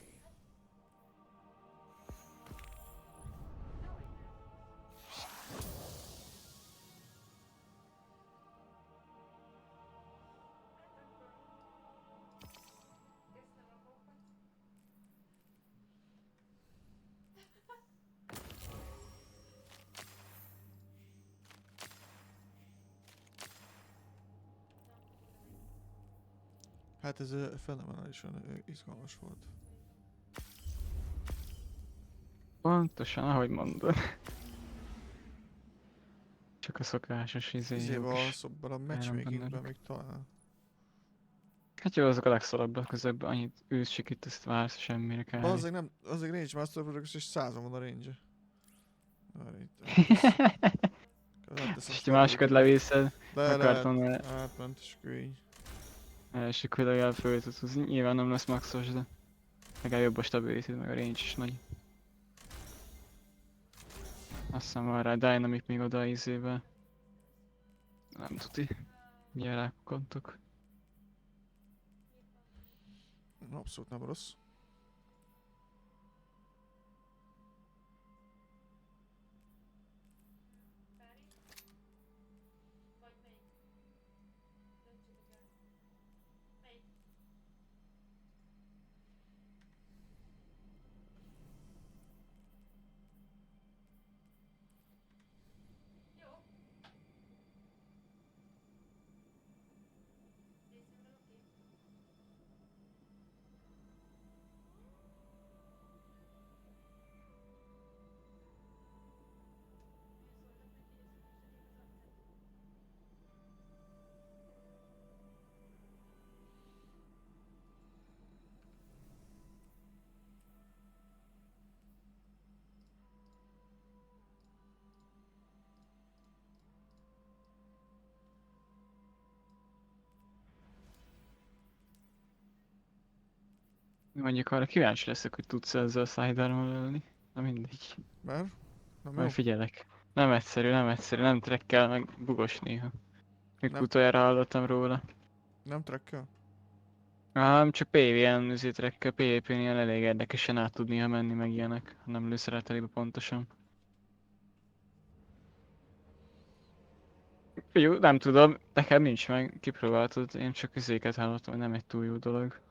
Hát ez fenomenálisan izgalmas volt. Pontosan, ahogy mondod. Csak a szokásos Izével alszobban a matchmakingben még talán. Hát jó, azok a legszarabbak közökben, annyit ülsz, sikítesz, vársz, semmire kell. Azért nem, azért Range Master Products és 100-on van a range-e. És ti másikat levészed, akartam átment és kőny. Első legalább föl tudsz húzni, nyilván nem lesz maxos, de legalább jobb a stability, meg a range is nagy. Azt hiszem van rá dynamic még oda izével. Nem tuti. Mindjárt rákukkantok. Abszolút nem rossz. Mondjuk arra kíváncsi leszek, hogy tudsz ezzel a sidearmmal ölni. Na mindegy. Már? Na, majd figyelek. Nem egyszerű, nem trekkel, meg bugos néha. Még utoljára hallottam róla. Nem trekkel? Nem, csak PvN trekkel, PvP-nél elég érdekesen át tud néha menni meg ilyenek, ha nem lősz rá telébe pontosan. Jó, nem tudom, nekem nincs meg, kipróbáltad, én csak izéket hallottam, hogy nem egy túl jó dolog.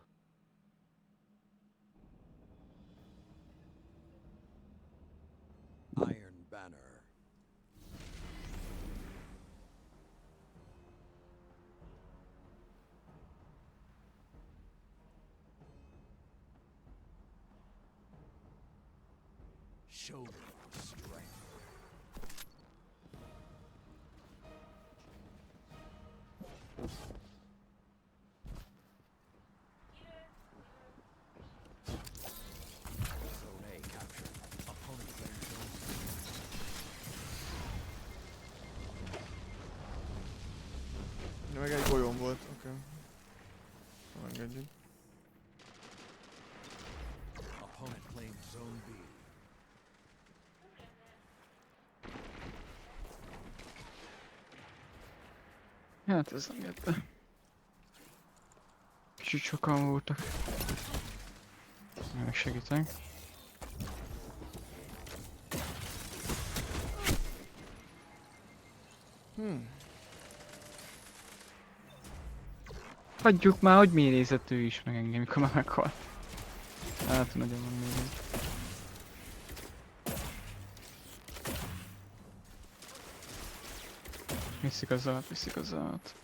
Iron Banner. Show me strength. Zone A captured. Opponent claims zone C. Ja, meg egy golyón volt, oké. Engedjük. Opponent claims zone B. Hát ez nem jött be. Kicsit sokan voltak. Megsegítek. Hagyjuk már, hogy mérézett ő is meg engem, mikor már meghal. Hát nagyon van mérézett. Viszik az át, viszik az át.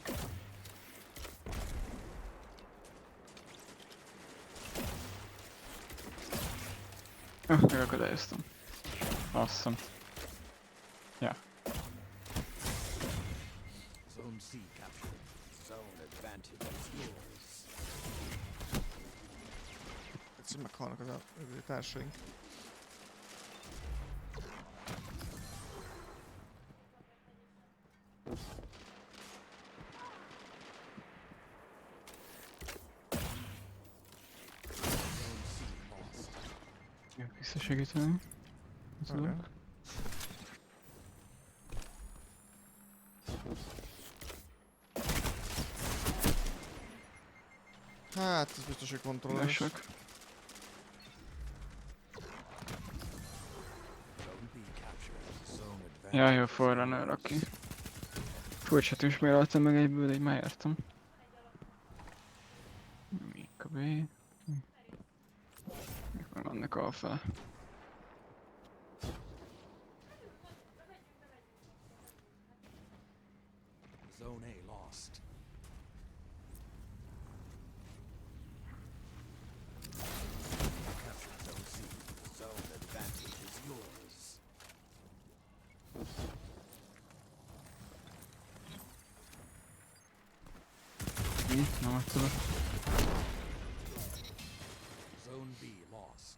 Megakadályoztam. Awesome. Ja. Zone C captured. Zone advantage is yours. Egyszer meghalnak az a társaink. Visszasegíteni. Hát, ez biztos, hogy kontrolleres. Jaj, a forrunner, aki. Furcsát is méreltem meg egyből, de így már értem. Még a B. Mikor vannak alfele. Zone A lost. Capture Zone C. Zone advantage is yours. Nem tudom. Zone B lost.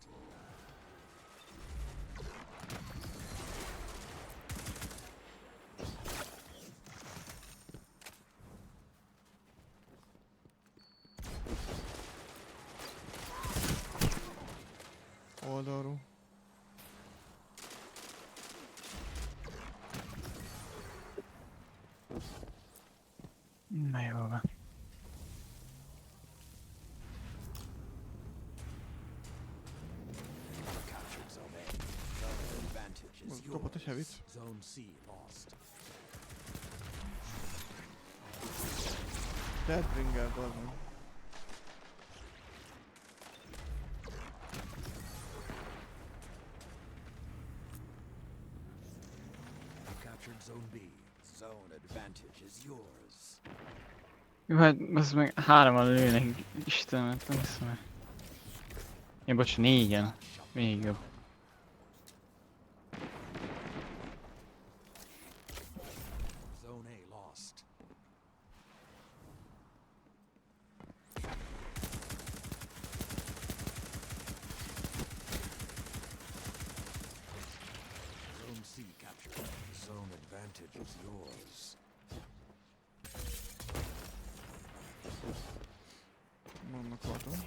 Oldalról. Na jó van. Kapott egy heavy-t. Zone C lost. Deadbringer, bazd. Captured Zone B. Zone advantage is yours. Jó, hát az meg 3-an lőnek, Istenem, nem hiszem el. Ja, bocs, 4-en. Még jobb. Zone A lost. Zone C captured. Zone advantage is yours. Vannak vadon.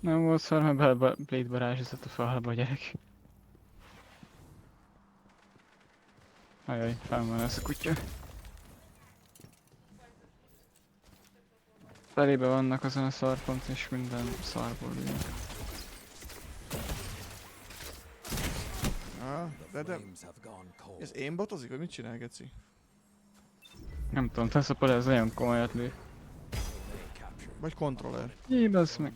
Nem volt szar, mert Blade barázsizott a falba a gyerek. Ajaj, fel van ez a kutya. Felébe vannak azon a szarpont és minden szarból lőnek. De... Ez én botozik, vagy mit csinál, geci? Nem tudom, Teszapol ez olyan komolyat lő. Vagy kontroller. Basz meg.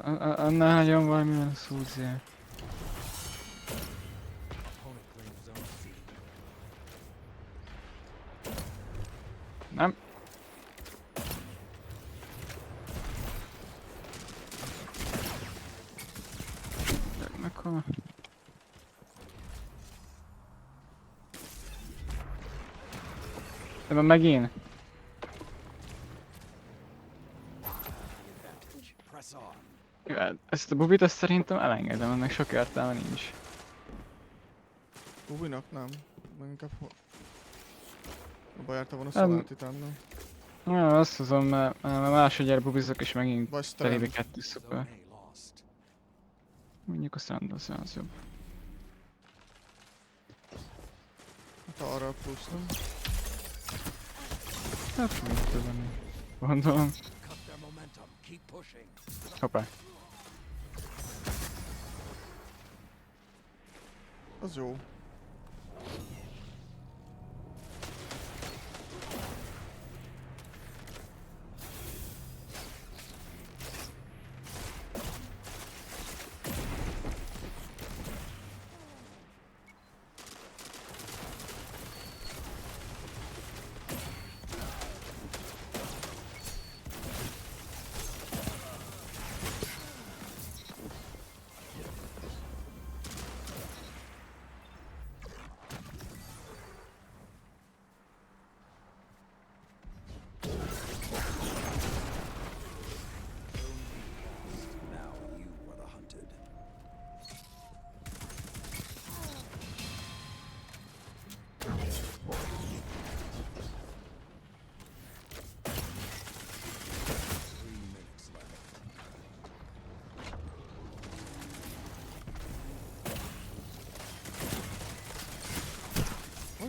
Annál nagyon valami van a szúzia. Nem. Meghol? De megint? Jó, ezt a bubit azt szerintem elengedem, ennek sok értelme nincs. Bubinak nem. Meg inkább abba járta volna Solartitánnal. Nem, azt hozom, mert másodjára bubizok és megint telébe 2 szuper. Mondjuk a Sandals az jobb. Hát arra a plusz, nem? Hát mit tudom, gondolom. Hoppá. Az jó.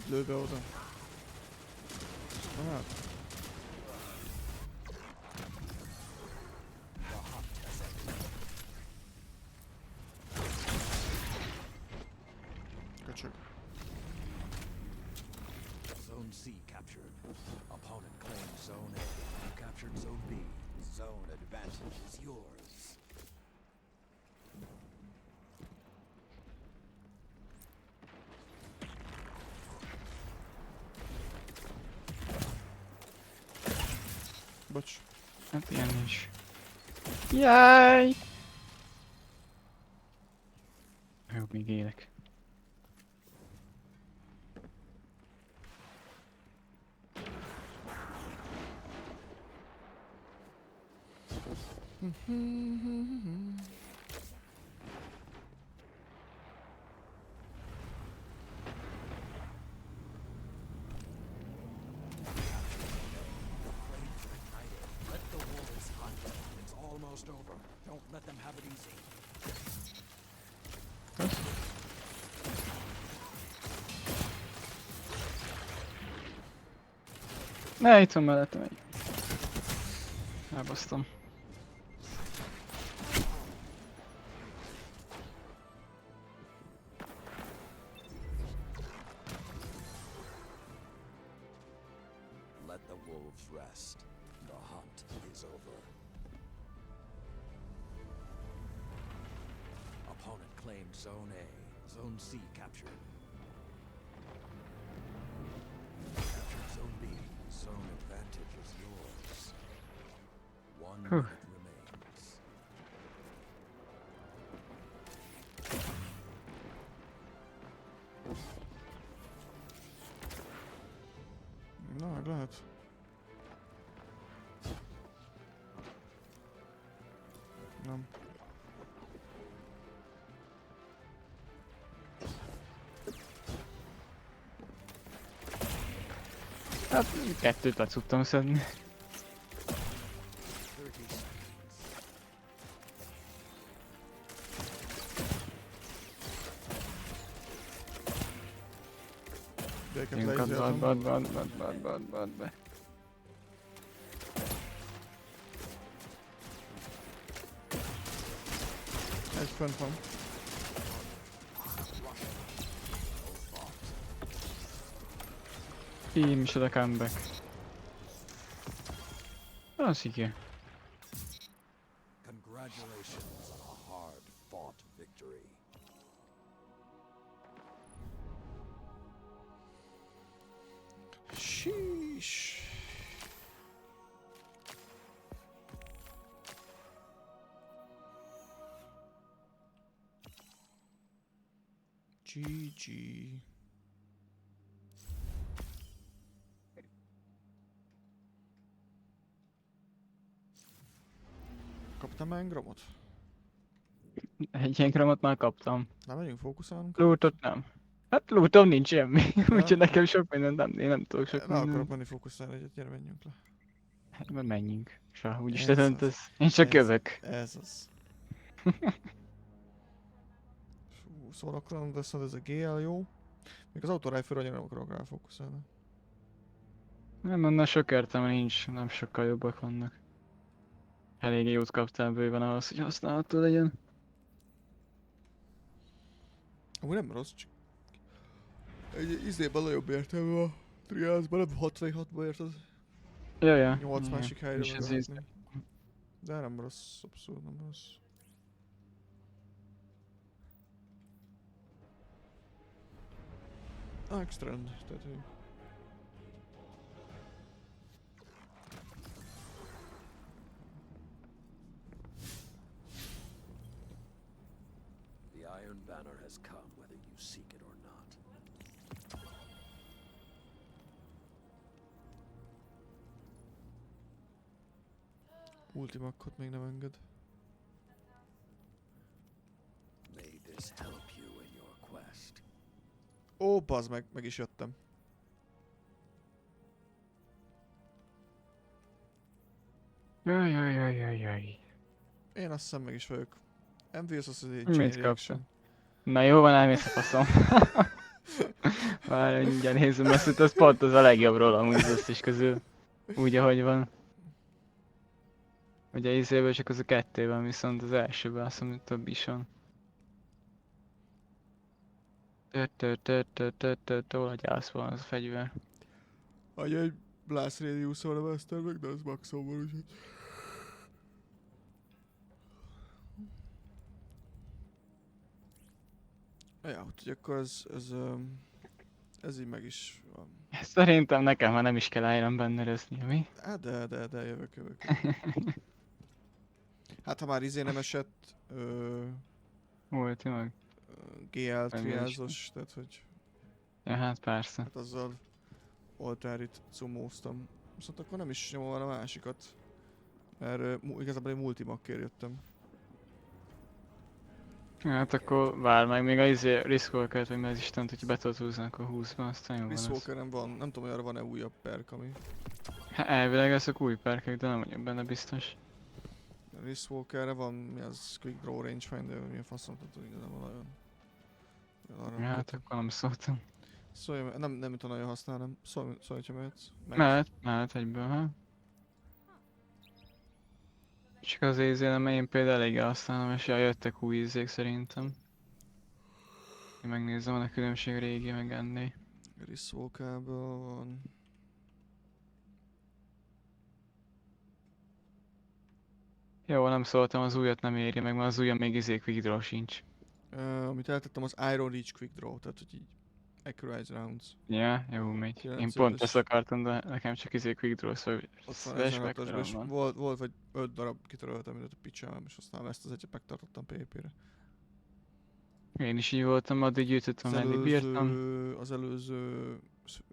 lő be oda. Na hát. Köcsög. Zone C captured. Opponent claims Zone A. You captured Zone B. Zone advantage is yours. Bocs. Hát ilyen nincs. Jaj! Jó, még élek. Almost over. Don't let them have it easy. Ne, itt van mellettem egy. Elbasztam. Let the wolves rest. The hunt is over. Opponent claimed Zone A. Zone C captured. Captured Zone B. Zone advantage is yours. 1 minute remains. Na, meg lehet. Nem. Hát, kettőt le tudtam szedni. Bad be. Egy fönt van. Én is a comeback. Az igen. Congratulations on a hard-fought victory. Sheesh. GG. Kaptam engramot? Egy engramot már kaptam. Nem megyünk fókuszálnunk? Lootot nem. Hát lootom nincs semmi, úgyhogy nekem sok mindent én nem tudok sok mindent. Na akarok menni fókuszálni egyet, gyere menjünk le. Hát mert menjünk. Soha úgyis te döntesz. Én csak jövök. Ez az. Fú, szóval akkor de ez a GL jó. Még az autorifle annyira nem akarok rá fókuszálni. Nem, annál sok értelme nincs, nem sokkal jobbak vannak. Elég jót kaptál bőven ahhoz, hogy használható legyen. Amúgy nem rossz, csak egy izében nagyobb értelme a triászban, nem 66-ba érted? Ja. 8 másik helyre megállni. De nem rossz, abszolút nem rossz. Extrend, tehát hogy... The Iron Banner has come, whether you seek it or not. Ultimakkot még nem enged. May this help you in your quest. Ó, bazd meg is jöttem. Jaj. Én azt hiszem meg is vagyok. MVS az egy mit kaptam? Na jó van, elmész a faszom. Várj, mindjárt nézem, az pont az a legjobbról amúgy az összes közül. Úgy, ahogy van. Ugye izéből csak az a 2 van, viszont az elsőben azt mondom, hogy több is van. Hol gyászol az a fegyver. Vagy egy Blast Radius-on a Master meg, de az maxon van, úgyhogy... Ja, úgyhogy akkor ez így meg is van. Szerintem nekem már nem is kell Iron Banner-özni, mi? Hát de jövök. Hát ha már nem esett... Volt, meg. GL triázos, tehát hogy... Ja, hát persze. Hát azzal Altárit cumóztam. Viszont akkor nem is nyomom a másikat. Mert igazából egy multimakkért jöttem. Hát akkor vár meg, még a Risk-Walkert, vagy az Istent, hogyha be tudod húzni, akkor 20-ban, aztán jó van. Risk-Walkeren van, nem tudom, hogy arra van-e újabb perk, ami... Hát elvileg ezek új perkek, de nem vagyok benne biztos. Risk-Walkerre van, mi az Quick Draw Rangefinder, mi a faszom, tehát igazából nagyon... Ja, hát akkor nem szóltam. Szóval nem tudom nagyon használnom, szólj, hogyha mehetsz. Mehet egyből, ha? Csak az én például eléggé használom, és jöttek új ízék szerintem. Én megnézem, van a különbség régi meg ennél. Risk-Walkerben van... Jó, nem szóltam, az újat nem éri meg, mert az újja még Quick Draw sincs. Amit eltettem, az Iron Reach Quick Draw, tehát hogy így accurate rounds. Ja, jó megy. Én pont ezt akartam, de nekem csak Quick Draw, szóval volt vagy 5 darab kitöröltem, mint a picsám, és aztán ezt az egyet megtartottam PvP-re. Én is így voltam, addig gyűjtöttem, meddig bírtam. Az előző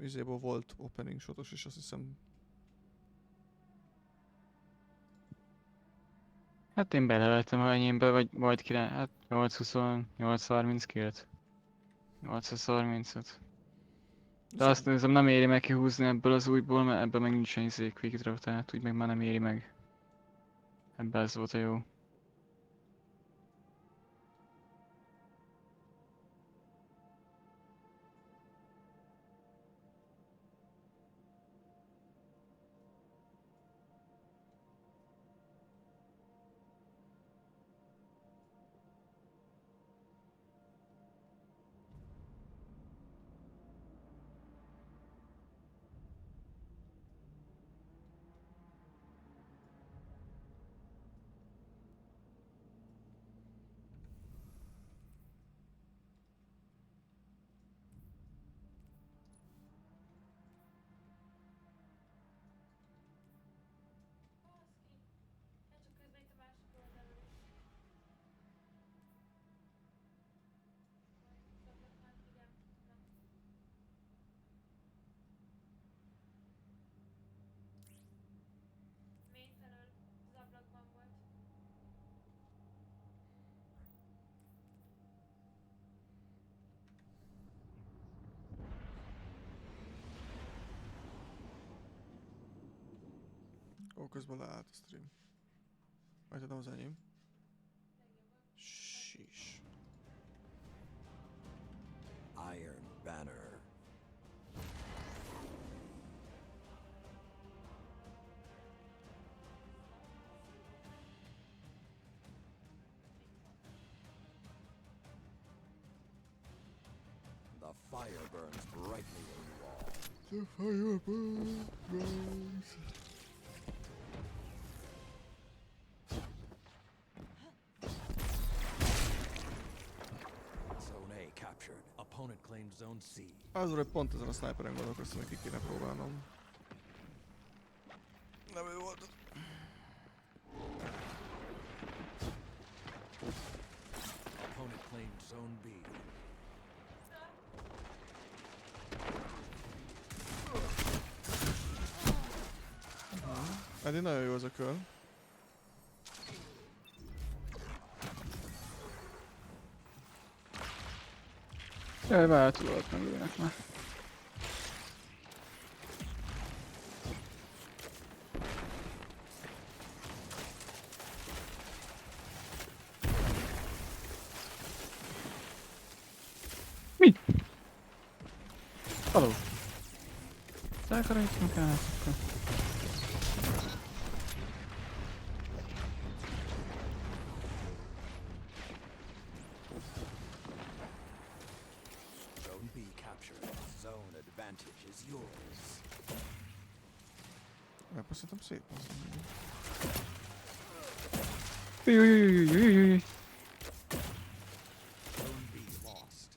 izéból volt opening shotos, és azt hiszem... Hát én belevettem a enyémbe, vagy 9, hát 8-20, 8-30 8-35. De azt nézem, nem éri meg kihúzni ebből az újból, mert ebből meg nincsen Quick Draw, tehát úgy meg már nem éri meg. Ebben ez volt a jó. Ó, közben leállt a stream. Majd tudom az enyém. Sheesh. Iron Banner. The fire burns brightly where you are. The fire burns. Opponent claimed zone C. Azra pont ezen a sniperen gondolkoztam, hogy ki kéne próbálnom. Nem ő volt. Opponent claimed zone B. Eddig nagyon jó az a kör. Jaj, már tudod meg ilyenek már. Mi? Takarítsunk át akkor. Zone B captured. Zone advantage is yours. Megpasszoltam szépen. Jújjújjújjújjújjúj. Zone B lost.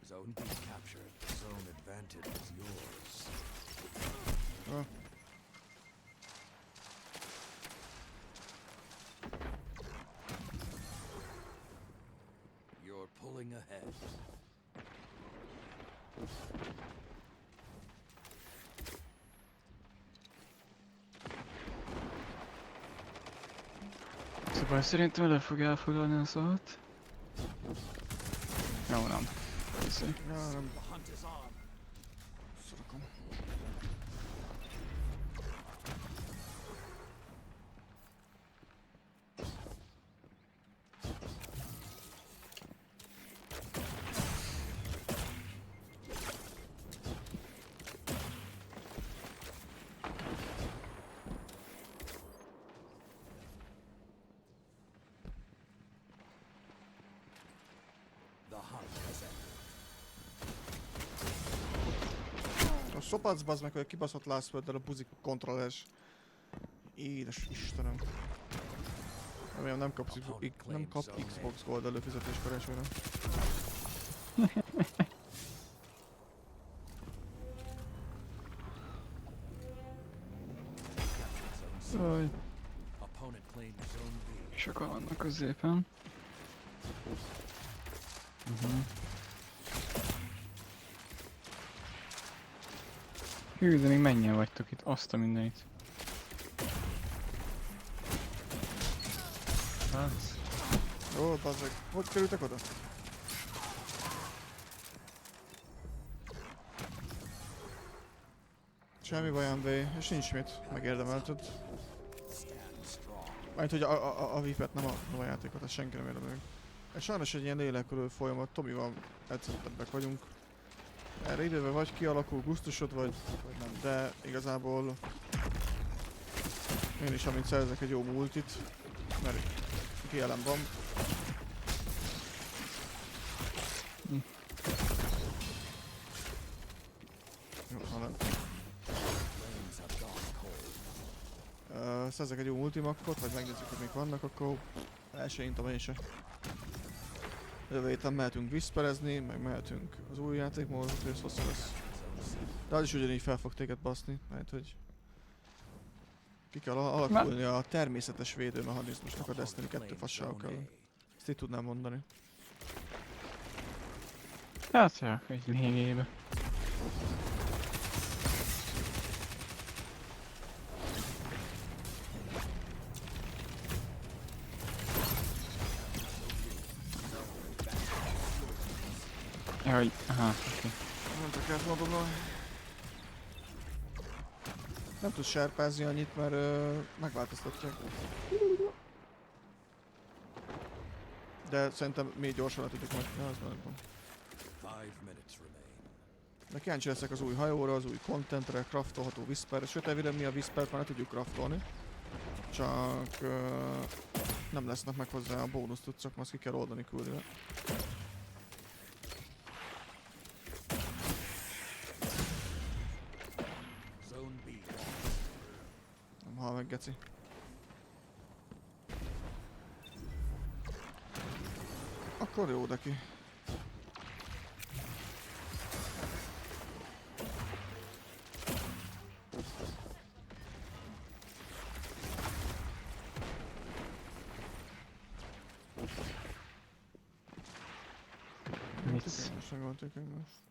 Zone B captured. Zone advantage is yours. You're pulling ahead. Szóval szerintem le fog elfoglalni a szart. Jó, nem. Köszi. Nem. The hunt is on. Szarakom. The hunt has ended. A szopatsz bazd meg, hogy a kibaszott lázfölddel a buzik kontrolleres. Édes Istenem. Remélem nem kap Xbox Gold előfizetés karácsonyra. Jaj. Opponent claimed zone B. Sokan vannak középen. Hű, de még mennyien vagytok itt, azt a mindenit. Hát. Jó, bazzeg. Hogy kerültek oda? Semmi bajám, B, és nincs mit. Megérdemelted. Mert hogy a VIP-et, nem a játékot, ezt senki nem érdemel. Ez sajnos egy ilyen lélekülő folyamat, Tomival edzettebbek vagyunk. Erre időben vagy kialakul gusztusod, vagy nem, de igazából én is amint szerzek egy jó multit, mert GLM van. Jó, hanem. Szerzek egy jó multimakkot, vagy megnézzük, hogy mik vannak, akkor elsőintom én se. Jövő héten mehetünk whisperezni, meg mehetünk az új játékmódot, hogy ez hosszú lesz. De az is ugyanígy fel fog téged baszni, mert hogy ki kell alakulni a természetes védőmechanizmusnak a Destiny 2 fasságokkal. Ezt így tudnám mondani. Hát ja, egy lényegében. Jaj, aha, oké. Nem tekert magammal. Nem tudsz serpázni annyit, mert megváltoztatják. De szerintem még gyorsan le tudjuk meg. Ja, az nem van. De kíváncsi leszek az új hajóra, az új contentre, craftolható whisper. Sőt, elvileg mi a whispert már le tudjuk craftolni. Csak nem lesznek meg hozzá a bónusz tudszak, azt ki kell oldani küldve. Nem hal meg, geci. Akkor jó, de ki. Mit? Most megoltuk egymást.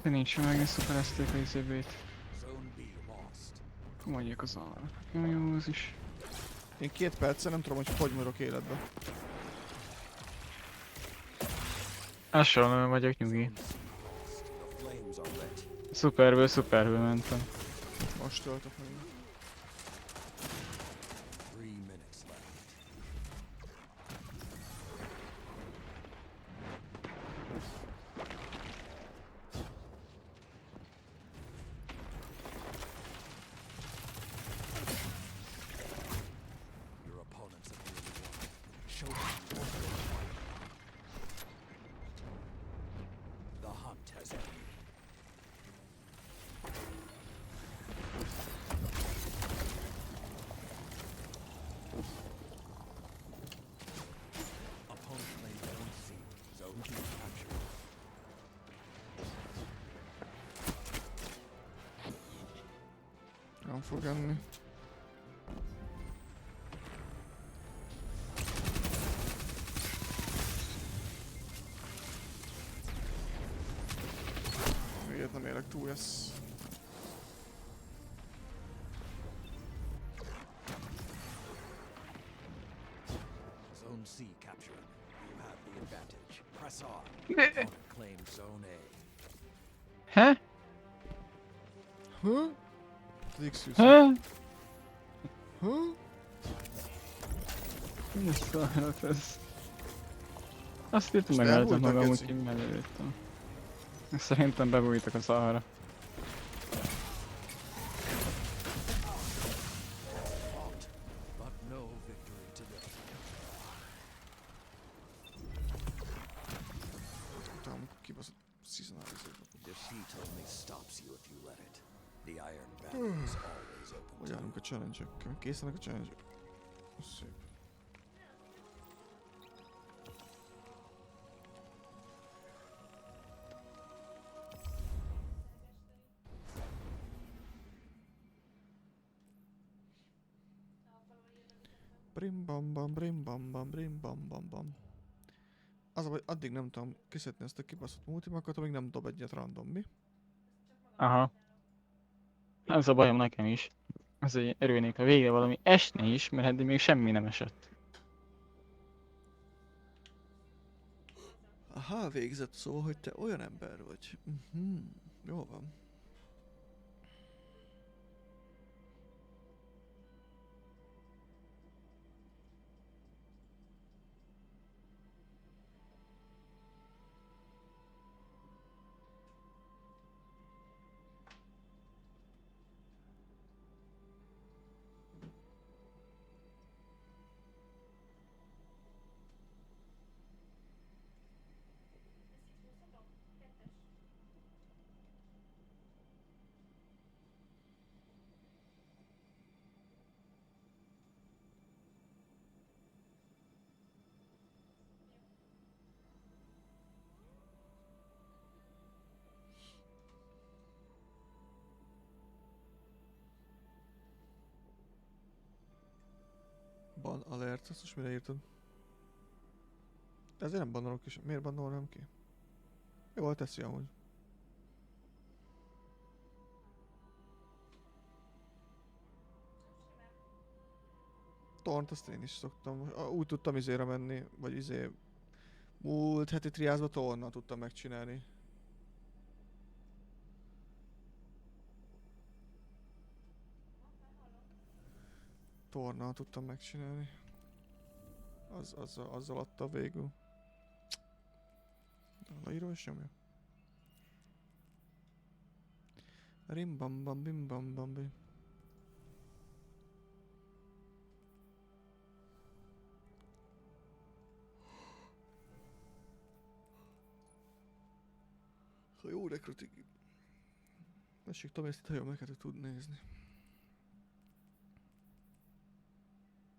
De nincs meg, ezt szuperezték a izébét. Mondjuk az arra. Jó, az is. Én 2 perccel nem tudom, hogy maradok életbe. Hasonlóan vagyok, nyugi. Szuperből mentem. Most töltök meg. Nem fog enni. Miért nem érek túl ezt? Zone C captured. You have the advantage. Press on. Claim zone A. Huh? Huh? Huh? Huh? Mi a szarrat ez? Azt írtam megállítom magam, úgyhogy mellőttem. Szerintem bebújtak a szarra. Utána kibaszott seasonalizálva. Hogy állunk a challenge-ökkel? Készenek a challenge-ök? Szép. Brim bam bam brim bam bam brim bam bam bam. Az a baj, addig nem tudom kiszedni ezt a kibaszott multimakat, amíg nem dob egyet random, mi? Aha. Ez a bajom nekem is. Azért örülnék, ha végre valami esne is, mert eddig még semmi nem esett. Aha, végzett, szóval, hogy te olyan ember vagy. Jó van. Ban alert, azt most mire írtad? De ezért nem bannolok is. Miért bannolnám ki? Jól teszi amúgy. Tornt azt én is szoktam. Úgy tudtam izére menni, vagy izé... Múlt heti triázba tornnal tudtam megcsinálni. Tornal tudtam megcsinálni. Azzal adta végül. Leíró is nyomja. Rim bam bam bim bam bam bim. Ha jó rekrutig. Messik Tomi, ezt itt nagyon meg kell tud nézni.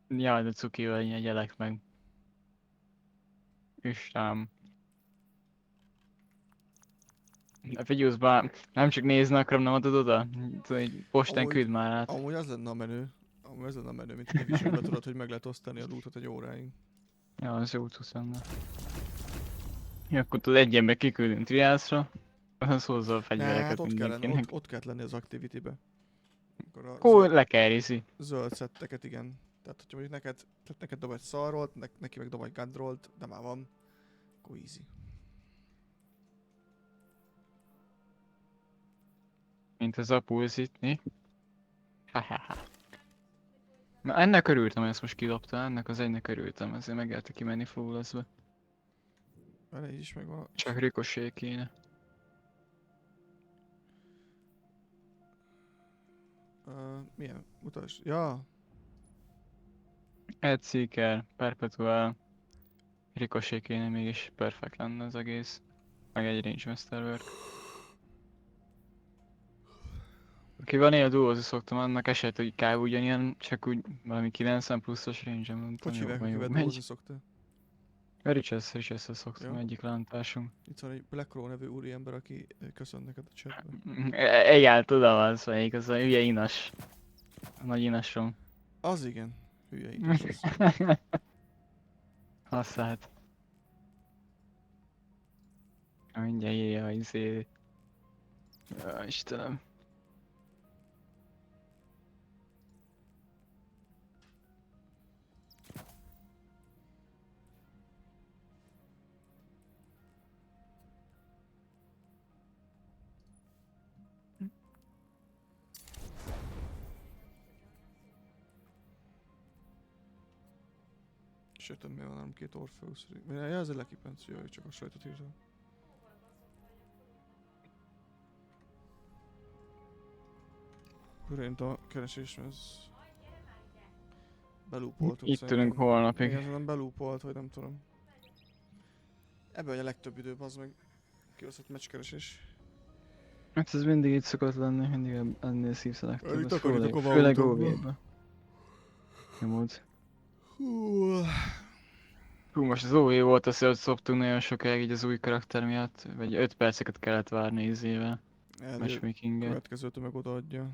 Jaj, de cukival jegyelek meg. Istenem. A Figyuszban nem csak nézni akarom, nem adod oda? Postán küld már át. Amúgy az lenne a menő. Amúgy az lenne a menő, mint egy viszonyban tudod, hogy meg lehet osztani a lootot egy óráig. Ja, az jó cusz lenne. Ja, akkor tudod egy ember kiküldünk triászra. Az hozza a fegyvereket hát mindenkinek. ott kellett lenni az activity-be. Akkor lekeriszi. Zöld szetteket, igen. Tehát, hogyha mondjuk neked dob egy szarrolt, neki meg dob egy gunrollt, de már van, akkor easy. Mint az apulsz itt, mi? Na ennek örültem, hogy ezt most kidobta, ennek az egynek örültem, ezért megélte kimenni flawlessbe. Vele így is megvan. Csak ricochet kéne. Milyen? Mutasd. Ja! Ed Seeker, Perpetual. Ricochet kéne, mégis perfekt lenne az egész. Meg egy Range Masterwork. Aki van ilyen duózni szoktam, annak eset, hogy kb. Ugyanilyen, csak úgy valami 90 pluszos range-en mondtam. Hogy hívják, akivel duózni szoktál? A Riches-szel szoktam, ja. Egyik lántásunk. Itt van egy Black Crow nevű úriember, aki köszön neked a chatben. Igen, tudom az, melyik, az a hülye inas. A nagy inasom. Az igen, hülye inas. Használt. Mindjárt írja a izé. Ja, Istenem. Sőt, mi van, nem két Orpheus. Ja, ez egy lekipenc, jaj, csak a sajtot írtam. Körint a keresés, ez... Belúpoltuk. Itt tűnünk holnapig. Igen, nem belúpolt, vagy nem tudom. Ebben vagy a legtöbb idő, az meg kibaszott meccskeresés. Hát ez mindig így szokott lenni, mindig ennél szívszelektív. Itt akarítok a főleg OV-be. Nyomod. Hú, most az OV volt az, hogy szoptunk nagyon sokáig így az új karakter miatt, vagy 5 perceket kellett várni izével. Matchmaking-el. Következőt meg odaadja.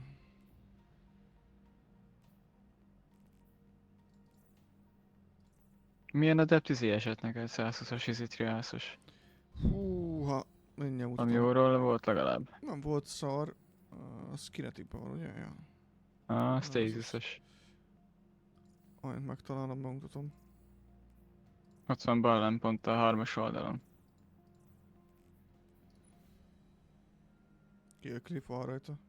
Milyen a depth izé esett neked? 120-as izé triászos? Húha, mindjárt mutatom. Ami jóról volt legalább. Nem volt szar, az kinetikben van, ugye? Ja. Stasis-es. Majd megtalálom, megmutatom. Ott van bal pont a 3-as oldalon. Kill clip van rajta.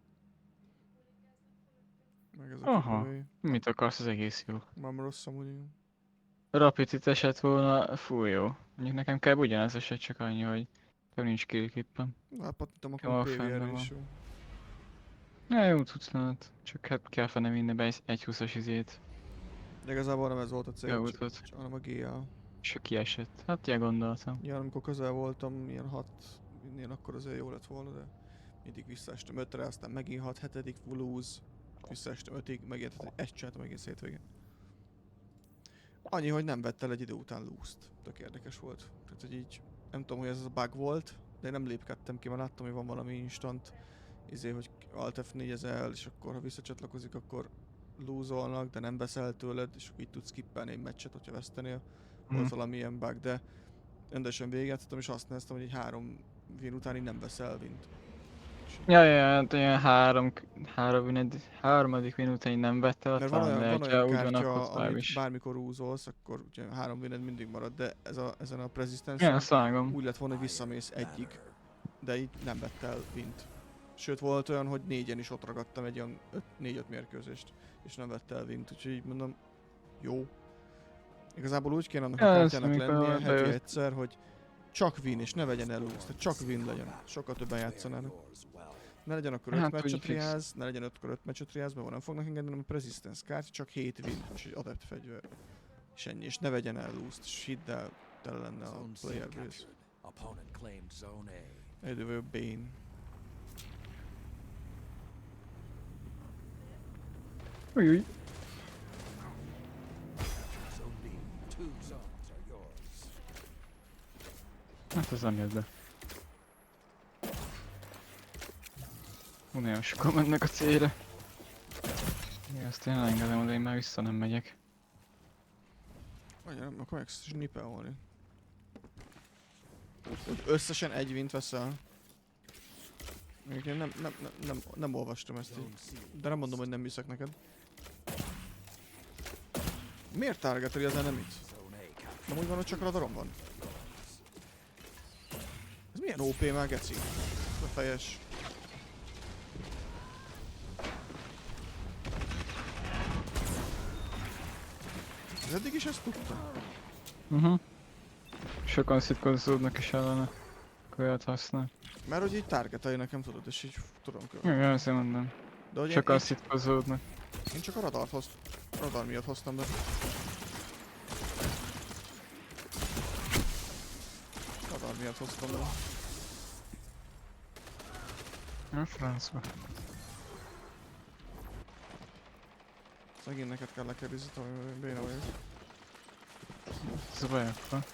Meg ezek aha, mit akarsz, az egész jó. Nem rossz amúgy, igen. Rapidit esett volna, fú jó. Mondjuk nekem kell ugyanaz eset, csak annyi, hogy nem nincs kill clippem. Hát patnítom akkor PVR-re is jó. Ja, jó tudsz lehet. Csak hát kell fene vinni be egy 20-as izét. De igazából nem ez volt a cél, hanem a GA. És kiesett. Hát ilyen gondoltam. Ja, amikor közel voltam, ilyen 6 minél akkor azért jó lett volna, de mindig visszaestem 5-re, aztán megint 6, 7. lose, visszaestem 5-ig, megint egy csináltam egész hétvégén. Annyi, hogy nem vett el egy idő után lose-t. Tök érdekes volt. Tehát, hogy így, nem tudom, hogy ez a bug volt, de én nem lépkedtem ki, mert láttam, hogy van valami instant, hogy Alt F4-ezel, és akkor ha visszacsatlakozik, akkor lose-olnak, de nem veszel tőled, és így tudsz skippelni egy meccset, hogyha vesztenél. Volt valamilyen bug, de rendesen végigjátszottam, és azt néztem, hogy egy 3 win után így nem veszel wint. Ja, ilyen 3. win után így nem vette a mert van olyan kártya, amit bármikor úzolsz, akkor ugye 3 wined mindig marad, de ezen a Persistence-en úgy lett volna, hogy visszamész egyig, de így nem vett el wint. Sőt, volt olyan, hogy 4-en is ott ragadtam egy olyan 4-5 mérkőzést, és nem vett el wint, úgyhogy így mondom, jó. Igazából úgy kéne annak a kártyának lennie heti egyszer, hogy csak win, és ne vegyen el lose, tehát csak win legyen. Sokkal többen játszanának. Ne legyen akkor 5 meccset triáz, ne legyen 5 meccset triáz, mert nem fognak engedni, hanem a Persistence kártya, csak 7 win, és egy adept fegyver. És ennyi, és ne vegyen el lose-t, és hidd el, tele lenne a player base. Egyedül vagyok Bane. Ujjjj. Hát az nem jött be. Nagyon sokan mennek a célra. Ja, azt én elengedem oda, én már vissza nem megyek. Vagy akkor meg snipelni. Összesen egy wint veszel. Még én nem olvastam ezt így. De nem mondom, hogy nem viszek neked. Miért targeteli az enemit? Nem úgy van, hogy csak radarom van. Ez milyen OP már, geci? A fejes. Ez eddig is ezt tudta? Sokan szitkozódnak is ellene. Kölyet használ. Mert hogy így targetelj nekem, tudod, és így tudom követni. Igen, azért mondom. Sokan szitkozódnak. Én csak a radar miatt hoztam be. Radar miatt hoztam be. A francba. Megint neked kell lekerizni, hogy béna vagyok. Ez a baj akkor.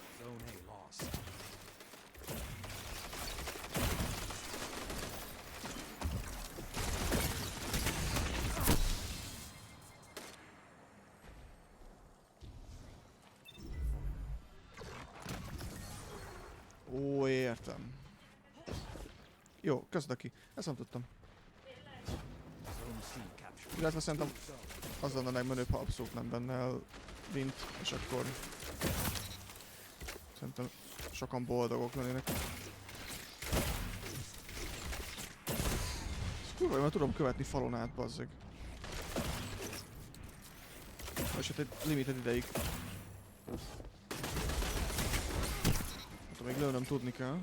Ó, értem. Jó, közd ki. Ezt nem tudtam. Illetve szerintem az lenne a legmenőbb, ha abszolút nem benne el Vint, és akkor szerintem sokan boldogok lennének. Ez kurva, mert tudom követni falon át, bazzeg. És hát egy limited ideig. Hát még lőnöm tudni kell.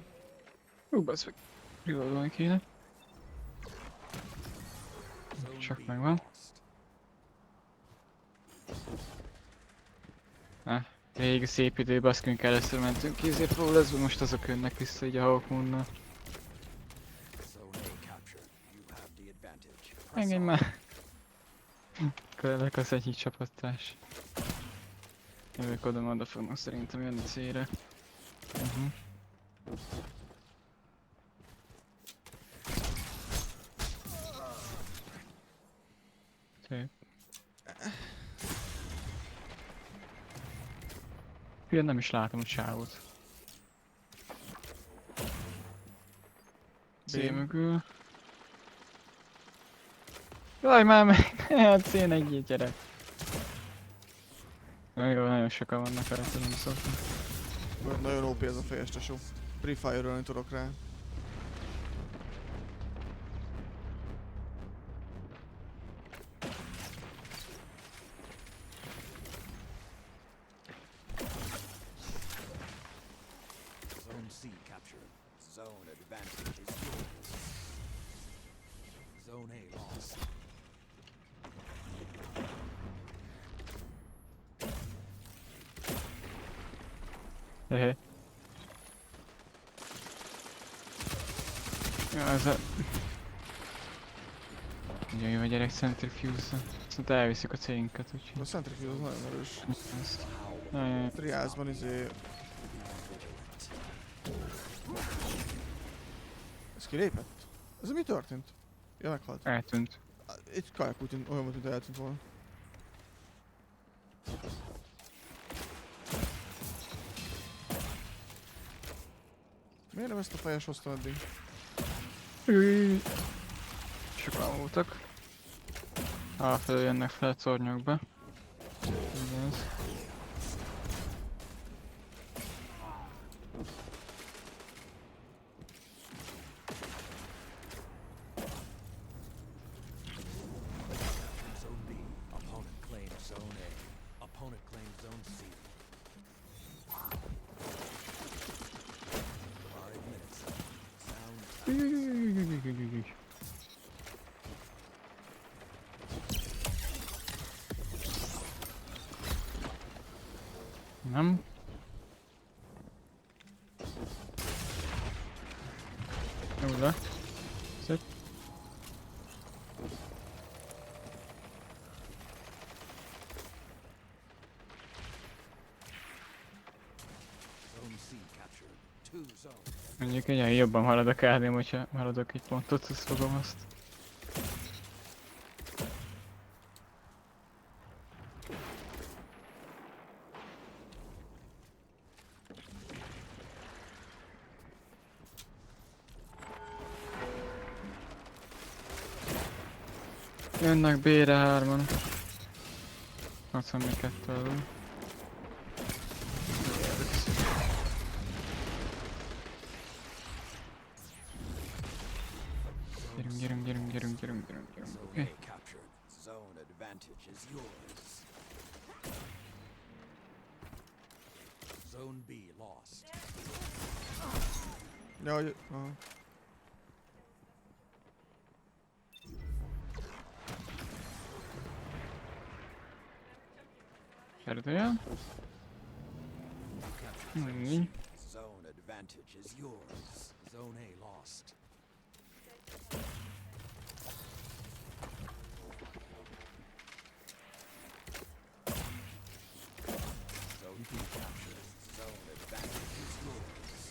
Bazzeg. Reloadolni kéne. Csak megvan. Végig szép idő, baszkünk először mentünk ki, ezért lesz, most azok jönnek vissza így a Hawkmoonnal. Engem már. Kellek az egyik csapattárs. Jövök oda fognak szerintem jönni célra. Szép. Hülyen nem is látom a csávót. C mögül. Jaj, már meg! A C-n egy gyerek. Jó, nagyon sokan vannak rá, nem szóltam. Nagyon OP ez a fejes tesó. Pre-fire-ölni tudok rá. C captured. Zone advantage is yours. Zone A lost. Hehe. Ja, ez a... Nagyon jó a gyerek centrifuge-ra. Szóval elviszik a célinket, úgyhogy... A centrifuge az nagyon erős. Jaj. Triázban Ez kilépett? Ez mi történt? Ja, meghalt. Eltűnt. Egy kajak úgy olyan volt, mint eltűnt volna. Miért nem ezt a fejes hoztam eddig? Sokan voltak. Felől jönnek fel a tornyokba. Igaz. Nem. Jó le. Szép. Mondjuk egy jobban halad a kárném, hogyha haladok egy pontot, azt fogom azt. Jönnek B-re 3-an. 82 alul. Gyerünk. Oké. Zone advantage is yours. Zone B lost. Jaj, Kérdőjel. Zone advantage is yours. Zone A lost. Zone B captured. Zone advantage is yours.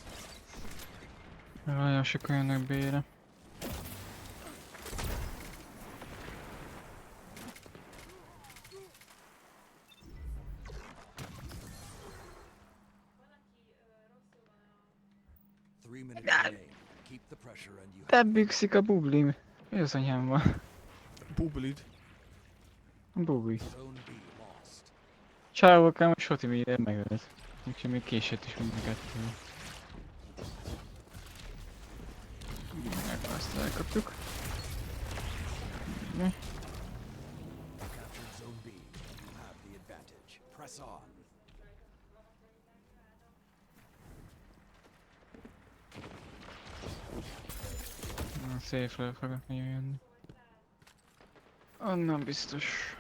Nagyon sokan jönnek B-re. Bebükszik a bublim. Mi az anyám van? Bublid. Bubli. Csávokám a Soti mindjárt megölt. Úgyhogy még késett is mind a kettő. Azt elkapjuk. Safe-le fogok jönni. Onnan biztos.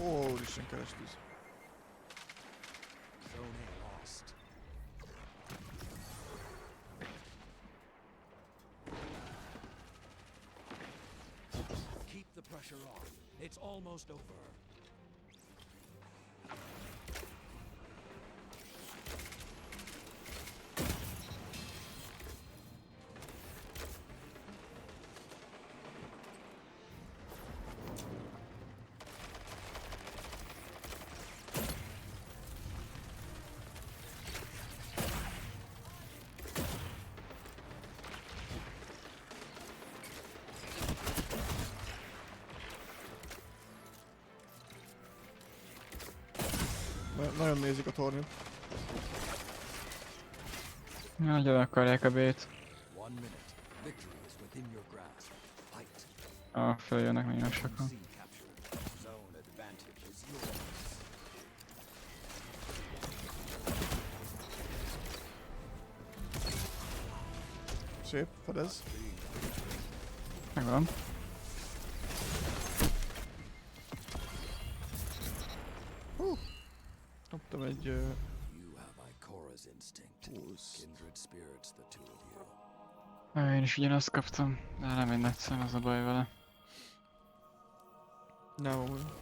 Úristen, keresztűz. Keep the pressure on. It's almost over. Nagyon nézik a tornyot. Nagyon akarják a B-t. Följönnek nagyon sokan. Szép, fedez. Megvan. Kaptam egy... Én is ugyanazt kaptam, de nem egy nagy szem, az a baj vele. Nem amúgy.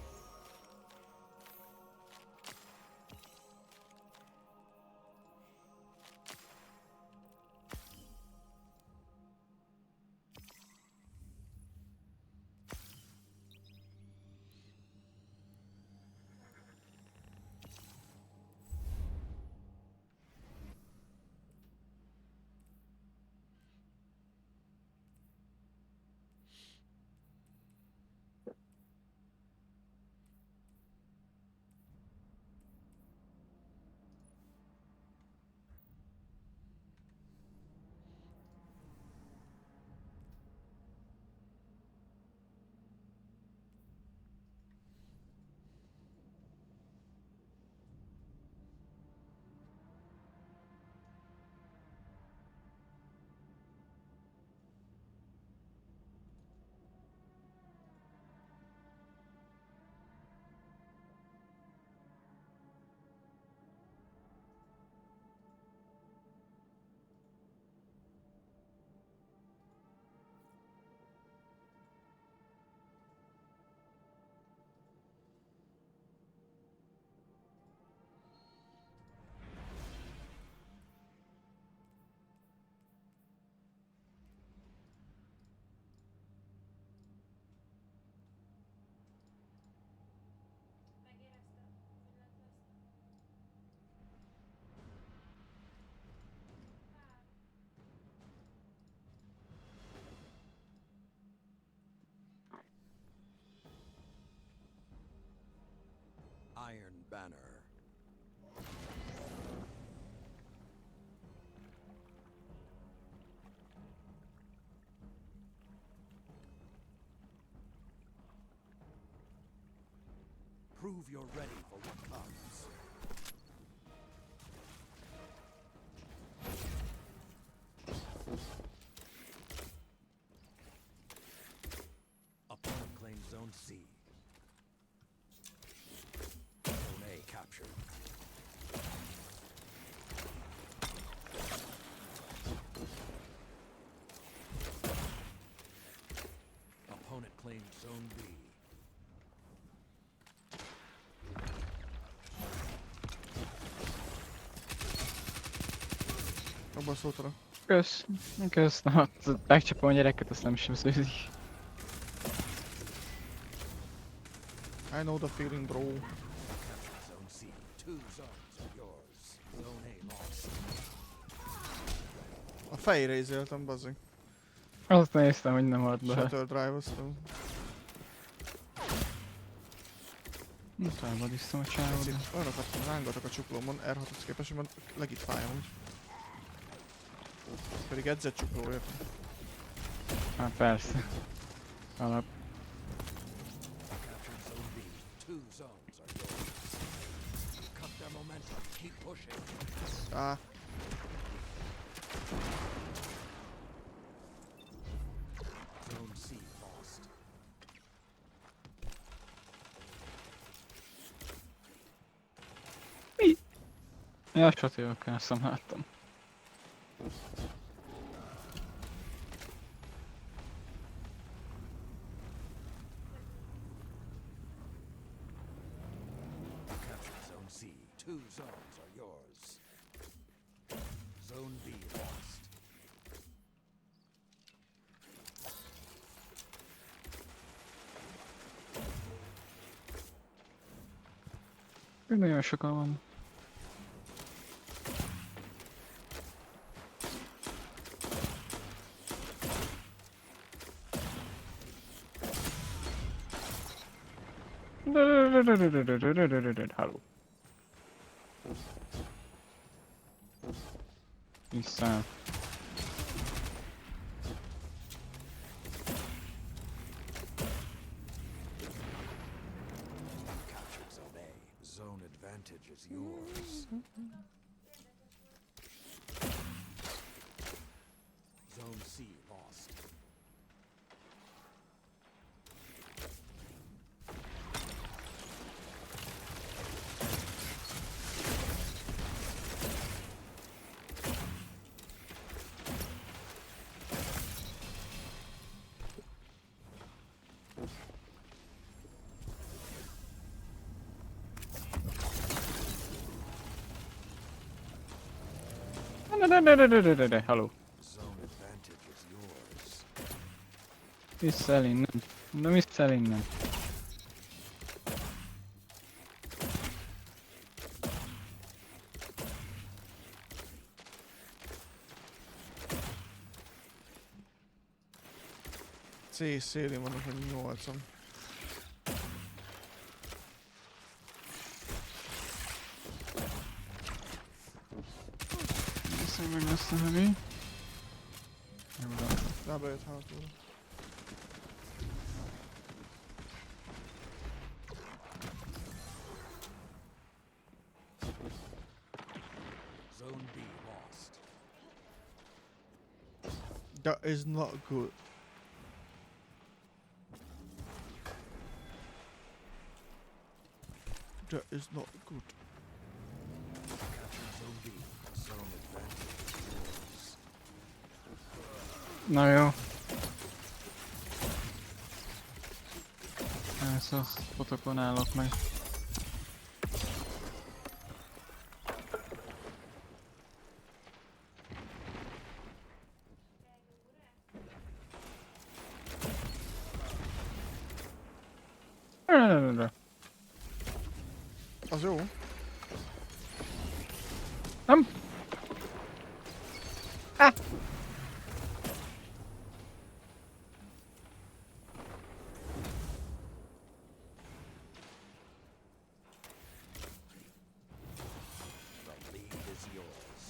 Prove you're ready for what comes. Opponent claims Zone C. Zone A captured. Opponent claims Zone B. Abba szótra. Kösz. Kösz. Na, megcsapom a gyereket, azt nem sem szőzik. I know the feeling, bro. Zone C. 2 zones are yours. Zone A lost. A fejére izéltem, bazzeg. Azt néztem, hogy nem halt be. Shuttle drive-oztam. Támadiztam a csávod. Olyanokat rángatok a csuklómon, R6-hoz képest, hogy legit fáj amúgy. Pedig edzett csukló, értem. Hát persze. Alap. Á. Zone C lost. Mi? Ja, csatérok el, azt láttam. Zone C. 2 zones are yours. Zone B lost. Nagyon sokan van. Halló. Vissza. Captured Zone A. Zone advantage is yours. Zone C lost. Halló. Zone advantage is yours. Vissza el innen. Na vissza el innen. C szélén vannak, hogy 8-on. Viszont meg azt a heavy. Rábejött hátul. Zone B lost. That is not good. That is not good. Captured Zone B. Zone advantage is yours. Na jó. Ezt a potokon állok meg. Az jó. Nem. Ah. The lead is yours.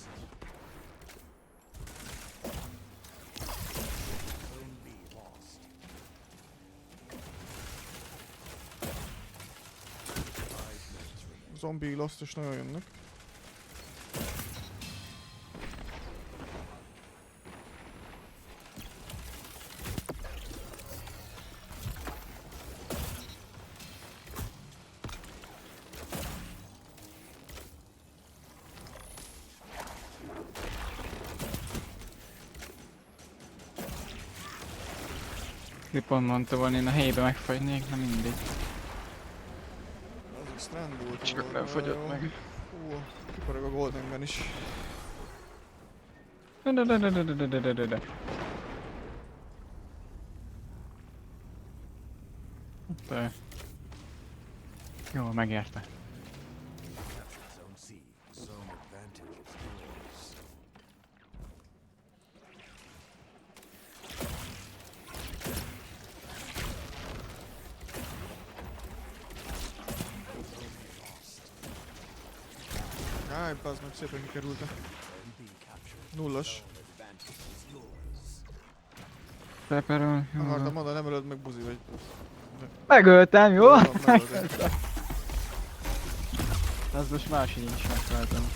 Zone B lost. Zombi losztos nagyon jönnek. Pont mondta volna, én a helyébe megfagynék, na mindegy. Az strandult. Csak nem fagyott meg. Kiparog a Goldenben is. De. Jó, megérte. Áj, bazd meg, szépen kikerültek. Nullas. Pepperoni, jó. Akartam mondani, nem ölöd meg, buzi vagy. Megöltem, jó? Megöltem. Ez most máshogy is megtaláltam.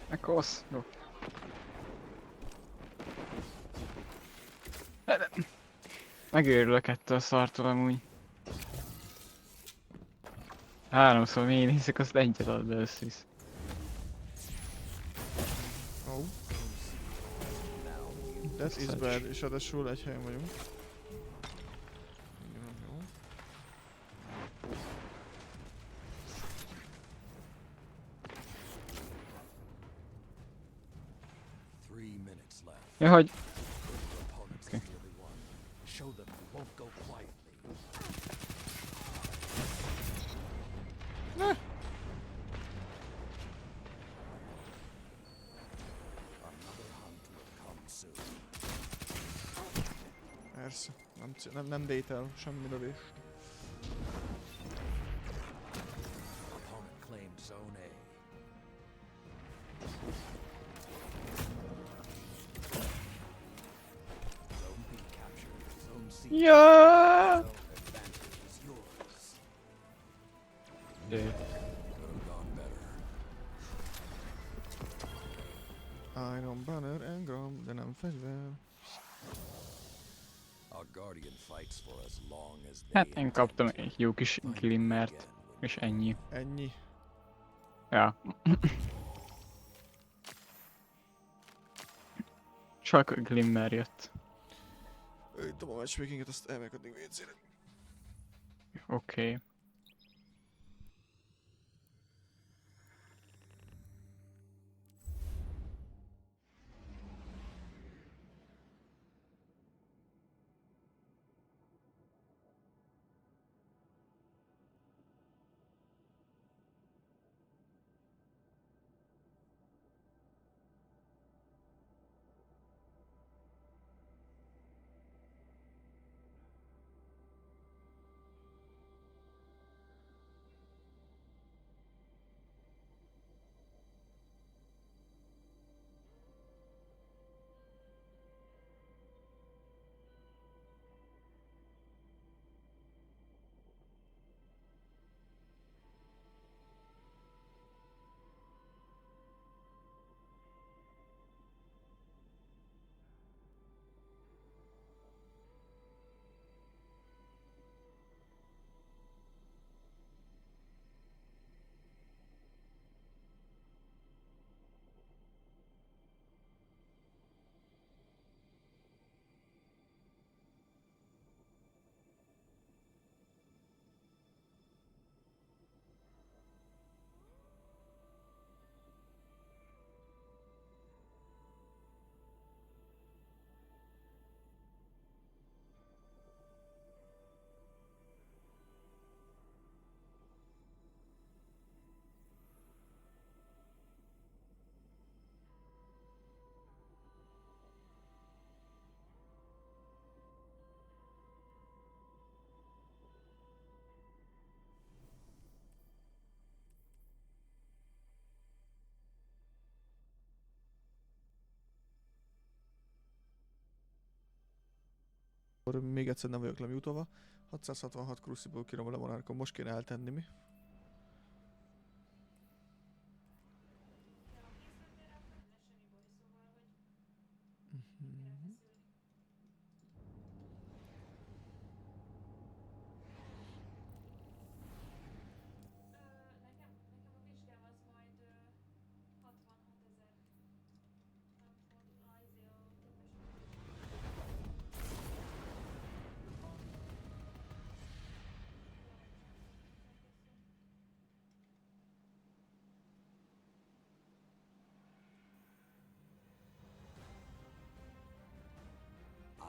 Megkosz, jó. Megőrülök ettől a szartól amúgy. Háromszor én hiszek, azt egyet ad be összvisz. Oh. That is bad, és adásul egy helyen vagyunk. Jó. Ja, hogy... Okay. Persze, nem date-el semmi lövést. Ja! Iron Banner, engem, de nem fegyver. Hát én kaptam egy jó kis glimmert, és ennyi. Ennyi? Ja. Csak glimmer jött. Itt a matchmakinget, azt elmegyek addig WC-re. Oké. Még egyszer nem vagyok lemutolva. 666 Crucible kírom a lemonárkon, most kéne eltenni mi?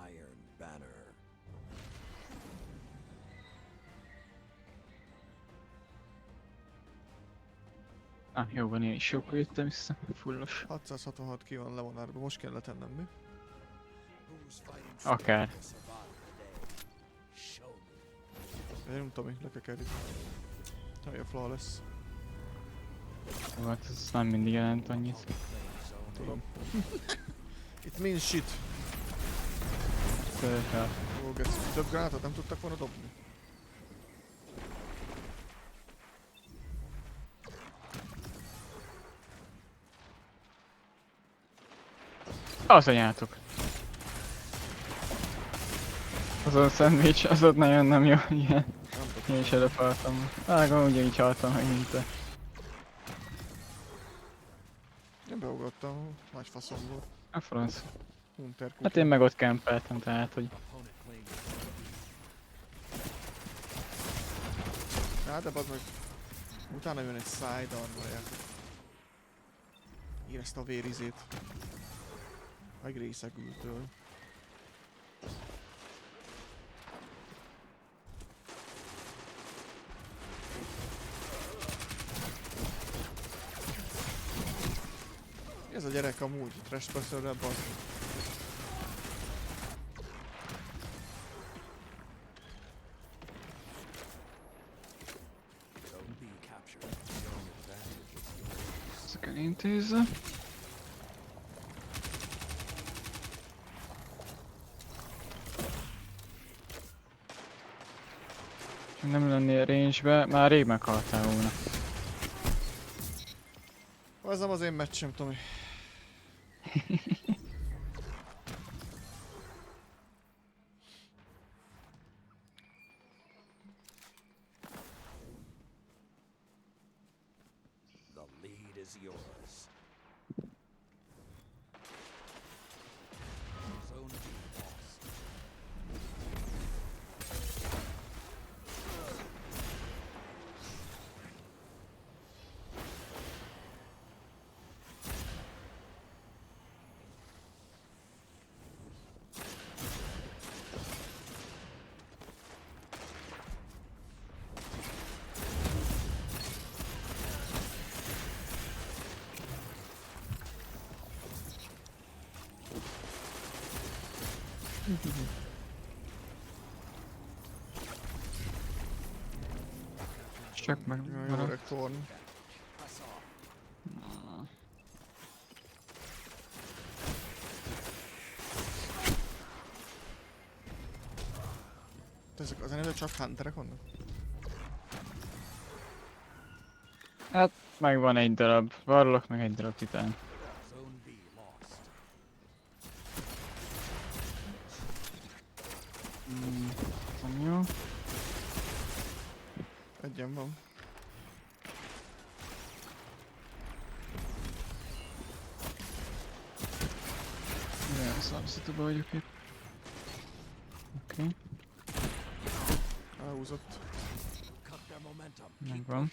Iron Banner. Jó van, én is jókor jöttem vissza, fullos. 666 ki van lemonárba, most kell letennem mi? Akár. Én nem tudom, le kell kerülni. Ami a flaw lesz. Jó, hát ez nem mindig jelent annyit. Tudom. It means shit. Ó, geci, több gránátot nem tudtak volna dobni? Az anyátok. Az a szendvics, az ott nagyon nem jó, igen. Én is előfaltam. Ugyanígy haltam meg, mint te. Én beugrottam, nagy faszom volt. A franc. Hunter kutya. Hát én meg ott kempeltem, tehát hogy... Hát de bazd meg... Utána jön egy side armor. Érezte a vérizét. Megrészegült tőle. Ez a gyerek amúgy trespasserrel bazd. Ezt kell intézze. Ha nem lennél range-be, már rég meghaltál volna. Az nem az én meccsem, Tomi. The lead is yours. Zone B lost. Csak meg jó öreg torn. Ezek az ennél csak hunterek vannak? Hát megvan egy darab varlok, meg egy darab titán. Nem jó. Egyen van. Milyen szarszituba vagyok itt. Oké. Elhúzott. Megvan.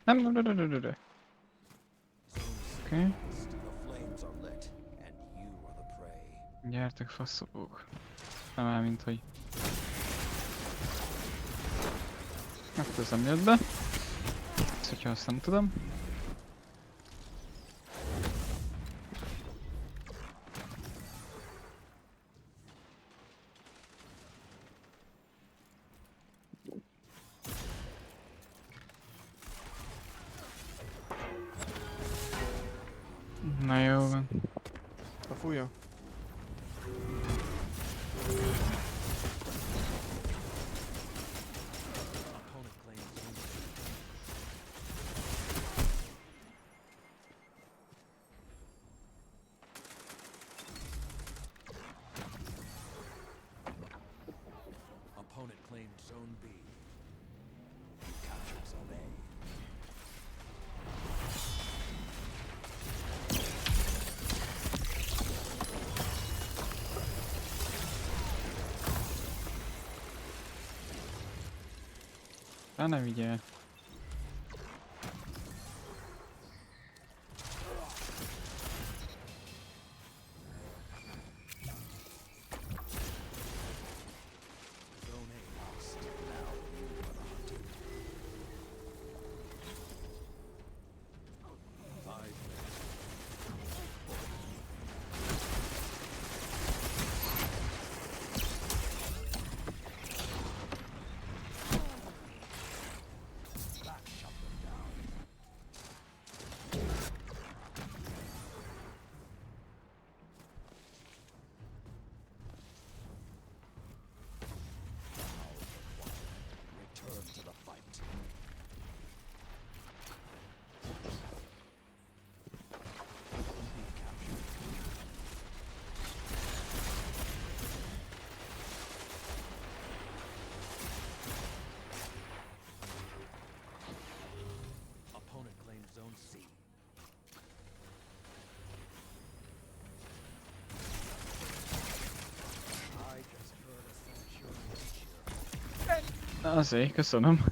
Nem. Oké. Gyertek faszopók. Nem el, mint hogy... Akkor ez nem jött be. Ezt, hogyha azt nem tudom. Na jó van. Befújja? Opponent claimed Zone B. You captured Zone A. Ne vigyél. Return to the fight. Opponent claimed Zone C. I just heard a sanctuary. Azért, köszönöm.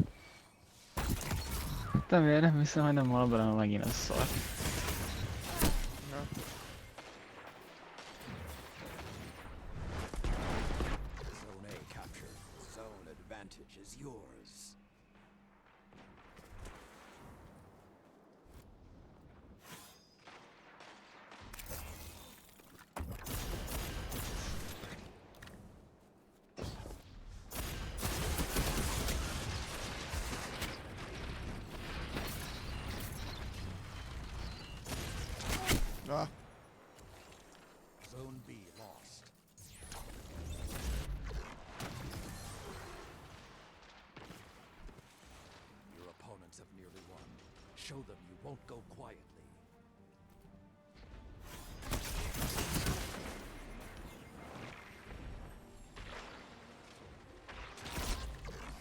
Te miért nem hiszem, hogy nem valóban megint az szar. Zone A captured. Zone advantage is yours. Ah. Zone B lost. Your opponents have nearly won. Show them you won't go quietly.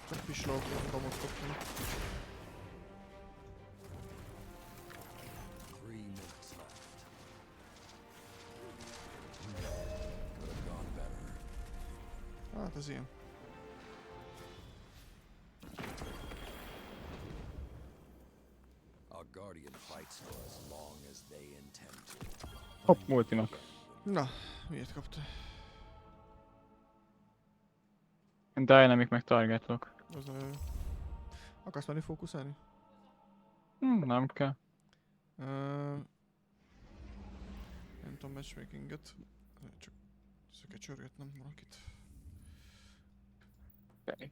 Csak pislókra mozgottam. 3 minutes left. Could have gone better. Hát ez ilyen. Our guardian fights for as long as they intend to. Hopp, multinak. Na, miért kapta? Dynamic meg target lock. Az akarsz menni fókuszálni? Nem kell. Nem tudom matchmakinget. Csak szöket csörgetnem valakit. Okay.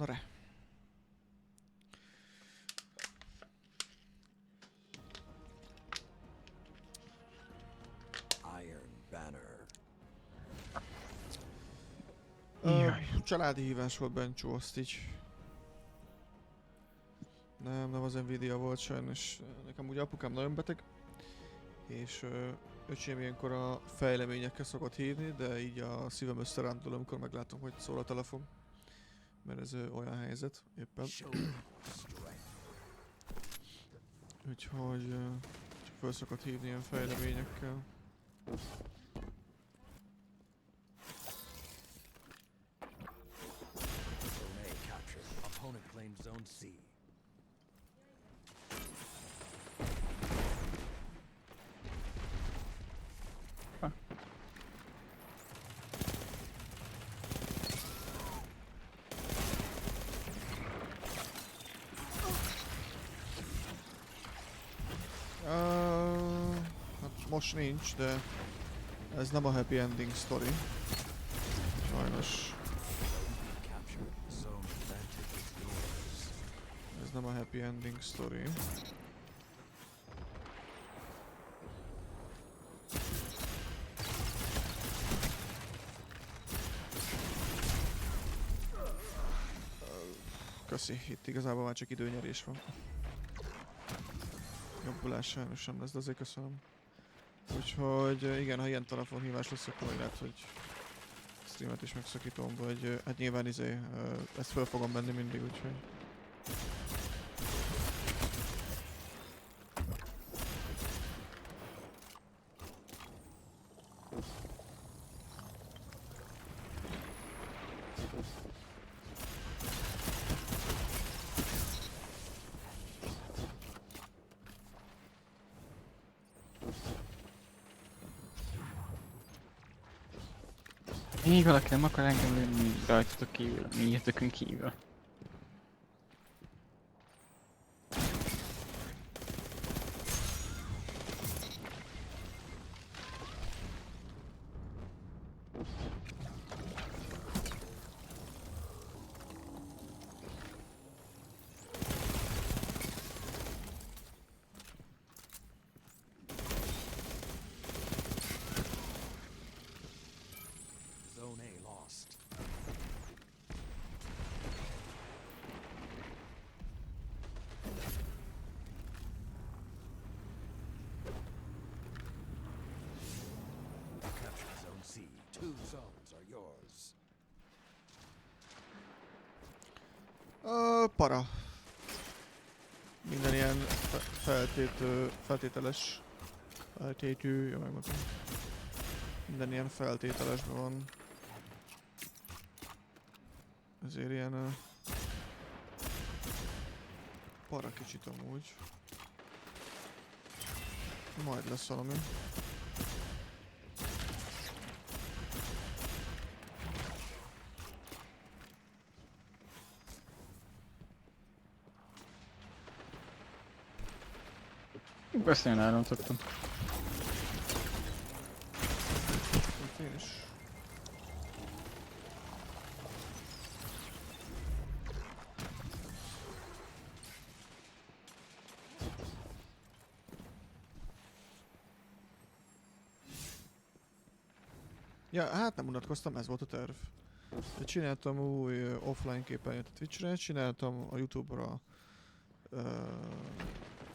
Na re. Családi hívás volt, Bencsó, azt így. Nem az Nvidia volt sajnos. Nekem ugye apukám nagyon beteg. És öcsém ilyenkor a fejleményekkel szokott hívni, de így a szívem összerándul, amikor meglátom, hogy szól a telefon. Mert ez olyan helyzet éppen. Úgyhogy csak föl szokott hívni ilyen fejleményekkel. Zone C. Hát most nincs, de ez nem a happy ending story. Sajnos. Ez nem a happy ending story. Köszi, itt igazából már csak időnyerés van. Jobbulás sajnos sem lesz, de azért köszönöm. Úgyhogy igen, ha ilyen telefonhívás lesz, akkor majd lehet, hogy streamet is megszakítom, vagy hát nyilván ezt fel fogom menni mindig, úgyhogy... Még valaki nem akar engem lőni rajtatok kívül, miértökön kívül. Para. Minden ilyen feltételes. Jó, megmondtam. Minden ilyen feltételesben van. Ezért ilyen para kicsit amúgy. Majd lesz valami. Ezt én elrontottam. Én is. Ja, hát nem unatkoztam, ez volt a terv. Csináltam új offline képernyőt a Twitchre, csináltam a YouTube-ra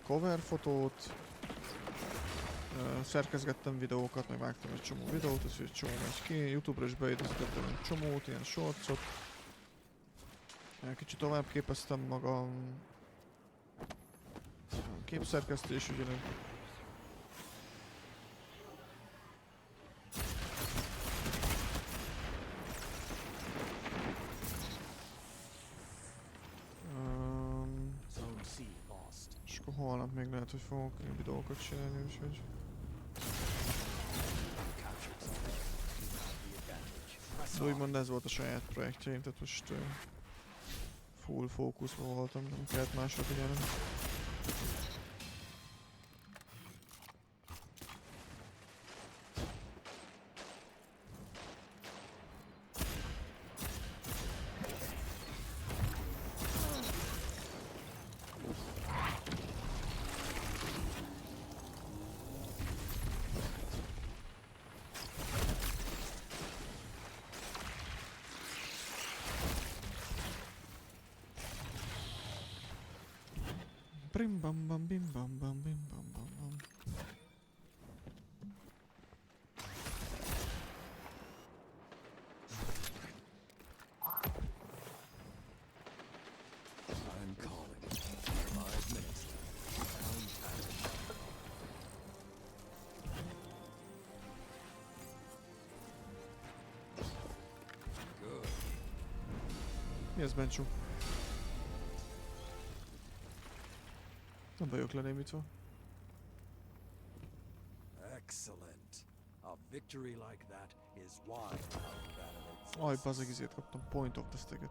cover fotót, szerkezgettem videókat, meg vágtam egy csomó videót, ez egy csomó megy ki, YouTube-ra is beidőzítettem egy csomót, ilyen shortsot. Kicsit tovább képeztem magam. Képszerkesztés ugyanúgy. És akkor holnap még lehet, hogy fogok videókat csinálni, úgyhogy... De úgymond ez volt a saját projektjeim, tehát most full fókuszban voltam, nem kellett másra figyelnem. Brim bam bam bim bam bam bim bam bam bam. I'm calling it. 5 minutes left. Sound vanish. Good. Mi ez, Bencsó? Nem vagyok lenémítva. Excellent. A victory like that is why our battle exists. Aj, bazzeg, izét kaptam. Point of the stacket.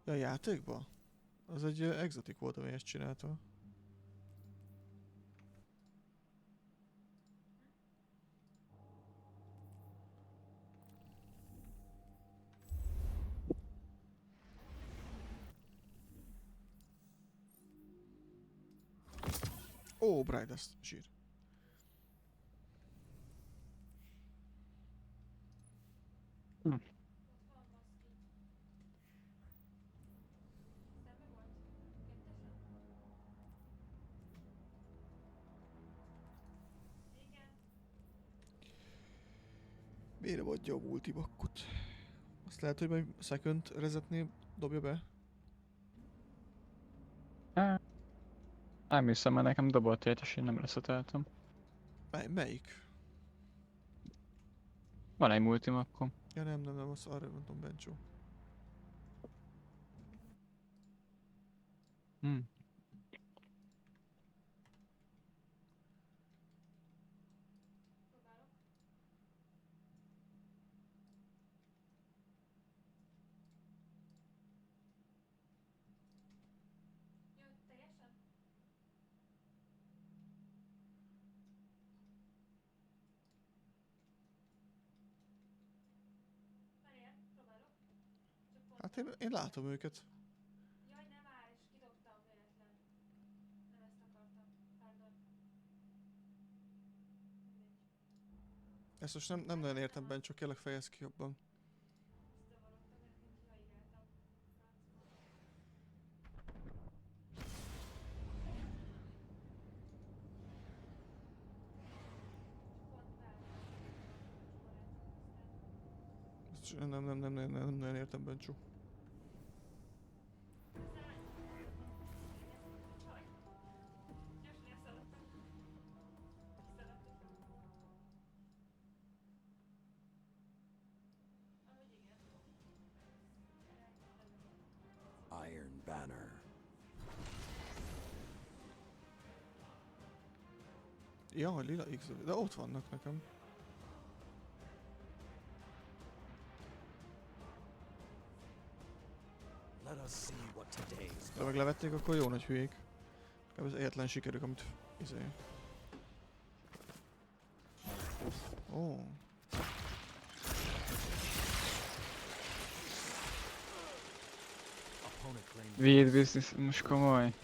Ja, a játékba? Az egy exotic volt, ami ezt csinálta. Ó, Brightest, zsír. Miért adja a multibakkot? Azt lehet, hogy majd second resetnél dobja be? Nem hiszem, mert nekem dobolt ilyet, és én nem reszeteltem. Melyik? Van egy multim akkor. Ja nem, azt arra mondom, Bencsó. Hát én látom őket. Jaj, ne várj, és kidobtam véletlen. Nem ezt akartam. Pardon. Ezt most nem nagyon értem, benne, csak kérlek fejezd ki jobban. Zavarodtam, mert én kihaigáltam. Nem nagyon értem, Bencsó. Iron Banner. Ja, lila X, de ott vannak nekem. Let us see what today's De meg levették, akkor jó nagy hülyék. Ez egyetlen sikerük, amit izé. Ó. Weird business, most komoly.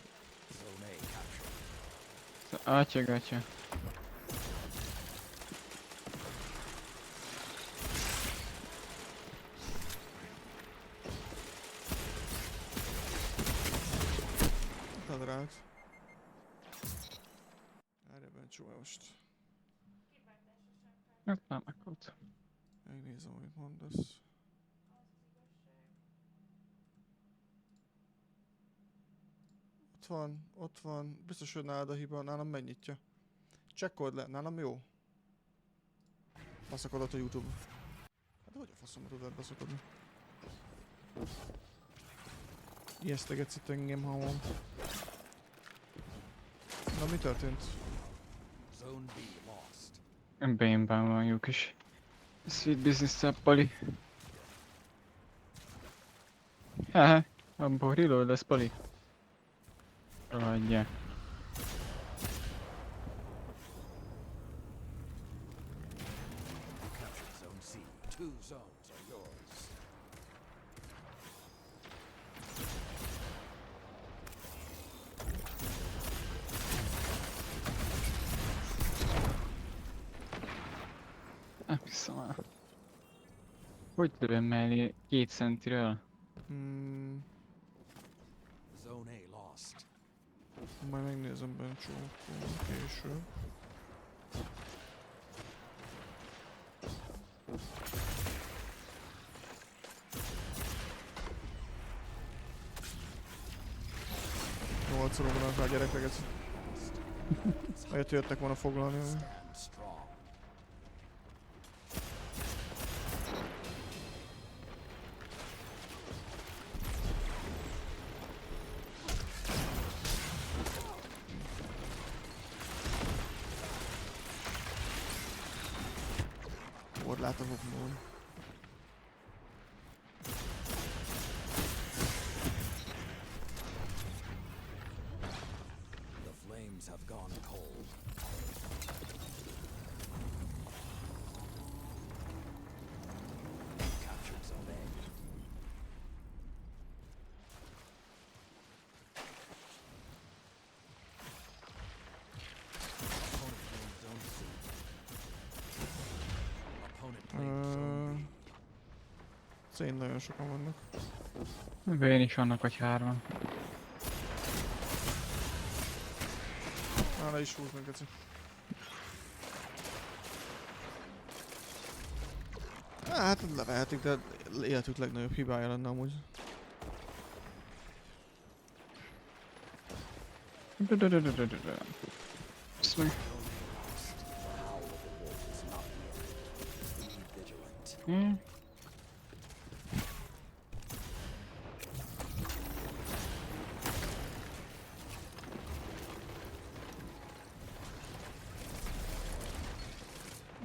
Atya. Nadrág. Erre Bencsó most. Hát nem megkapta. Megnézem, amit mondasz. Ott van. Biztos, hogy nálad a hiba, nálam megnyitja. Csekkold le, nálam jó. Baszakodott a YouTube. Hát hogy a faszomra tudod baszakodni? Ijesztegetsz itt engem, hamam. Na, mi történt? Bénben van jó kis sweet business-tel, Pali. Haha, abból reload lesz, Pali. Rohadjál. Zone C. 2 zones are yours. Hogy tudom mellé 2 centiről? Zone A lost. Majd megnézem Bencsó, később. Nyolcszor ugranak rá a gyerekeket. Ahelyett jöttek volna foglalni. Korlátozok mód. The flames have gone cold. Captured zone A. Szén nagyon sokan vannak. Bén is vannak, vagy 3-an. Le is húznak, geci. Hát levehetik, de életük legnagyobb hibája lenne amúgy.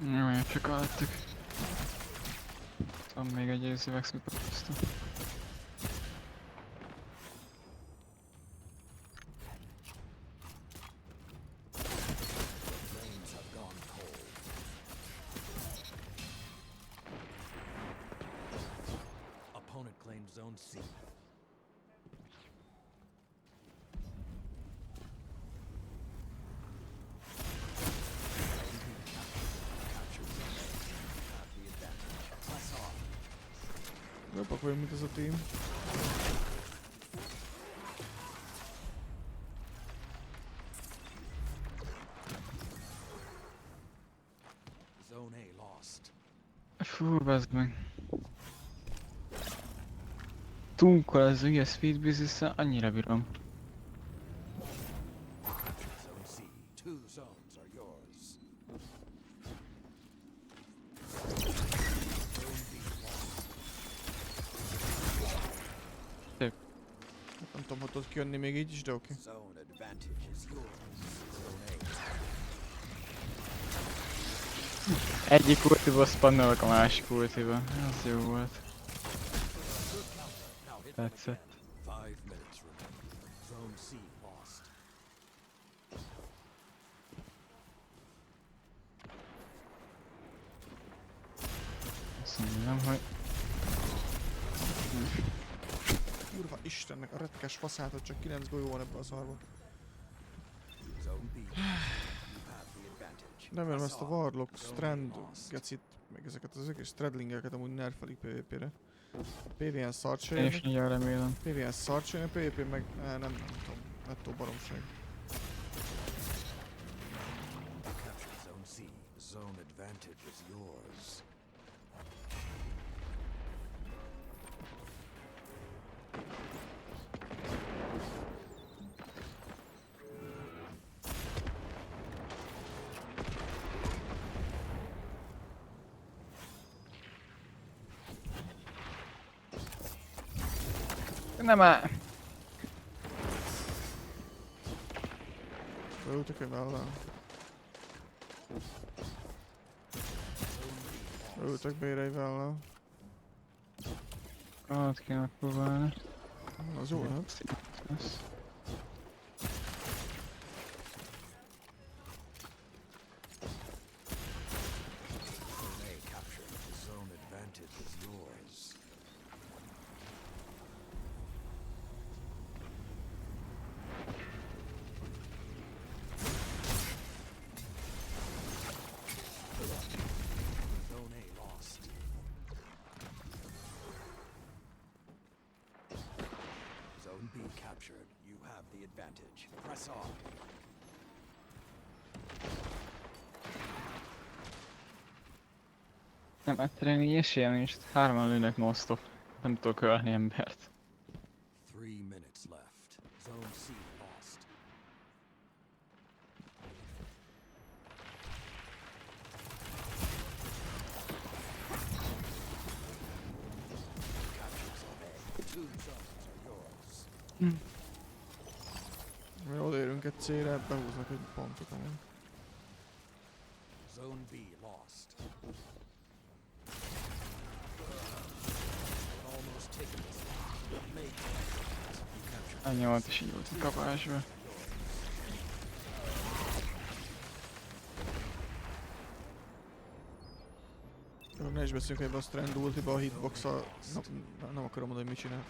Jó, csak alattuk. Van még egy észüvegsz, mikor hoztam. Opponent claimed zone C. Jobbak vagyunk, mint ez a team. Zone A lost. Fú, bazd meg. Tunkol az ugye speed business, annyira bírom. Zone C. 2 zones are yours. Nem tudom, hogy tudod kijönni még így is, de oké. Zone advantage is yours. Zone A. Egyik ultiba spannolok a másik ultiba. Az jó volt. Tetszett. 5 minutes remaining. Zone C lost. Azt mondom, hogy... Kurva Istennek, a retkes faszát, hogy csak 9 golyó van ebben a szarban. Nem érem ezt a Warlock, Strand, Gecit, meg ezeket az egész Stradlingeket amúgy nerfelik PvP-re. PvN szart se jönnek. Én is nagyon remélem. PvN szart se jönnek, PvP meg nem tudom, nettó baromság. Capture zone C. Zone advantage is yours. Nem áll. Beültek egy vállal. Beültek B-re egy vállal. Át kell megpróbálni. Az jó lehet. Zone advantage is yours. Zone A lost. Zone B captured. You have the advantage. Press on. Nem, egyszerűen így esélyem nincs. 3-an lőnek non-stop. Nem tudok ölni embert. 3 minutes left. Zone C lost. Capture Zone A. 2 zones are yours. Mi odaérünk egy célre, behúznak egy pontot amúgy. Zone B lost. Almost taken this. Ennyi volt és így volt a kapásba. Jó, ne is beszéljünk ebbe a Strand ultiba, a hitbox-a... Nem akarom mondani, hogy mit csinál.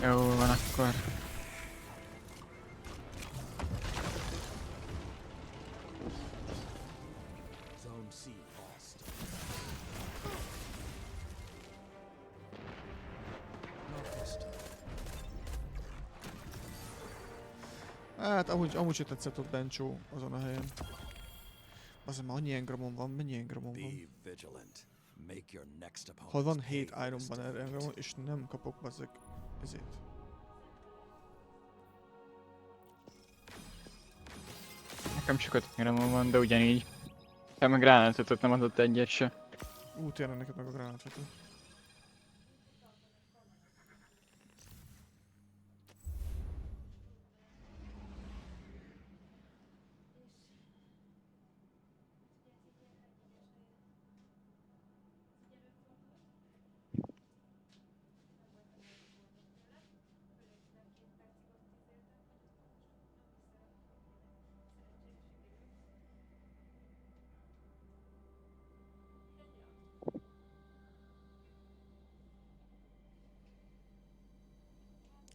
Jó van akkor. Zone C lost. Hát amúgy se tetszett ott Bencsó azon a helyen. Azért már annyi engramon van, mennyi engramon van? Ha van 7 Ironban erre engramon, és nem kapok bazzeg ezért. Nekem csak 5 engramon van, de ugyanígy. Te meg gránátvetót nem adott egyet se. Tényleg neked meg a gránátvető.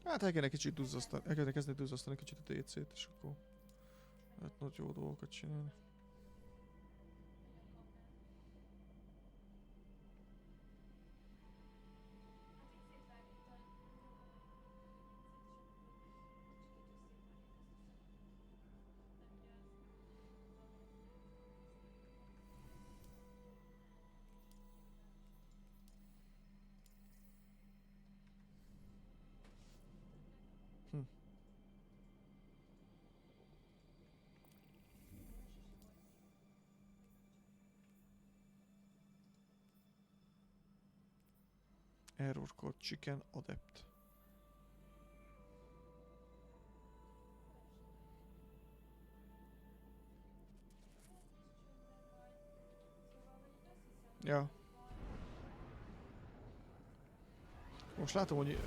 Hát el kellene kicsit duzzasztani, el kellene kezdeni duzzasztani kicsit a DC-t, és akkor lehet nagy jó dolgokat csinálni. Error code chicken adept. Ja. Most látom, hogy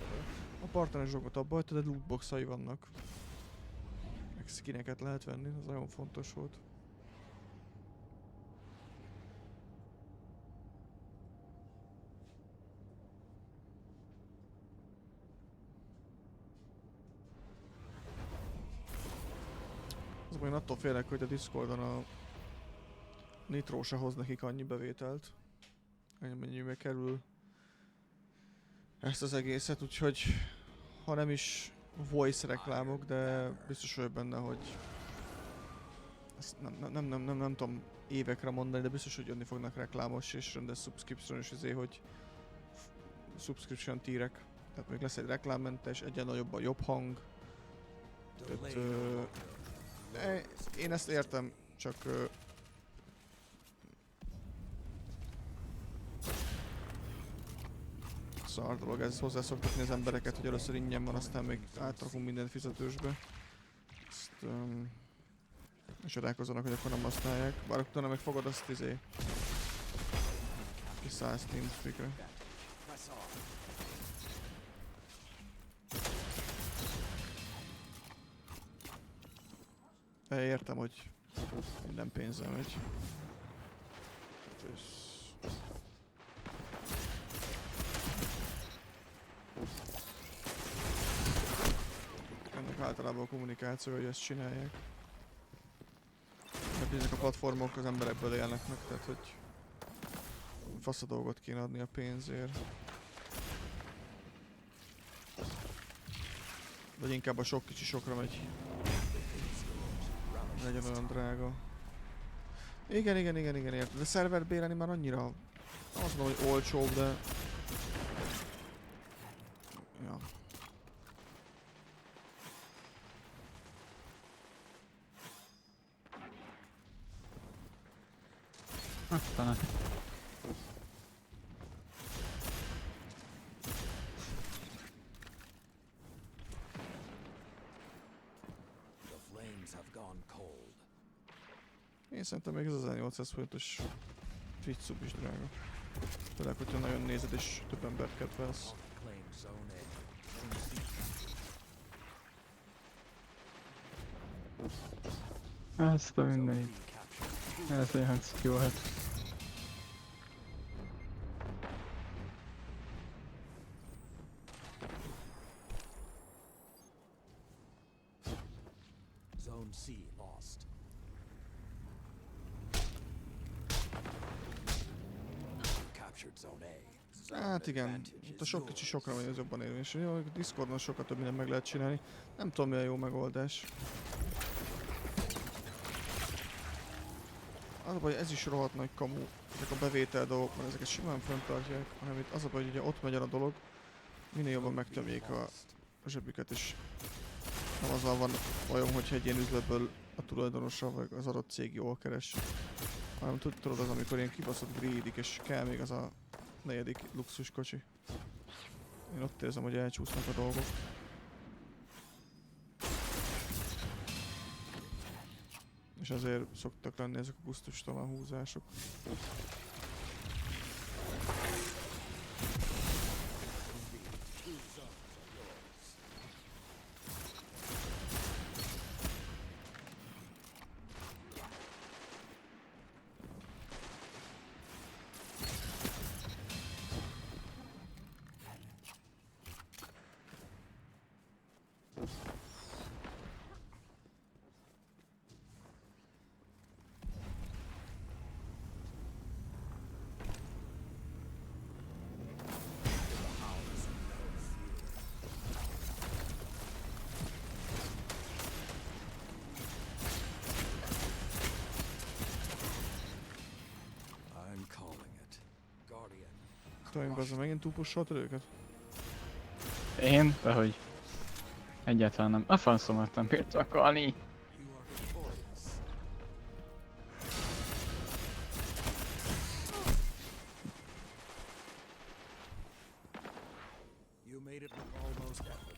a partneres dolgot abba hagyta, de lootboxai vannak. Meg skineket lehet venni, ez nagyon fontos volt. Én attól félek, hogy a Discordon a Nitro se hoz nekik annyi bevételt, mennyibe kerül ezt az egészet, úgyhogy ha nem is voice reklámok, de biztos vagyok benne, hogy ezt nem tudom évekre mondani, de biztos, hogy jönni fognak reklámos és rendes subscription-os hogy subscription tírek. Tehát még lesz egy reklámmentes, egyen nagyobb a jobb hang. Tehát, én ezt értem, csak szar dolog ez, hozzászoktatni az embereket, hogy először ingyen van, aztán még átrakunk mindent fizetősbe. Ezt csodálkozzanak, hogy akkor nem használják. Bár utána meg fogod azt ki 100 TeamSpeak-re. Értem, hogy minden pénzzel megy. általában a kommunikáció, hogy ezt csinálják. Mert ezek a platformok az emberekből élnek meg, tehát hogy fasz a dolgot kéne adni a pénzért. Vagy inkább a sok kicsi sokra megy. Legyen olyan drága. Igen, érted. De szervert bérelni már annyira... Azt mondom, hogy olcsóbb, de... Ja. Aztán... Én szerintem még ez az 1800 forintos Twitch sub is drága. Főleg, hogyha nagyon nézed és több embert kedvelsz. Ezt a mindegy. Ez olyan hangzik jó, hát. Zone C lost. Captured zone A. Hát igen, itt a sok kicsi sokra vagy az jobban érvényes. Jó, Discordon sokat több minden meg lehet csinálni. Nem tudom, mi a jó megoldás. Az a baj, ez is rohadt nagy kamu, ezek a bevétel dolgok, mert ezeket simán fenntartják, hanem itt az a baj, hogy ugye ott megy el a dolog, minél jobban megtömjék a zsebüket, és nem azzal van bajom, hogyha egy ilyen üzletből a tulajdonosa vagy az adott cég jól keres, hanem tudod az, amikor ilyen kibaszott grédik, és kell még az a 4. luxuskocsi. Én ott érzem, hogy elcsúsznak a dolgok. És azért szoktak lenni ezek a gusztustalan húzások. Tudom, hogy megint túlpussoltad őket? Én? Dehogy. Egyáltalán nem. A fanszomat nem bírt vakalni.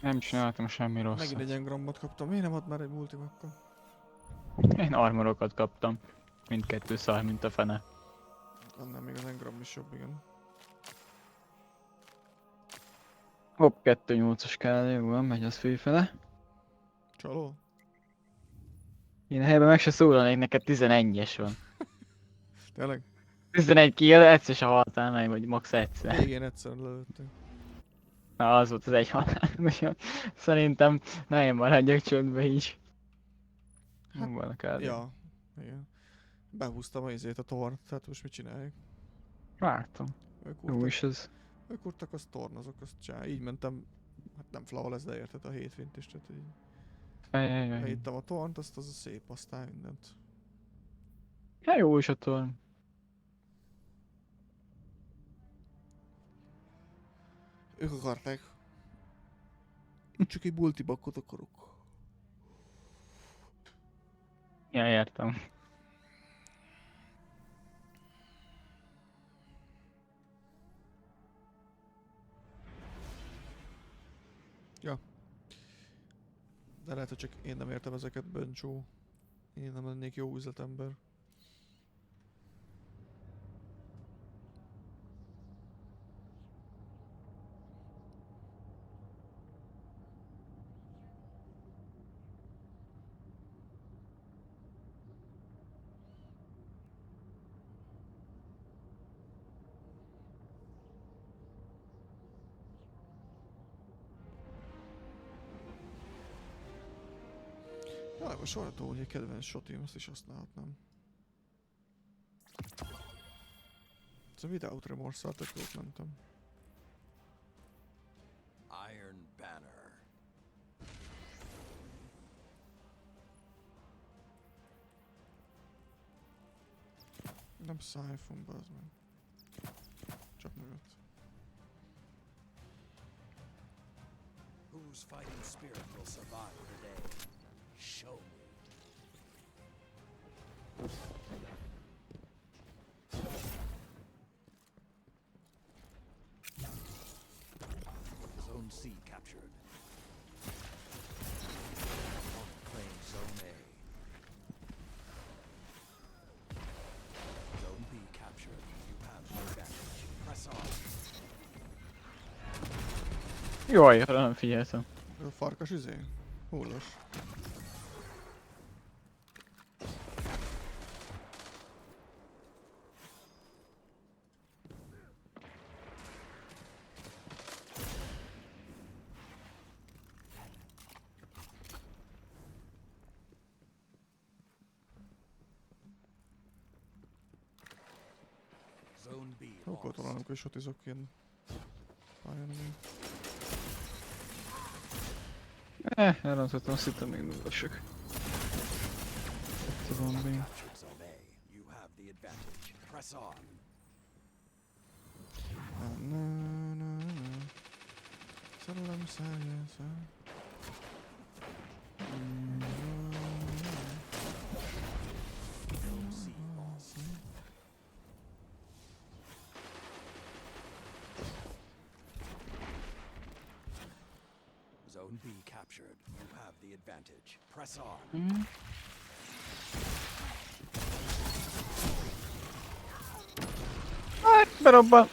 Nem csináltam semmi rosszat. Megint egy engramot kaptam. Miért nem ad már egy multimakkal? Én armorokat kaptam. Mindkettő szar, mint a fene. Annál még az engram is jobb, igen. Hopp, 2.8-as kell, jó van, megy az főfele. Csaló? Én a helyben meg se szólalnék, neked 11-es van. Tényleg? 11 kill, egyszer se haltál meg, vagy max. Egyszer. Végén egyszer lőttem. Na, az volt az egy halál. Szerintem ne én maradjak csöndbe is. Hát, van a ja, igen. Behúztam a izét a tornt, tehát most mit csináljuk? Vártam. Jó is ez. Ők urtak, az tornozok, azt csinál. Így mentem, hát nem flawless, de érted a 7 vint is, tehát így. Beittem a tornt, azt az a szép, aztán mindent. Ja, jó is a torn. Ők akarták. Csak egy multibakkot akarok. Ja, értem. Ja. De lehet, hogy csak én nem értem ezeket, Bencsó. Én nem lennék jó üzletember. Sajtó, hogy egy kedvenc shotim, azt is használhatnám. Ez a Without Remorse-szal tök jót mentem. Iron Banner. Nem Siphon, bazd meg. Csak mögött. Whose fighting spirit will survive the day? Show me. Zone C captured. Claim Zone A. Zone B captured. You have the advantage. Press on. Jaj, arra nem figyeltem. A farkas izé? Hullos. Zone B. Akkor talán amikor is shotizok ilyen pályán még. Elrontottam, azt hittem még nullasok. Itt van még. You have the advantage. Press on. Szerelem szálljászá. Zone B captured. You have the advantage. Press on. Berobban!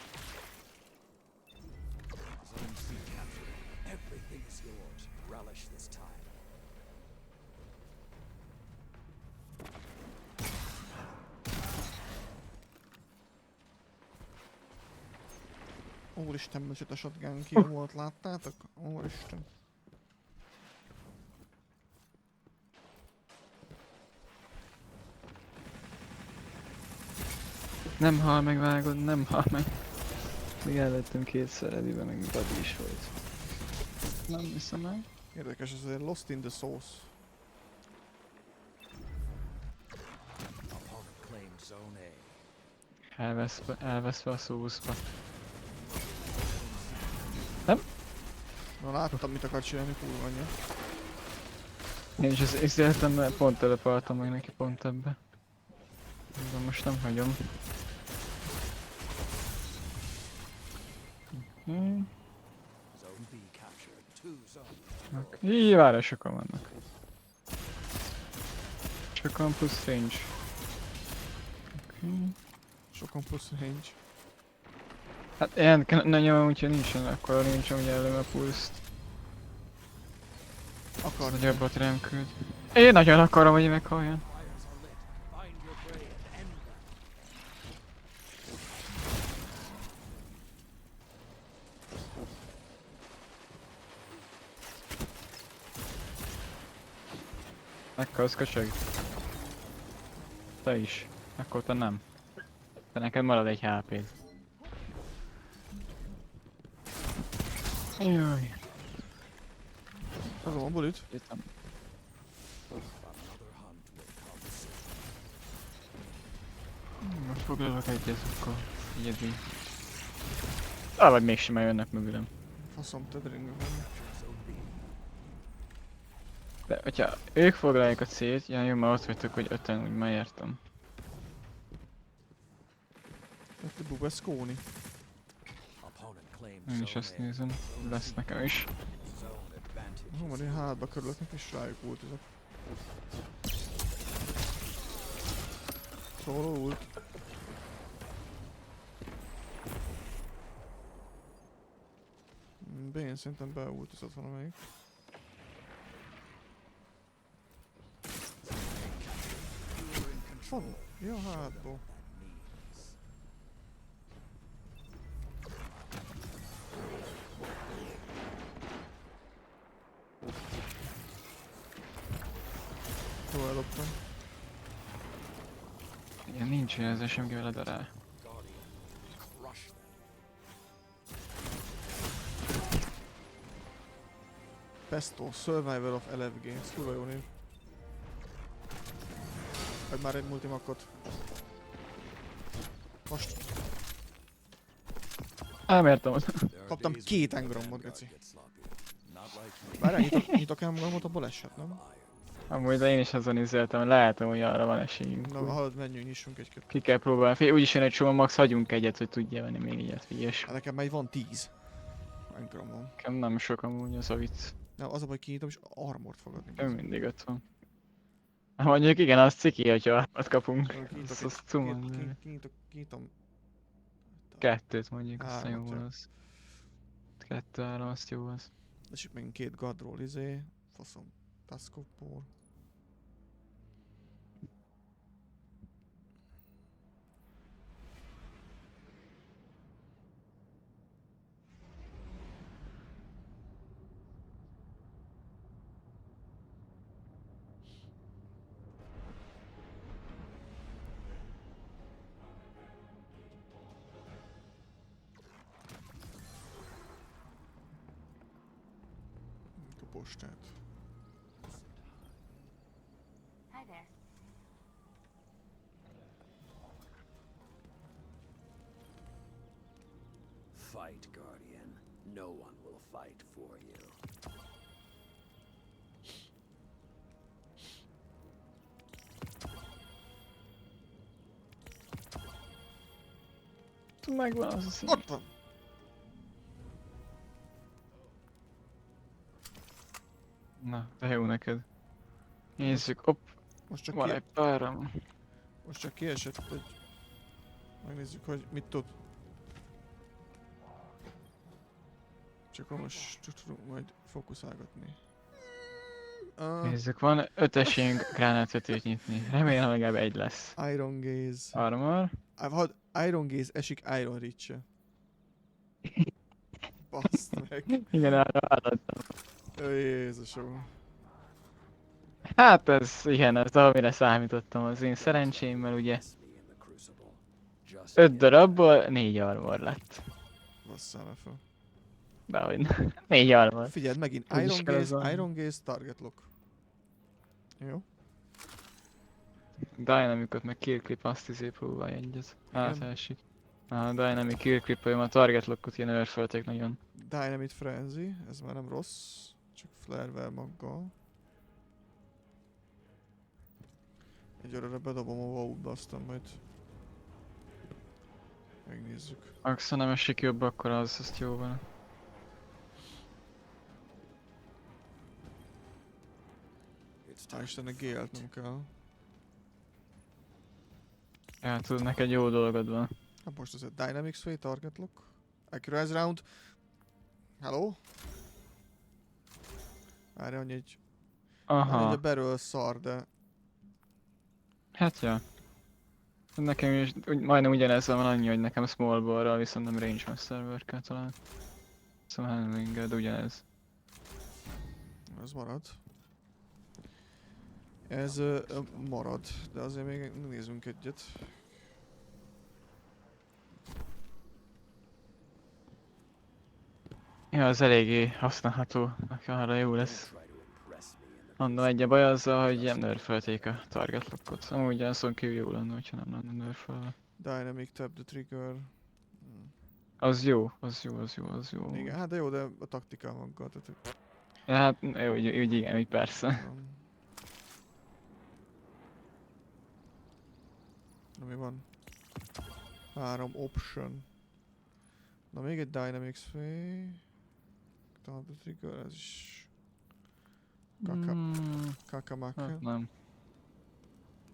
Zone C captured. Everything is yours. Relish this time. Úristen, micsoda shotgun kill volt, láttátok? Úristen. Nem hal meg, vágod, nem hal meg. Még elvettem kétszer edibe, meg body is volt. Nem hiszem el. Érdekes, ez egy Lost in the Sauce. Elveszve a szószba. Nem? Na láttam, mit akar csinálni, kurva anyja. Én is ezt értem, mert pont telepaltam meg neki pont ebbe. De most nem hagyom. Így, várj, sokan vannak. Sokan plusz range. Sokan plusz range. Hát ilyen ne nyomom, úgyhogy nincsen akkor nincs amúgy ellen a pulszt. Akar. Hogy abbat rám küld. Én nagyon akarom, hogy meghaljon. Meghalsz, köcsög. Te is. Akkor te nem. De neked marad egy HP-d. Jaj. Azon a bulit. Jöttem. Most foglalok egyet, akkor egyedül. Vagy mégsem jönnek mögülem. Faszom, te dringben van. De hogyha ők foglalják a célt, jó, már ott vagytok, hogy öten, úgy már értem. Te bubeszkóni. Én is ezt nézem, lesz nekem is. Hú, van én hátba körülöttnek és rájuk ultizok. Solo ult. B-n szerintem beultizott valamelyik. Van, ja hátból. szóval eldobtam. Igen, nincs olyan az SMG veled rá. Pesto, Survival of Elef Games, kurva jó név. Vagy már egy multimakot. Most. Elmértem. Kaptam 2 engramot, geci. Várjál, nyitok engramot, abból eshet, nem? Amúgy de én is azon izéltem, lehetem, hogy arra van esélyünk. Na, hallod, menjünk, nyissunk egy-két. Ki kell próbálni. Úgyis jön egy csomó, max hagyjunk egyet, hogy tudja venni még egyet, figyelj. Hát nekem már van 10 engramom. Nekem nem sok amúgy, az a vicc. Na, az a baj, kinyitom és armort fogadni. Ő mindig 5 van. Mondjuk igen, az ciki, hogyha armort kapunk. Az Kinyitom. 2-t mondjuk, aztán jó az. 2-3, azt jó az. Esik megint 2 gadról, faszom. Taskopor. Postát. Hi there. Fight, Guardian. No one will fight for you. Megvan az a szín. Ott van! Na, de jó neked. Nézzük, hopp. Most csak van egy páram. Most csak kiesett egy... Megnézzük, hogy mit tud. Csak most tudunk majd fókuszálgatni. Nézzük, van 5 esélyünk gránátvetőt nyitni. Remélem legalább egy lesz. Iron Gaze. Armor. Iron Gaze esik Iron Reach-e. Baszd meg. Igen, arra vállaltam. Ó, Jézusom. Hát ez, igen, ez amire számítottam az én szerencsémmel, ugye. 5 darabból 4 armor lett. Basszál le fel. Dehogy 4 armor. Figyeld, megint Iron Gaze, Target Lock. Jó. Dynamicot meg Kill Clip azt próbálj egyet. Hát elsik. A Dynamic Kill Clip-öm a Target Lockot ilyen nerfelték nagyon. Dynamite Frenzy, ez már nem rossz. Csak flare-vel maggal. Egyelőre bedobom a wow-ba, aztán majd megnézzük. Ha nem esik jobb, akkor azt jó van. Hál' Istennek Gale-t nem kell. Ja, tudod, neked jó dolgod van. Hát most ez a Dynamics Way, Target Lock. Accurate Round. Hello? Várja, hogy egy... Aha. A barrel szar, de... Hát ja. Nekem is majdnem ugyanezzel van annyi, hogy nekem small ball-ral, viszont nem range master work-kel talán. Szóval handling-el, de ugyanez. Ez marad. Ez marad, de azért még nézzünk egyet. Ja, az eléggé használható, arra jó lesz. Mondom, egy a baj azzal, hogy nem nerfelték a target lockot. Amúgy azon kívül jó lenne, hogyha nem lenne nerfelve. Dynamic tap the trigger. Az jó, az jó. Igen, hát de jó, de a taktika maggal, tehát... Ja, hát jó, úgy igen, úgy persze. Na mi van? 3 option. Na még egy Dynamics Way. Tap the trigger, ez is... Kakamaka. Hát nem.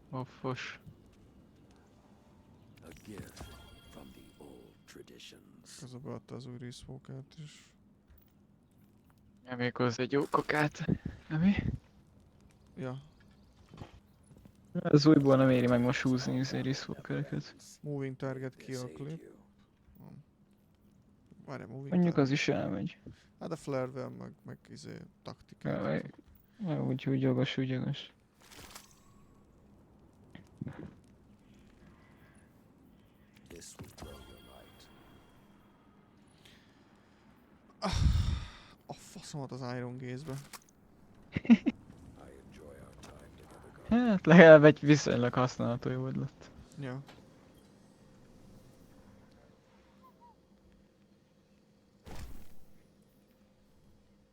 Offos. Közben beadta az új resmoke-át is. Ja, még hozzá egy jó kokát. Mi? Ja. Az újból nem éri meg most húzni az resmoke-eket. Moving target kill clip. Várjál, moving mondjuk az is elmegy. Hát a flare-vel meg taktikával. Ja, úgy jogos. A faszomat az Iron Gaze-be. Hát legalább egy viszonylag használható jó lett. Ja.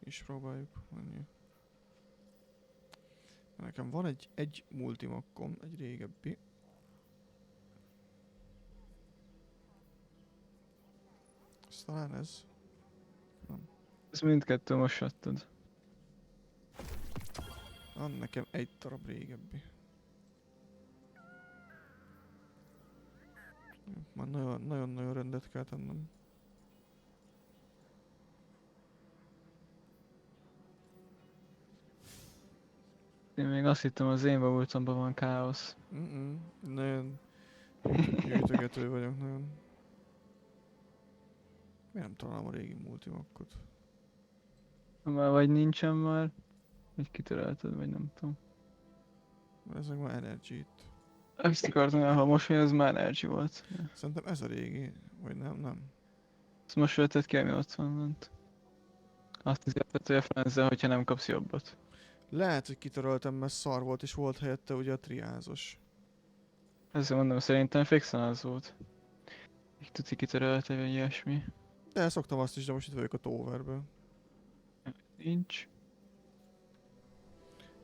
És próbáljuk menni. Nekem van egy multimakkom, egy régebbi. Ez talán ez. Nem. Ez mindkettő mosattad. Van nekem egy darab régebbi. Már nagyon-nagyon rendet kell tennem. Én még azt hittem, az én babultomban van káosz. Nagyon gyűjtögető vagyok, nagyon. Miért nem találom a régi multimakkot? Már vagy nincsen már, vagy kitörölted, vagy nem tudom. Ezek már Energy-t. Ezt akartam el, ha most vagy, az már Energy volt. Szerintem ez a régi, vagy nem. Ezt most ölted ki, ami ott van lent. Azt hiszem, hogy a franzzel, hogyha nem kapsz jobbat. Lehet, hogy kitöröltem, mert szar volt, és volt helyette ugye a triázos. Ezzel mondom, szerintem fixen az volt. Így tuti kitörölte, vagy ilyesmi. De szoktam azt is, de most itt vagyok a Towerből. Nincs.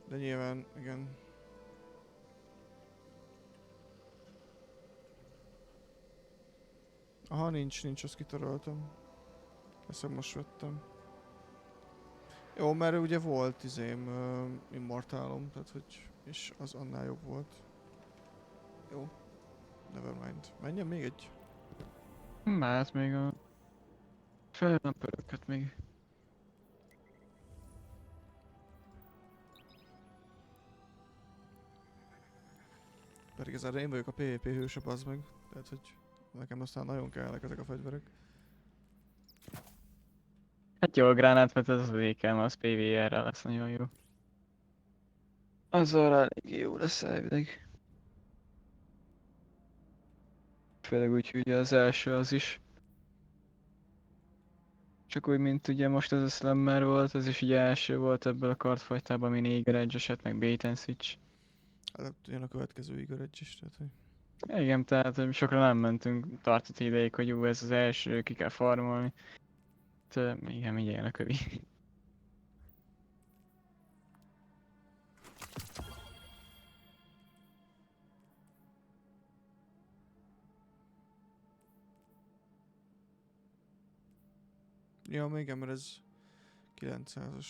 De nyilván, igen. Aha, nincs, azt kitöröltem. Ezt most vettem. Jó, mert ugye volt immortálom, tehát hogy... és az annál jobb volt. Jó. Nevermind. Menjen még egy? Hát még a... fel a pöröket még. Pedig ezzel én vagyok a PvP hősebb, az meg. Tehát hogy nekem aztán nagyon kellnek ezek a fegyverek. Hát jó, a gránát, mert ez az ékem, az PvR-rel lesz nagyon jó. Az arra elég jó lesz elvileg. Főleg úgy, hogy az első az is. Csak úgy, mint ugye most ez a Slammer volt, az is ugye első volt ebből a kardfajtában, ami Eager Edge eset, meg Bait and Switch. Hát jön a következő Eager Edge is, tehát hogy... Igen, tehát sokra nem mentünk, tartott ideig, hogy jó, ez az első, ki kell farmolni. Igen, mindjárt jön a kövi. Ja, még igen, mert ez 900-as.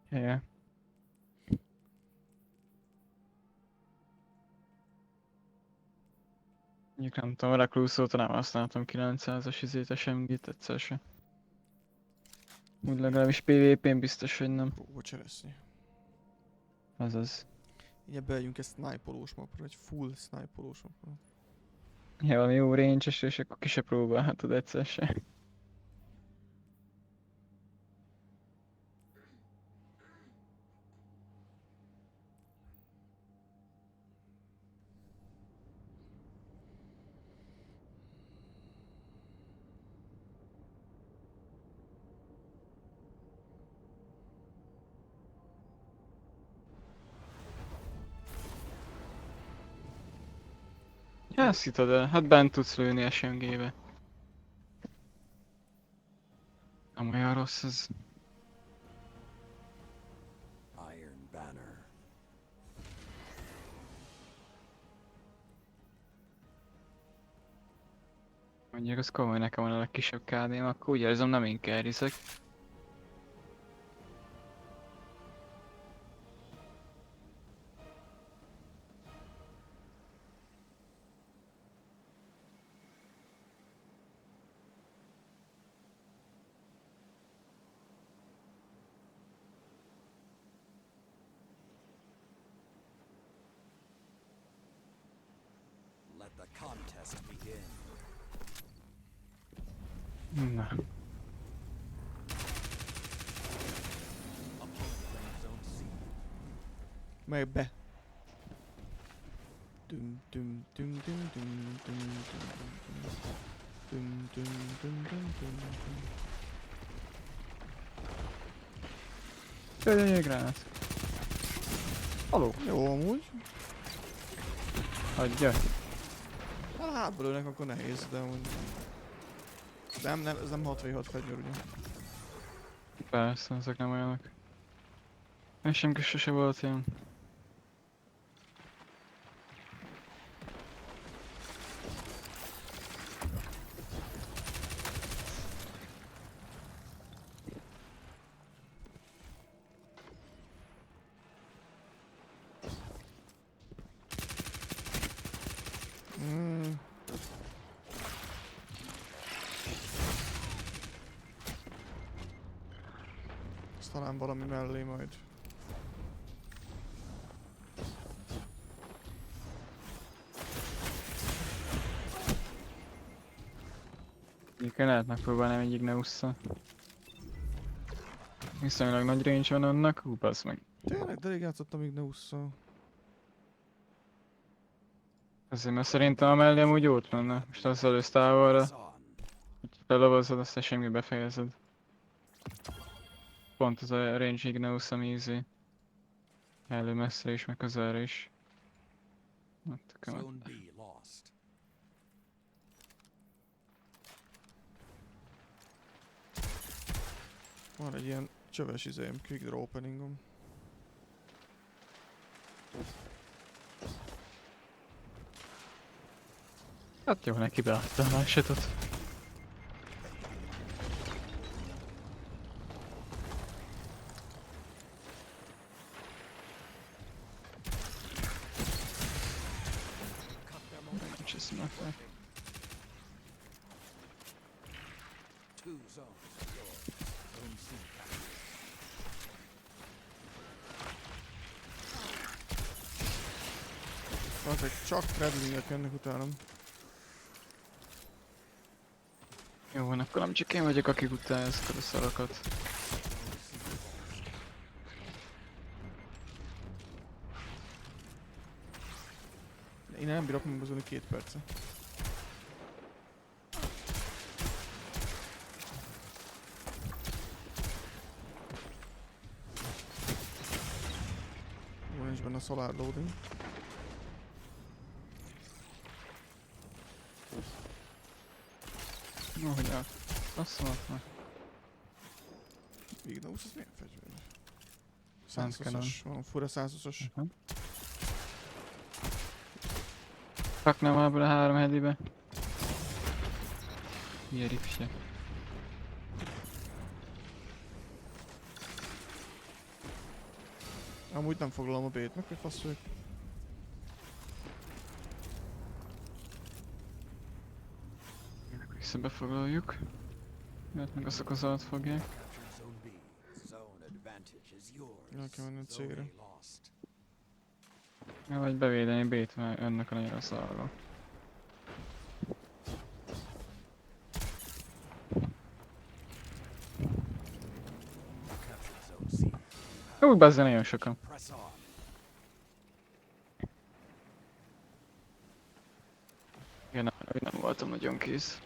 Ja. Mondjuk nem tudom, Recluse óta nem használtam 900-as izét, SMG-t egyszer se. Úgy legalábbis PvP-n biztos, hogy nem. Próba csereszni. Azaz. Így beljünk egy snipe-olós mapra, egy full snipe-olós mapra. Ja, valami jó range-es, és akkor ki se próbálhatod egyszer se. Ezt hittad el, hát bent tudsz lőni SMG-be. Nem olyan rossz ez. Iron Banner. Mondjuk az komoly, nekem van a legkisebb KD-m, akkor úgy érzem, nem én carryzek. Let the contest begin. Na. Megy be. Dum dum dum dum dum dum dum dum Jöjjön, gránát. Haló. Jó amúgy. Hagyja. Ha hátba lőnek, akkor nehéz, de amúgy... Nem, ez nem 6v6 fegyver, ugye? Persze, ezek nem olyanok. És sem sose volt ilyen. Talán valami mellé majd. Egyébként lehet megpróbálni egyik Neusszal. Viszonylag nagy range van annak, hú, bassz meg. Tényleg, de rég játszottam Igneusszal. Azért, mert szerintem a mellé amúgy jót lenne. Most azzal ősz távolra. Hogy felavazod, aztán semmi befejezed. Pont az a range Igneus, ami izé. Elő messzre is, meg közelre is. Van egy ilyen csöves izém, quick draw openingom. Hát jó, neki beadta a másodat. Azok csak travelingek jönnek utánam. Jó van, akkor nem csak én vagyok, akik utálja ezeket a szarakat. Én nem bírok megbazolni 2 perce. Jó, nincs benne a solar loading. Jó, hogy át. Azt mondta. Igneus, ez milyen fegyver? 120-as, van fura 120-as. Raknám ebből a 3 hedibe. Milyen ripse. Amúgy nem foglalom a B-t, meg hogy fasz vagyok. Visszabefoglaljuk. Mert meg azok az alatt fogják. El kell menni a cégre. Ja, vagy bevédeni B-t, mert önnek a nagyon rossz arról. Úgy bazza nagyon sokan. Igen, nem voltam nagyon kész.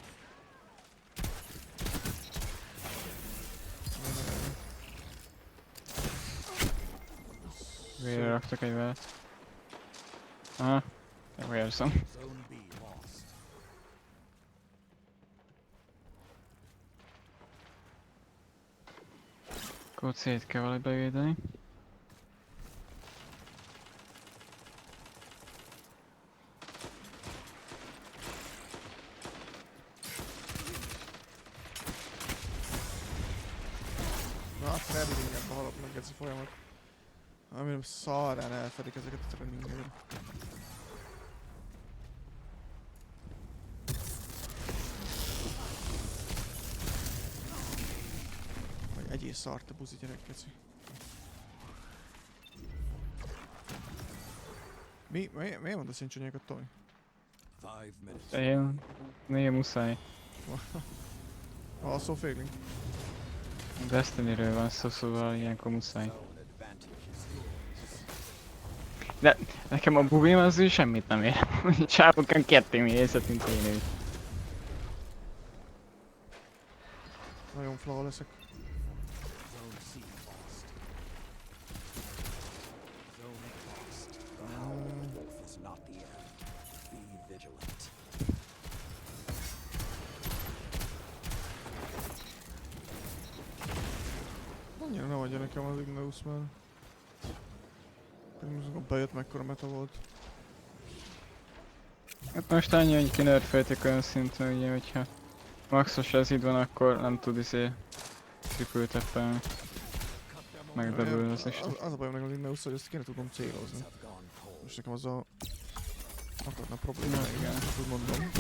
Végre raktak egy velet. Aha, jó érzem. Akkor C-t kell valahogy bevédeni. Na, a travelingenbe halok meg ez a folyamat. Amire szarrán elfedik ezeket a travelingeket. Vagy egyél szart a buzi gyerek, keci. Miért mondasz én csúnyákat, Tomi? Én... Néha muszáj. Also failing. Destiny-ről van szó, szóval ilyenkor muszáj. De nekem a bubim az ő semmit nem ér. Csávokon ketté mélyészet, mint én ő. Nagyon flaw leszek. Zone C lost. Zone A lost. The howl of the wolf is not the end. Be vigilant. Annyira nem adja nekem az Igneus már. Amikor bejött, mekkora meta volt. Hát most annyi, hogy kinerfelték olyan szinten, ugye, hogyha maxos ez itt van, akkor nem tud triple tappelni. Meg double-özni is. Az a bajom nekem az Igneus, hogy ezt kéne tudnom célozni. Most nekem az a... akarna probléma, igen, úgy mondom.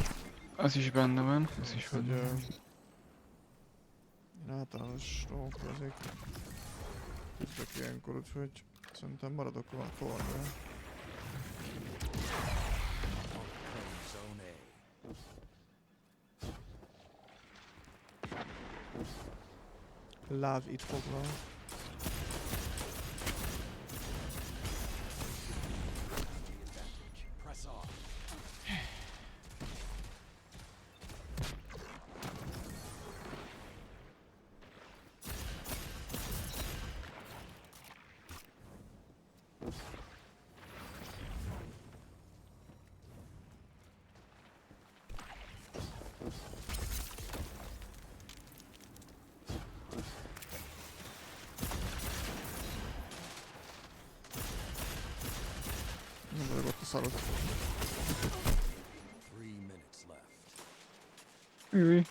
Az is benne van, az is hogy, benne van. Én általános dolgoznék. Küzdök ilyenkor, úgyhogy szerintem maradok a tornál. Love itt foglal. Nem vagyok ott a szarod. 3 minutes left. Ülj.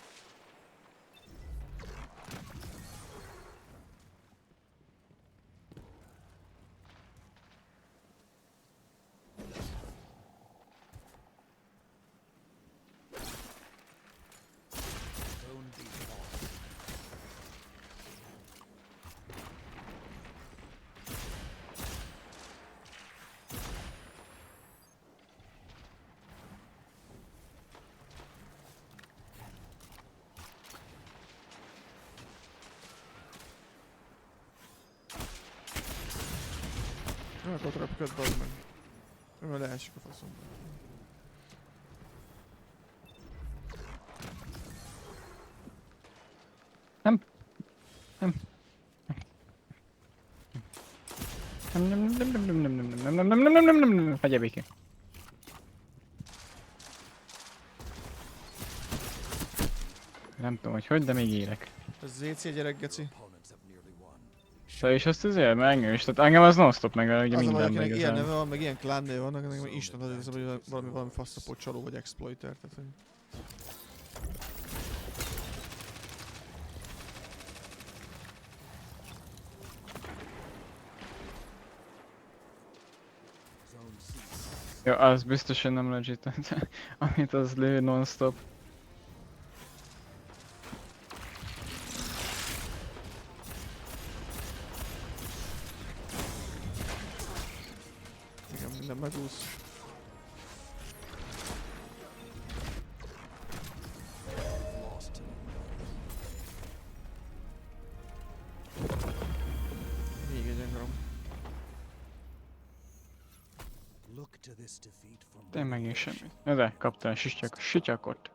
Nem ott repköd, bazd meg. Ő leesik a faszomba. Nem. Nem. Nem. Hagyja békén. Nem tudom, hogy, de még élek. Ez ZC gyerek, geci. Te is azt azért, meg engem is, tehát engem az non-stop meg, ugye az minden meg. meg Ilyen neve van, meg ilyen klán neve vannak, nekem Isten az, hogy valami faszapott csaló vagy exploiter, tehát hogy... Ja, az biztosan nem legit, amit az lő non-stop. Igen, minden megúsz. Még egy engem. De megint semmit. De kaptál sütyakot.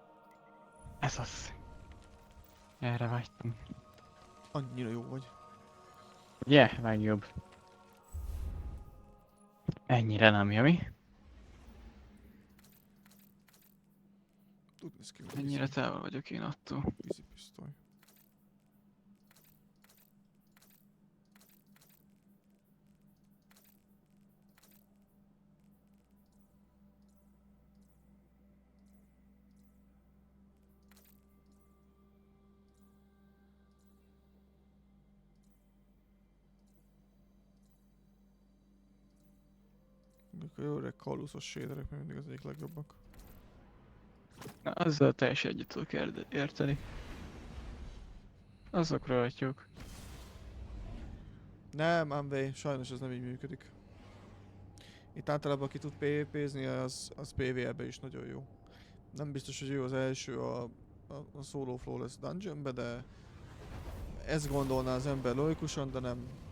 Ez az. Erre vágytam. Annyira jó vagy. Ugye? Legjobb. Ennyire nem, Jami? Ennyire távol vagyok én attól. Vízi pisztoly. A jó öreg kaluszos shaderek még mindig az egyik legjobbak. Na, azzal teljesen egyet tudok érteni. Azok rajtjuk. Nem, Amway, sajnos ez nem így működik. Itt általában aki tud PvP-zni, az PvE-be is nagyon jó. Nem biztos, hogy ő az első a solo flawless dungeonbe, de ezt gondolná az ember logikusan, de nem.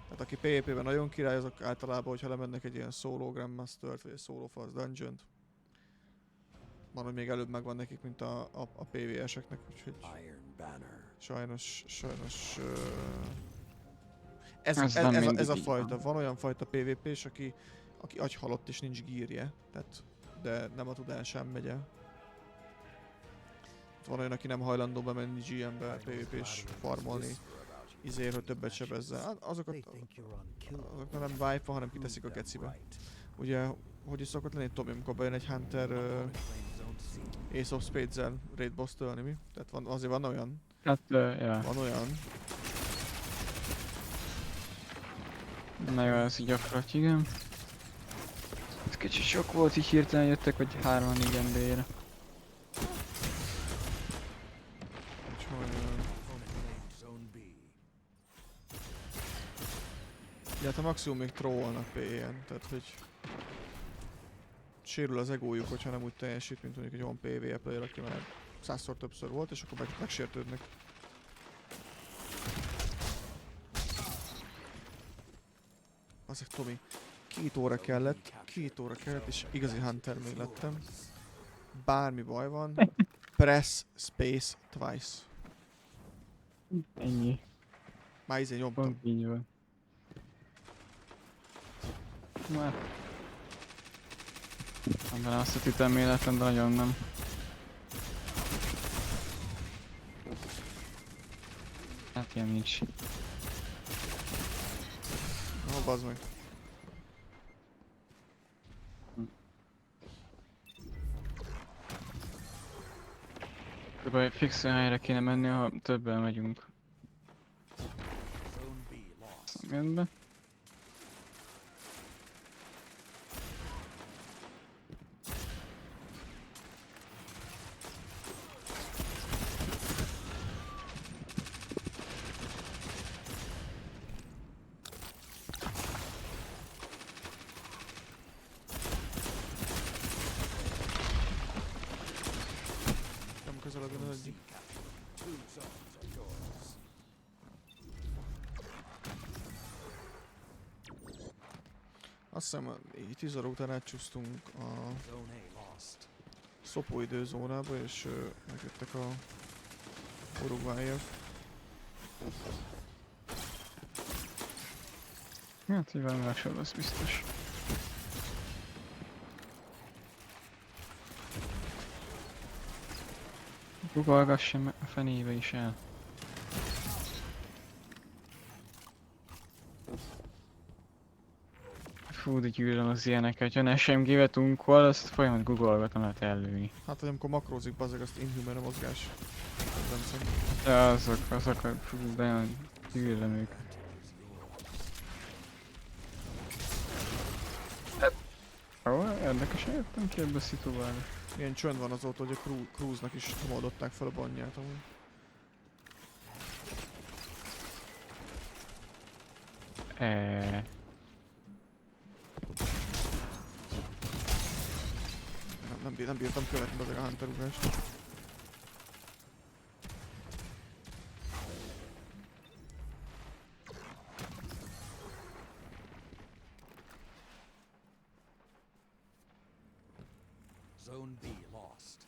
Tehát aki PvP-ben nagyon király, azok általában, hogyha lemennek egy ilyen solo Grandmaster-t, vagy egy solo fast dungeon-t, Van, hogy még előbb megvan nekik, mint a PvS-eknek, úgyhogy... Sajnos... Ez a fajta. Van olyan fajta PvP-s, aki agyhalott és nincs gírje. Tehát, de nem a tudásán megy el. Van olyan, aki nem hajlandó bemenni GM-be PvP-s farmolni. Izér, hogy többet sebezze. Azokat nem wipe-a, hanem kiteszik a gecibe. Ugye, hogy is szokott lenni, Tomi, amikor bejön egy Hunter Ace of Spades-zel raid boss tölni, mi? Tehát azért van olyan. Hát, ja. Van olyan. Na jó, ez így a fraty, igen. Ez kicsit sok volt, így hirtelen jöttek, hogy 3-4 emberre. Ja, hát a maximum még trollnak PN, tehát hogy sérül az egójuk, hogyha nem úgy teljesít, mint mondjuk egy olyan PvE player, aki már 100-szor többször volt, és akkor megsértődnek. Azok Tomi, 2 óra kellett, és igazi Hunter még lettem. Bármi baj van, press space twice. Ennyi. Már izé nyomtam. Így van. Már... Abban azt a titelméletem, de nagyon nem. Hát ilyen nincs. Bazd meg. Kb. Fix helyre kéne menni, ha többen megyünk. Rendben. Azt hiszem, 10 óra után átcsúsztunk a szopóidő zónába, és megjöttek a Uruguayiak. Hát így valami lassabb lesz biztos. Guggolgassam a fenébe is el. Fú, de gyűlöm az ilyeneket, ha ne SMG-vel tunkol, azt folyamat googolgatom, lehet ellőni. Hát, hogy amikor makrózik, bazzeg, azt inhuman a mozgás. Ja, azok, fú, de gyűlöm őket. Ó, érdekesen jöttem ki ebbe a szitúvába. Milyen csönd van azóta, hogy a Cruise-nak is moldották fel a banját amúgy. Nem bírtam követni bazeg a Hunter ugást. Zone B lost.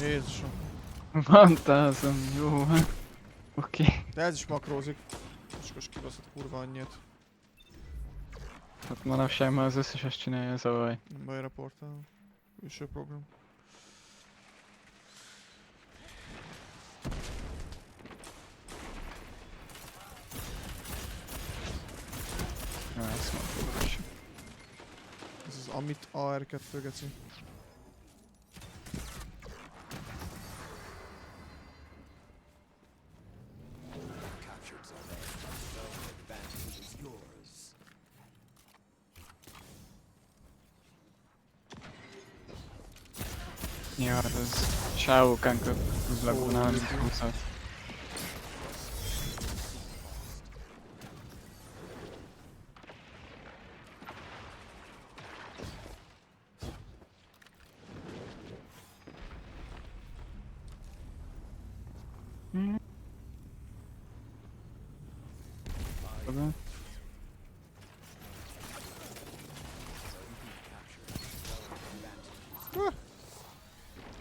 Jézusom. Fantázom, jó, hát. Oké. De ez is makrózik. És kibaszott kurva annyit. Hát manapság már az összes ezt csinálja, ez a baj. Nem baj, raportál. Külső program. Ez makrózik. Ez az amit AR2 geci. Ja, hát az sávókán közleg volna, mint 20-at.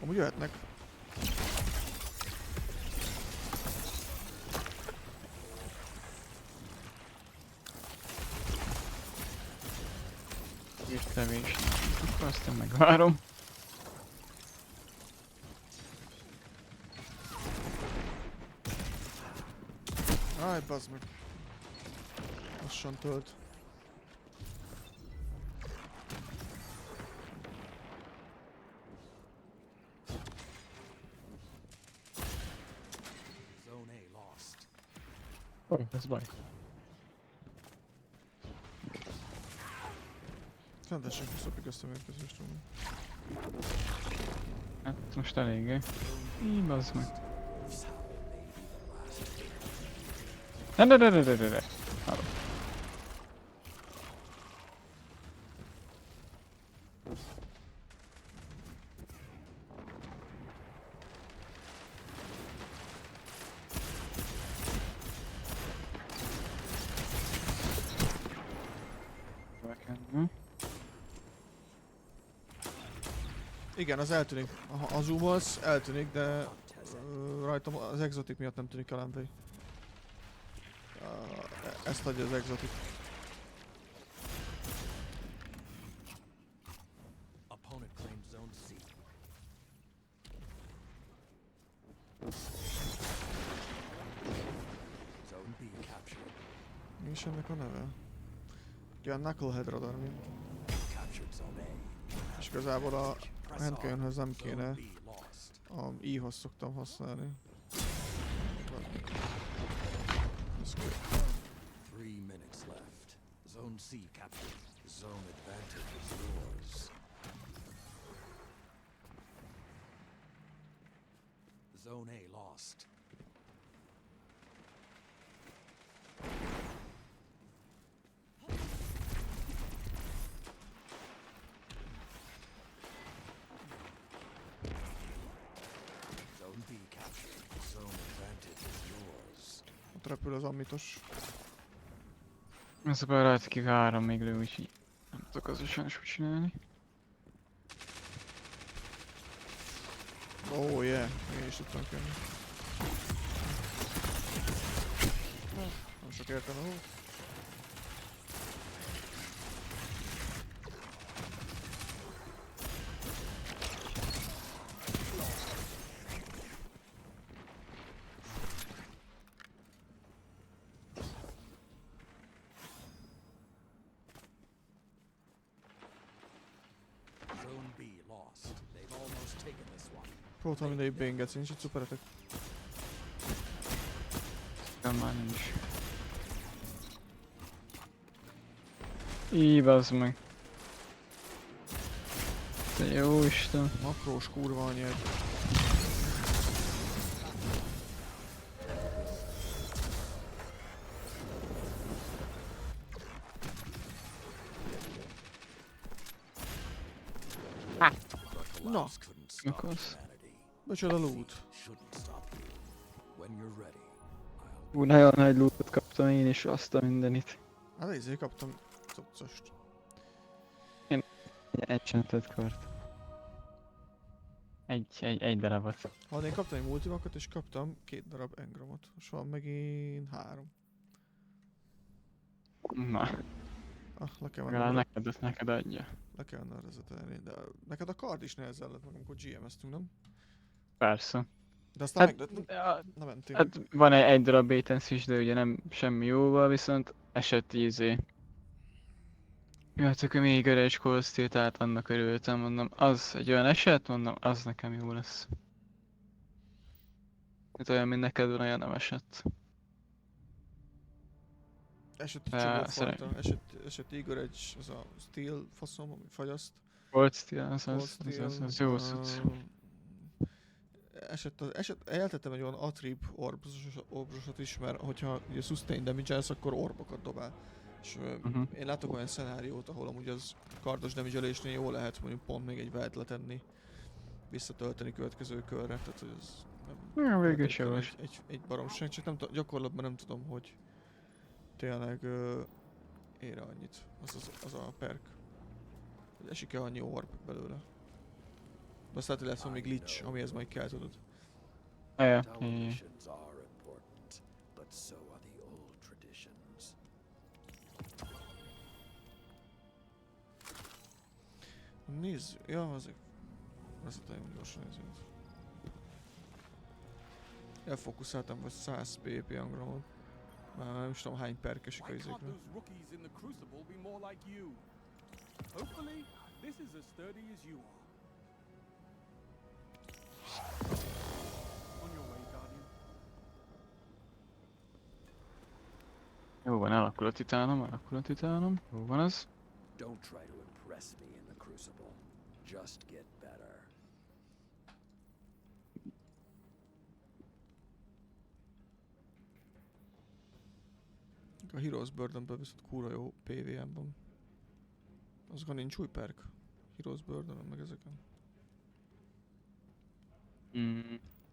Amúgy jöhetnek. Értelmés. Aztán megvárom. Áj, bazd meg. Lassan tölt. Ez baj. Rendesen kiszopjuk ezt a mérkőzést. Hát most eléggé. Így bazd meg. De. Igen, az eltűnik. Ha zoomolsz, eltűnik, de rajtam az exotic miatt nem tűnik el Lamplay. Ezt adja az exotic. Mi is ennek a neve? Olyan Knucklehead radar, mint. És igazából a handcanonhoz nem kéne. A I-hoz szoktam használni. Ez good. 3 minutes left. Zone C captured. Zone advantage is yours. Zone A lost. Zone B captured. Zone advantage is yours. Ott repül az amitos. Ez a baj rajta ki 3 még lő, úgyhogy nem tudok az sajnos úgy csinálni. Oh yeah, én is tudtam könni. Nem sok értelme volt. Zone B lost. They've almost taken this one. Próbáltam mindegy bénget, nincs itt szuperetek. Nem, már nincs. Így bazd meg. Te jó Isten. Makrós kurva anyád. Na, akarsz? micsoda loot. Nagyon nagy lootot kaptam én is, azt a mindenit. Hát ezért kaptam cuccost. Én enchanted kart. Egy darabot. Ha én kaptam egy multivakot és kaptam 2 darab engramot. Most van megint 3. Na. Le kell legalább neked adja. Le kell venni rezetelni, de neked a kard is nehezen lett meg, amikor GM-eztünk, nem? Persze. De aztán hát, nem mentünk. Hát van egy darab bétensz is, de ugye nem semmi jóval, viszont esett ízé. Jöttök még egy cold, tehát annak örültem, mondom, az egy olyan eset, mondom, az nekem jó lesz. Hát olyan, mint neked van, olyan nem esett. Esett egy csomófajta, esett Igor egy, az a steel faszom, ami fagyaszt. Cold steel, az jó cucc. eltettem egy olyan atrib orbosot is, mert hogyha ugye sustain damage-elsz, akkor orbokat dobál. És én látok olyan szenáriót, ahol amúgy az kardos damage-elésnél jó lehet mondjuk pont még egy velt letenni, visszatölteni következő körre, tehát hogy ez nem végül sem egy baromság, csak nem gyakorlatban nem tudom, hogy tényleg ér annyit, az a perk. Hogy esik-e annyi orb belőle. De azt lehet, hogy lesz még glitch, amihez majd kell, tudod. Nézzük, ja, azért nagyon gyorsan nézzük. Elfokuszáltam vagy 100 pp angramot. Már nem is tudom hány perk esik a izékre. Jó van, alakul a titánom, jó van az. Don't try to impress me in the crucible. Just get better. A Heroes Burdenből viszont kurva jó PvM-ban. Azokon nincs új perk. Heroes Burden meg ezeken.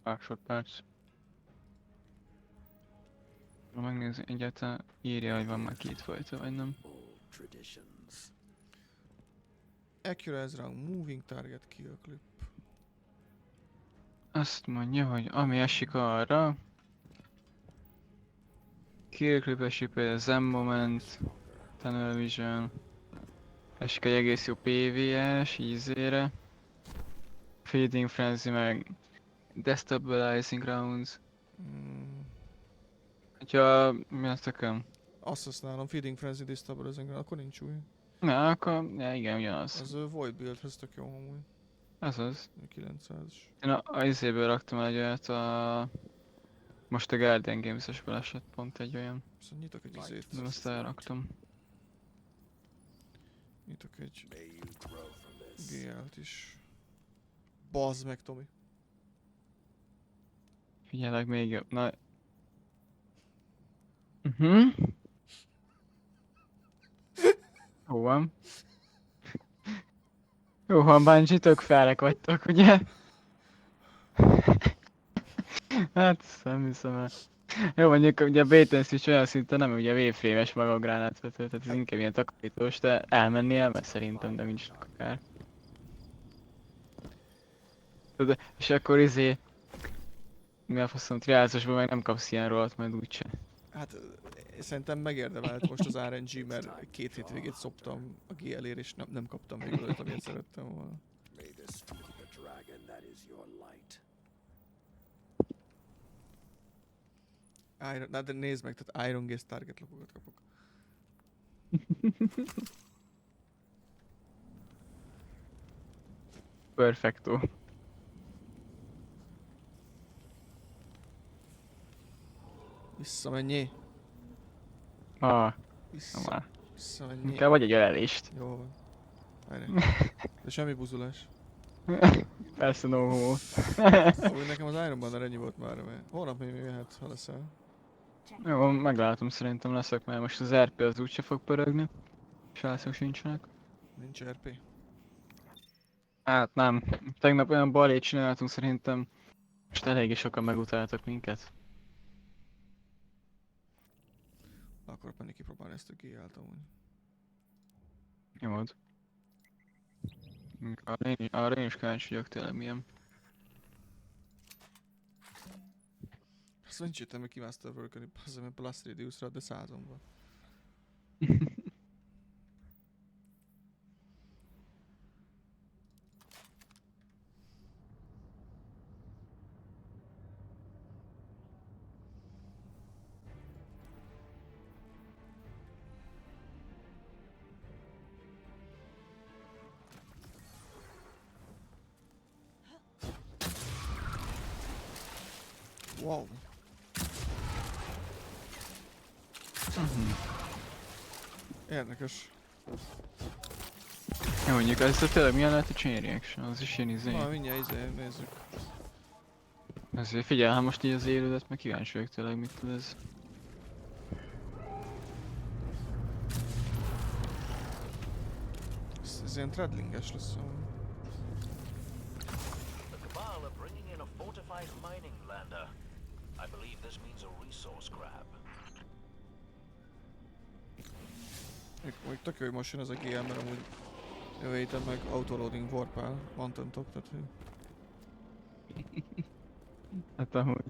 Másodperc. Megnézni egyáltalán írja, hogy van már két fajta, vagy nem. Accurate round, moving target kill clip. Azt mondja, hogy ami esik arra. Kill clip esik például Zen Moment, Tunnel Vision. Esik egy egész jó PvS, ízére. Feeding Frenzy meg Destabilizing Rounds. Hogyha... mi azt akarom? Azt használom, Feeding Frenzy, Destabilizing Rounds, akkor nincs új. Na, akkor... ja, igen, ugyanaz. Az Void Buildhez tök jó amúgy. Ez az. 900-es. Én a izéből raktam egy olyat a... most a Guardian Games-esből esett pont egy olyan. Szóval nyitok egy izét. De azt elraktam. Nyitok egy... GL-t is. Bazd meg, Tomi. Figyelek még jobb. Na... Jó van. Jó van, Bungie, tök felek vagytok, ugye? Hát, nem hiszem el. Jó, mondjuk ugye a Baitens is olyan szinten nem, ugye waveframe-es maga a gránátvető, tehát ez inkább ilyen takarítós, de elmenni elmesz szerintem, de nincs akár. Tudod, és akkor mi a faszom, triázosban meg nem kapsz ilyen rollt, majd úgyse. Hát szerintem megérdemelt most az RNG, mert 2 hétvégét szoptam a GL-ért és nem kaptam még olyat, amilyet szerettem volna. Na de nézd meg, tehát Iron Gaze target lapokat kapok. Perfecto. Visszamenjé. Visszamenjé. Inkább vagy egy ölelést. Jó van. Várj. De semmi buzulás. Persze, no homo. Úgy nekem az Iron Banner ennyi volt már, mert holnap még jöhet, ha leszel. Jó, meglátom, szerintem leszek, mert most az RP az úgyse fog pörögni. Srácok sincsenek. Nincs RP? Hát nem. Tegnap olyan balét csináltunk, szerintem most eléggé sokan megutáltak minket. Akkor menni kipróbálni ezt a GL-t amúgy. Jód. Arra én is kíváncsi vagyok tényleg milyen. Azt nincs itt, hogy kimasterworkölni, mert plus reduce-ra, de 100-on van. Wow. Érdekes. Ja, mondjuk ezt tényleg milyen lehet a chain reaction, az is ilyen izé. Na mindjárt nézzük. Azért figyelj, ha most így az élődet, meg kíváncsi vagyok tényleg, mit tud ez. Ez ilyen treadlinges lesz. The Cabal are bringing in a fortified mining lander. I believe this means a resource grab. Még tök jó, hogy most jön ez a GM, mert amúgy jövő héten meg autoloading warpál, Mountain-top, tehát hogy... Hát amúgy.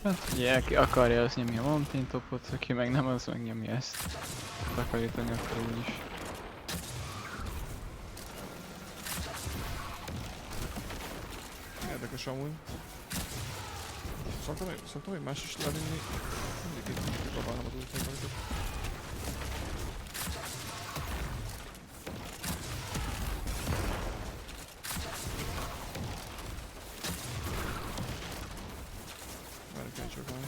Hát ugye, aki akarja, az nyomja a Mountain Topot, aki meg nem, az megnyomja ezt. Takarítani akkor úgyis. Érdekes amúgy. Szoktam még más is levinni. Mindig itt próbálnom az újságban. Várjuk egy csak valami.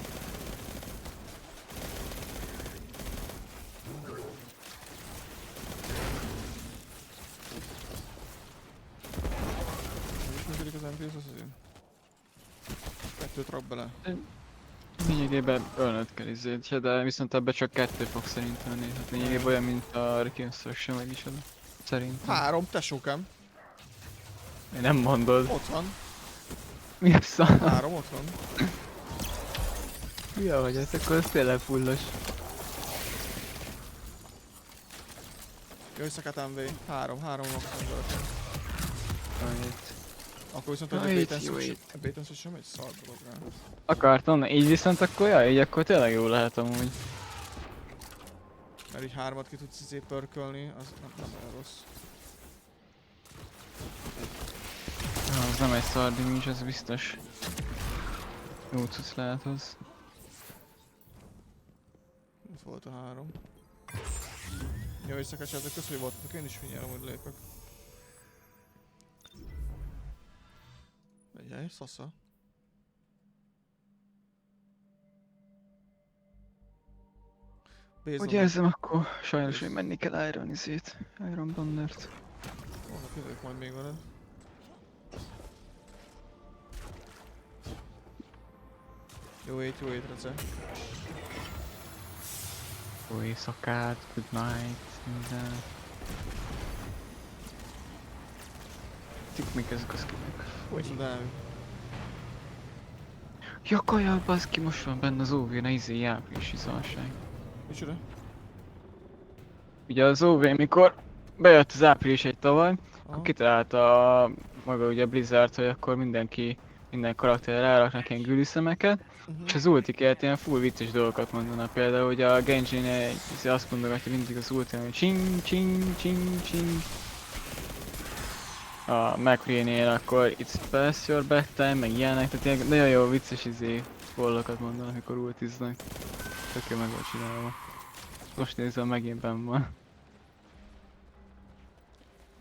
Nem is működik az MPS, az azért. Kettőt rak bele. Lényegében ölnöd kell izét, de viszont ebbe csak 2 fog szerintem menni. Hát lényegében olyan, mint a Reconstruction meg is oda. Szerintem. 3, tesókám. Én nem mondod. Ott van. Mi a szar? 3 ott van. Hülye vagy, ez akkor ez tényleg fullos. Jöjj szakát MV. 3 noktan volt. Annyit. Akkor viszont a Bait and Switch sem egy szar dolog rá. Akartam, így viszont akkor jaj, így akkor tényleg jó lehet amúgy. Mert így 3-at ki tudsz izé pörkölni, az nem olyan rossz. Az nem egy szar damage, az biztos. Jó cucc lehet az. Itt volt a 3. Jó, éjszakacsátok, kösz, hogy voltatok, én is figyelem, hogy lépek. Egyelj, szasza. Hogy érzem, akkor sajnos, hogy menni kell Iron izét, Iron Bannert. Holnap jövök majd még veled. Jó hét, Rece. Jó éjszakát, good night, minden. Mik ezek a skinek? Hogy nem. Ja, kajak, baszki, most van benne az OV-n a izé áprilisi szarság. Micsoda? Ugye az OV, mikor bejött az április egy tavaly, akkor kitalálta maga ugye Blizzard, hogy akkor minden karakterre ráraknak ilyen gülüszemeket, és az ultikért ilyen full vicces dolgokat mondanak. Például, hogy a Genji-nél azt mondogatja mindig az ultikán, hogy csing csing csing csing. A McCree-nél akkor it's past your bedtime, meg ilyenek, tehát ilyen nagyon jó vicces bollokat mondanak, amikor ultiznak. Tök jó meg volt csinálva. Most nézem, megint benn van.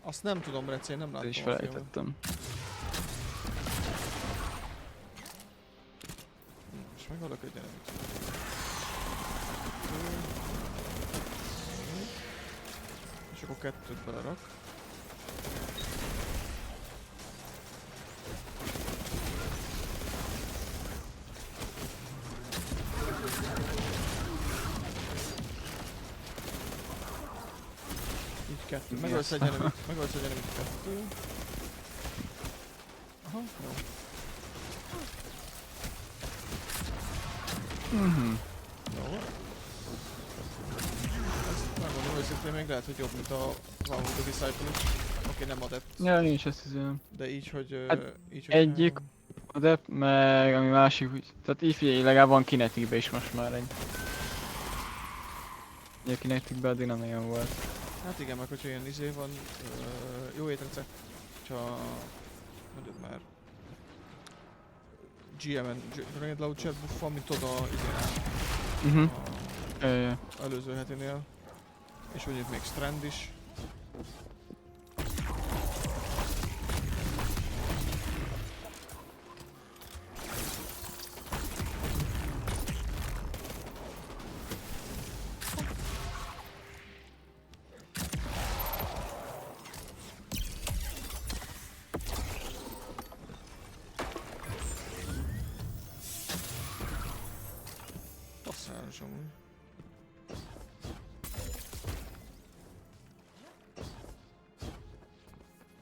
Azt nem tudom, Rece, én nem láttam. És felejtettem. És megadok egy elemit. És akkor 2-t belerak. Így 2. Megölsz egy elemit 2. Aha, jó. Jó. Ezt megmondom őszintén, még lehet, hogy jobb, mint a Wow the Disciple. Oké, nem adept. Ja, nincs ezt hiszem. De így, hogy... Hát így, hogy egyik adept, meg ami másik úgy. Tehát így figyelj, legalább van kinetikbe is most már egy. Ugye kinetikbe addig nem nagyon volt. Hát igen, meg hogyha ilyen izé van... jó étrendszert, hogyha... mondjuk már... GM-en, Grenade Launcher buff van, mint oda izénál. Előző hetinél. És mondjuk még Strand is.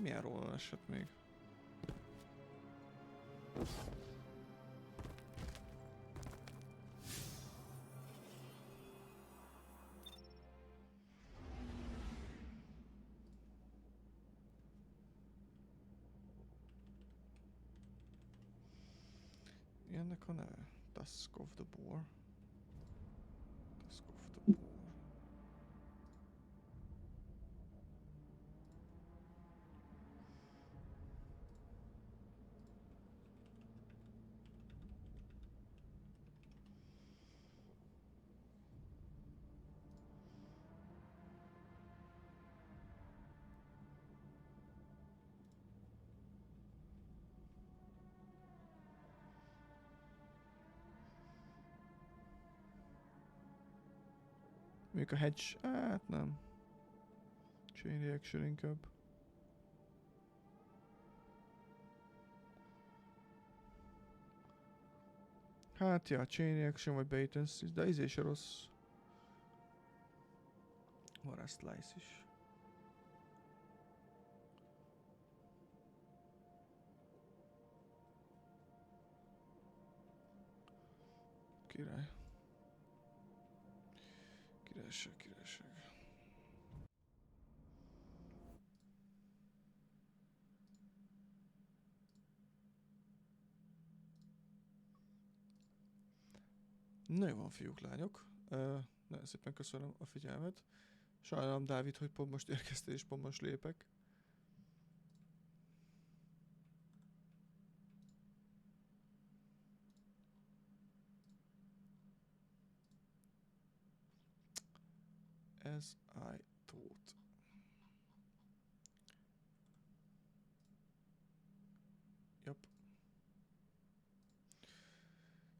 Milyen róla esett még? Ennek a neve? Dusk of the Boar. Dusk of the Boar. Még a hedge... hát nem. Chain reaction inkább. Hát ja, chain reaction vagy bait and switch, de izé se rossz. Van a slice is. Király. Királyság, királyság. Na jó van, fiúk, lányok. Nagyon szépen köszönöm a figyelmet. Sajnálom, Dávid, hogy pont most érkeztél és pont most lépek. As I thought. Yep.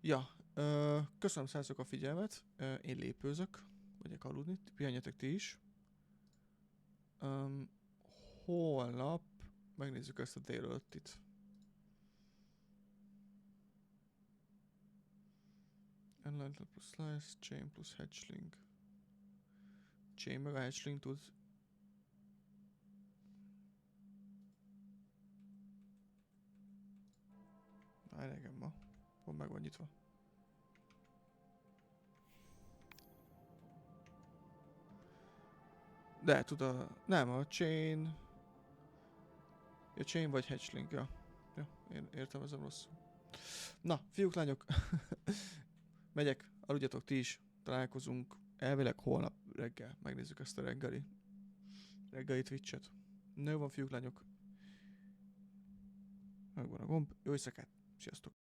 Ja, köszönöm százszor a figyelmet. Én lépőzök, megyek aludni, pihenjetek ti is. Holnap megnézzük ezt a délelőttit. Enlightened plus slice, chain plus hatchling. Chain meg a hatchling tud. Várj, engem ma. Pont meg van nyitva. De tud a... nem, a chain... A chain vagy hatchling, ja. Ja, én értelmezem rosszul. Na, fiúk, lányok. Megyek, aludjatok ti is. Találkozunk elvileg holnap reggel. Megnézzük ezt a reggeli Twitch-et. Na jó van, fiúk, lányok. Megvan a gomb. Jó éjszakát. Sziasztok.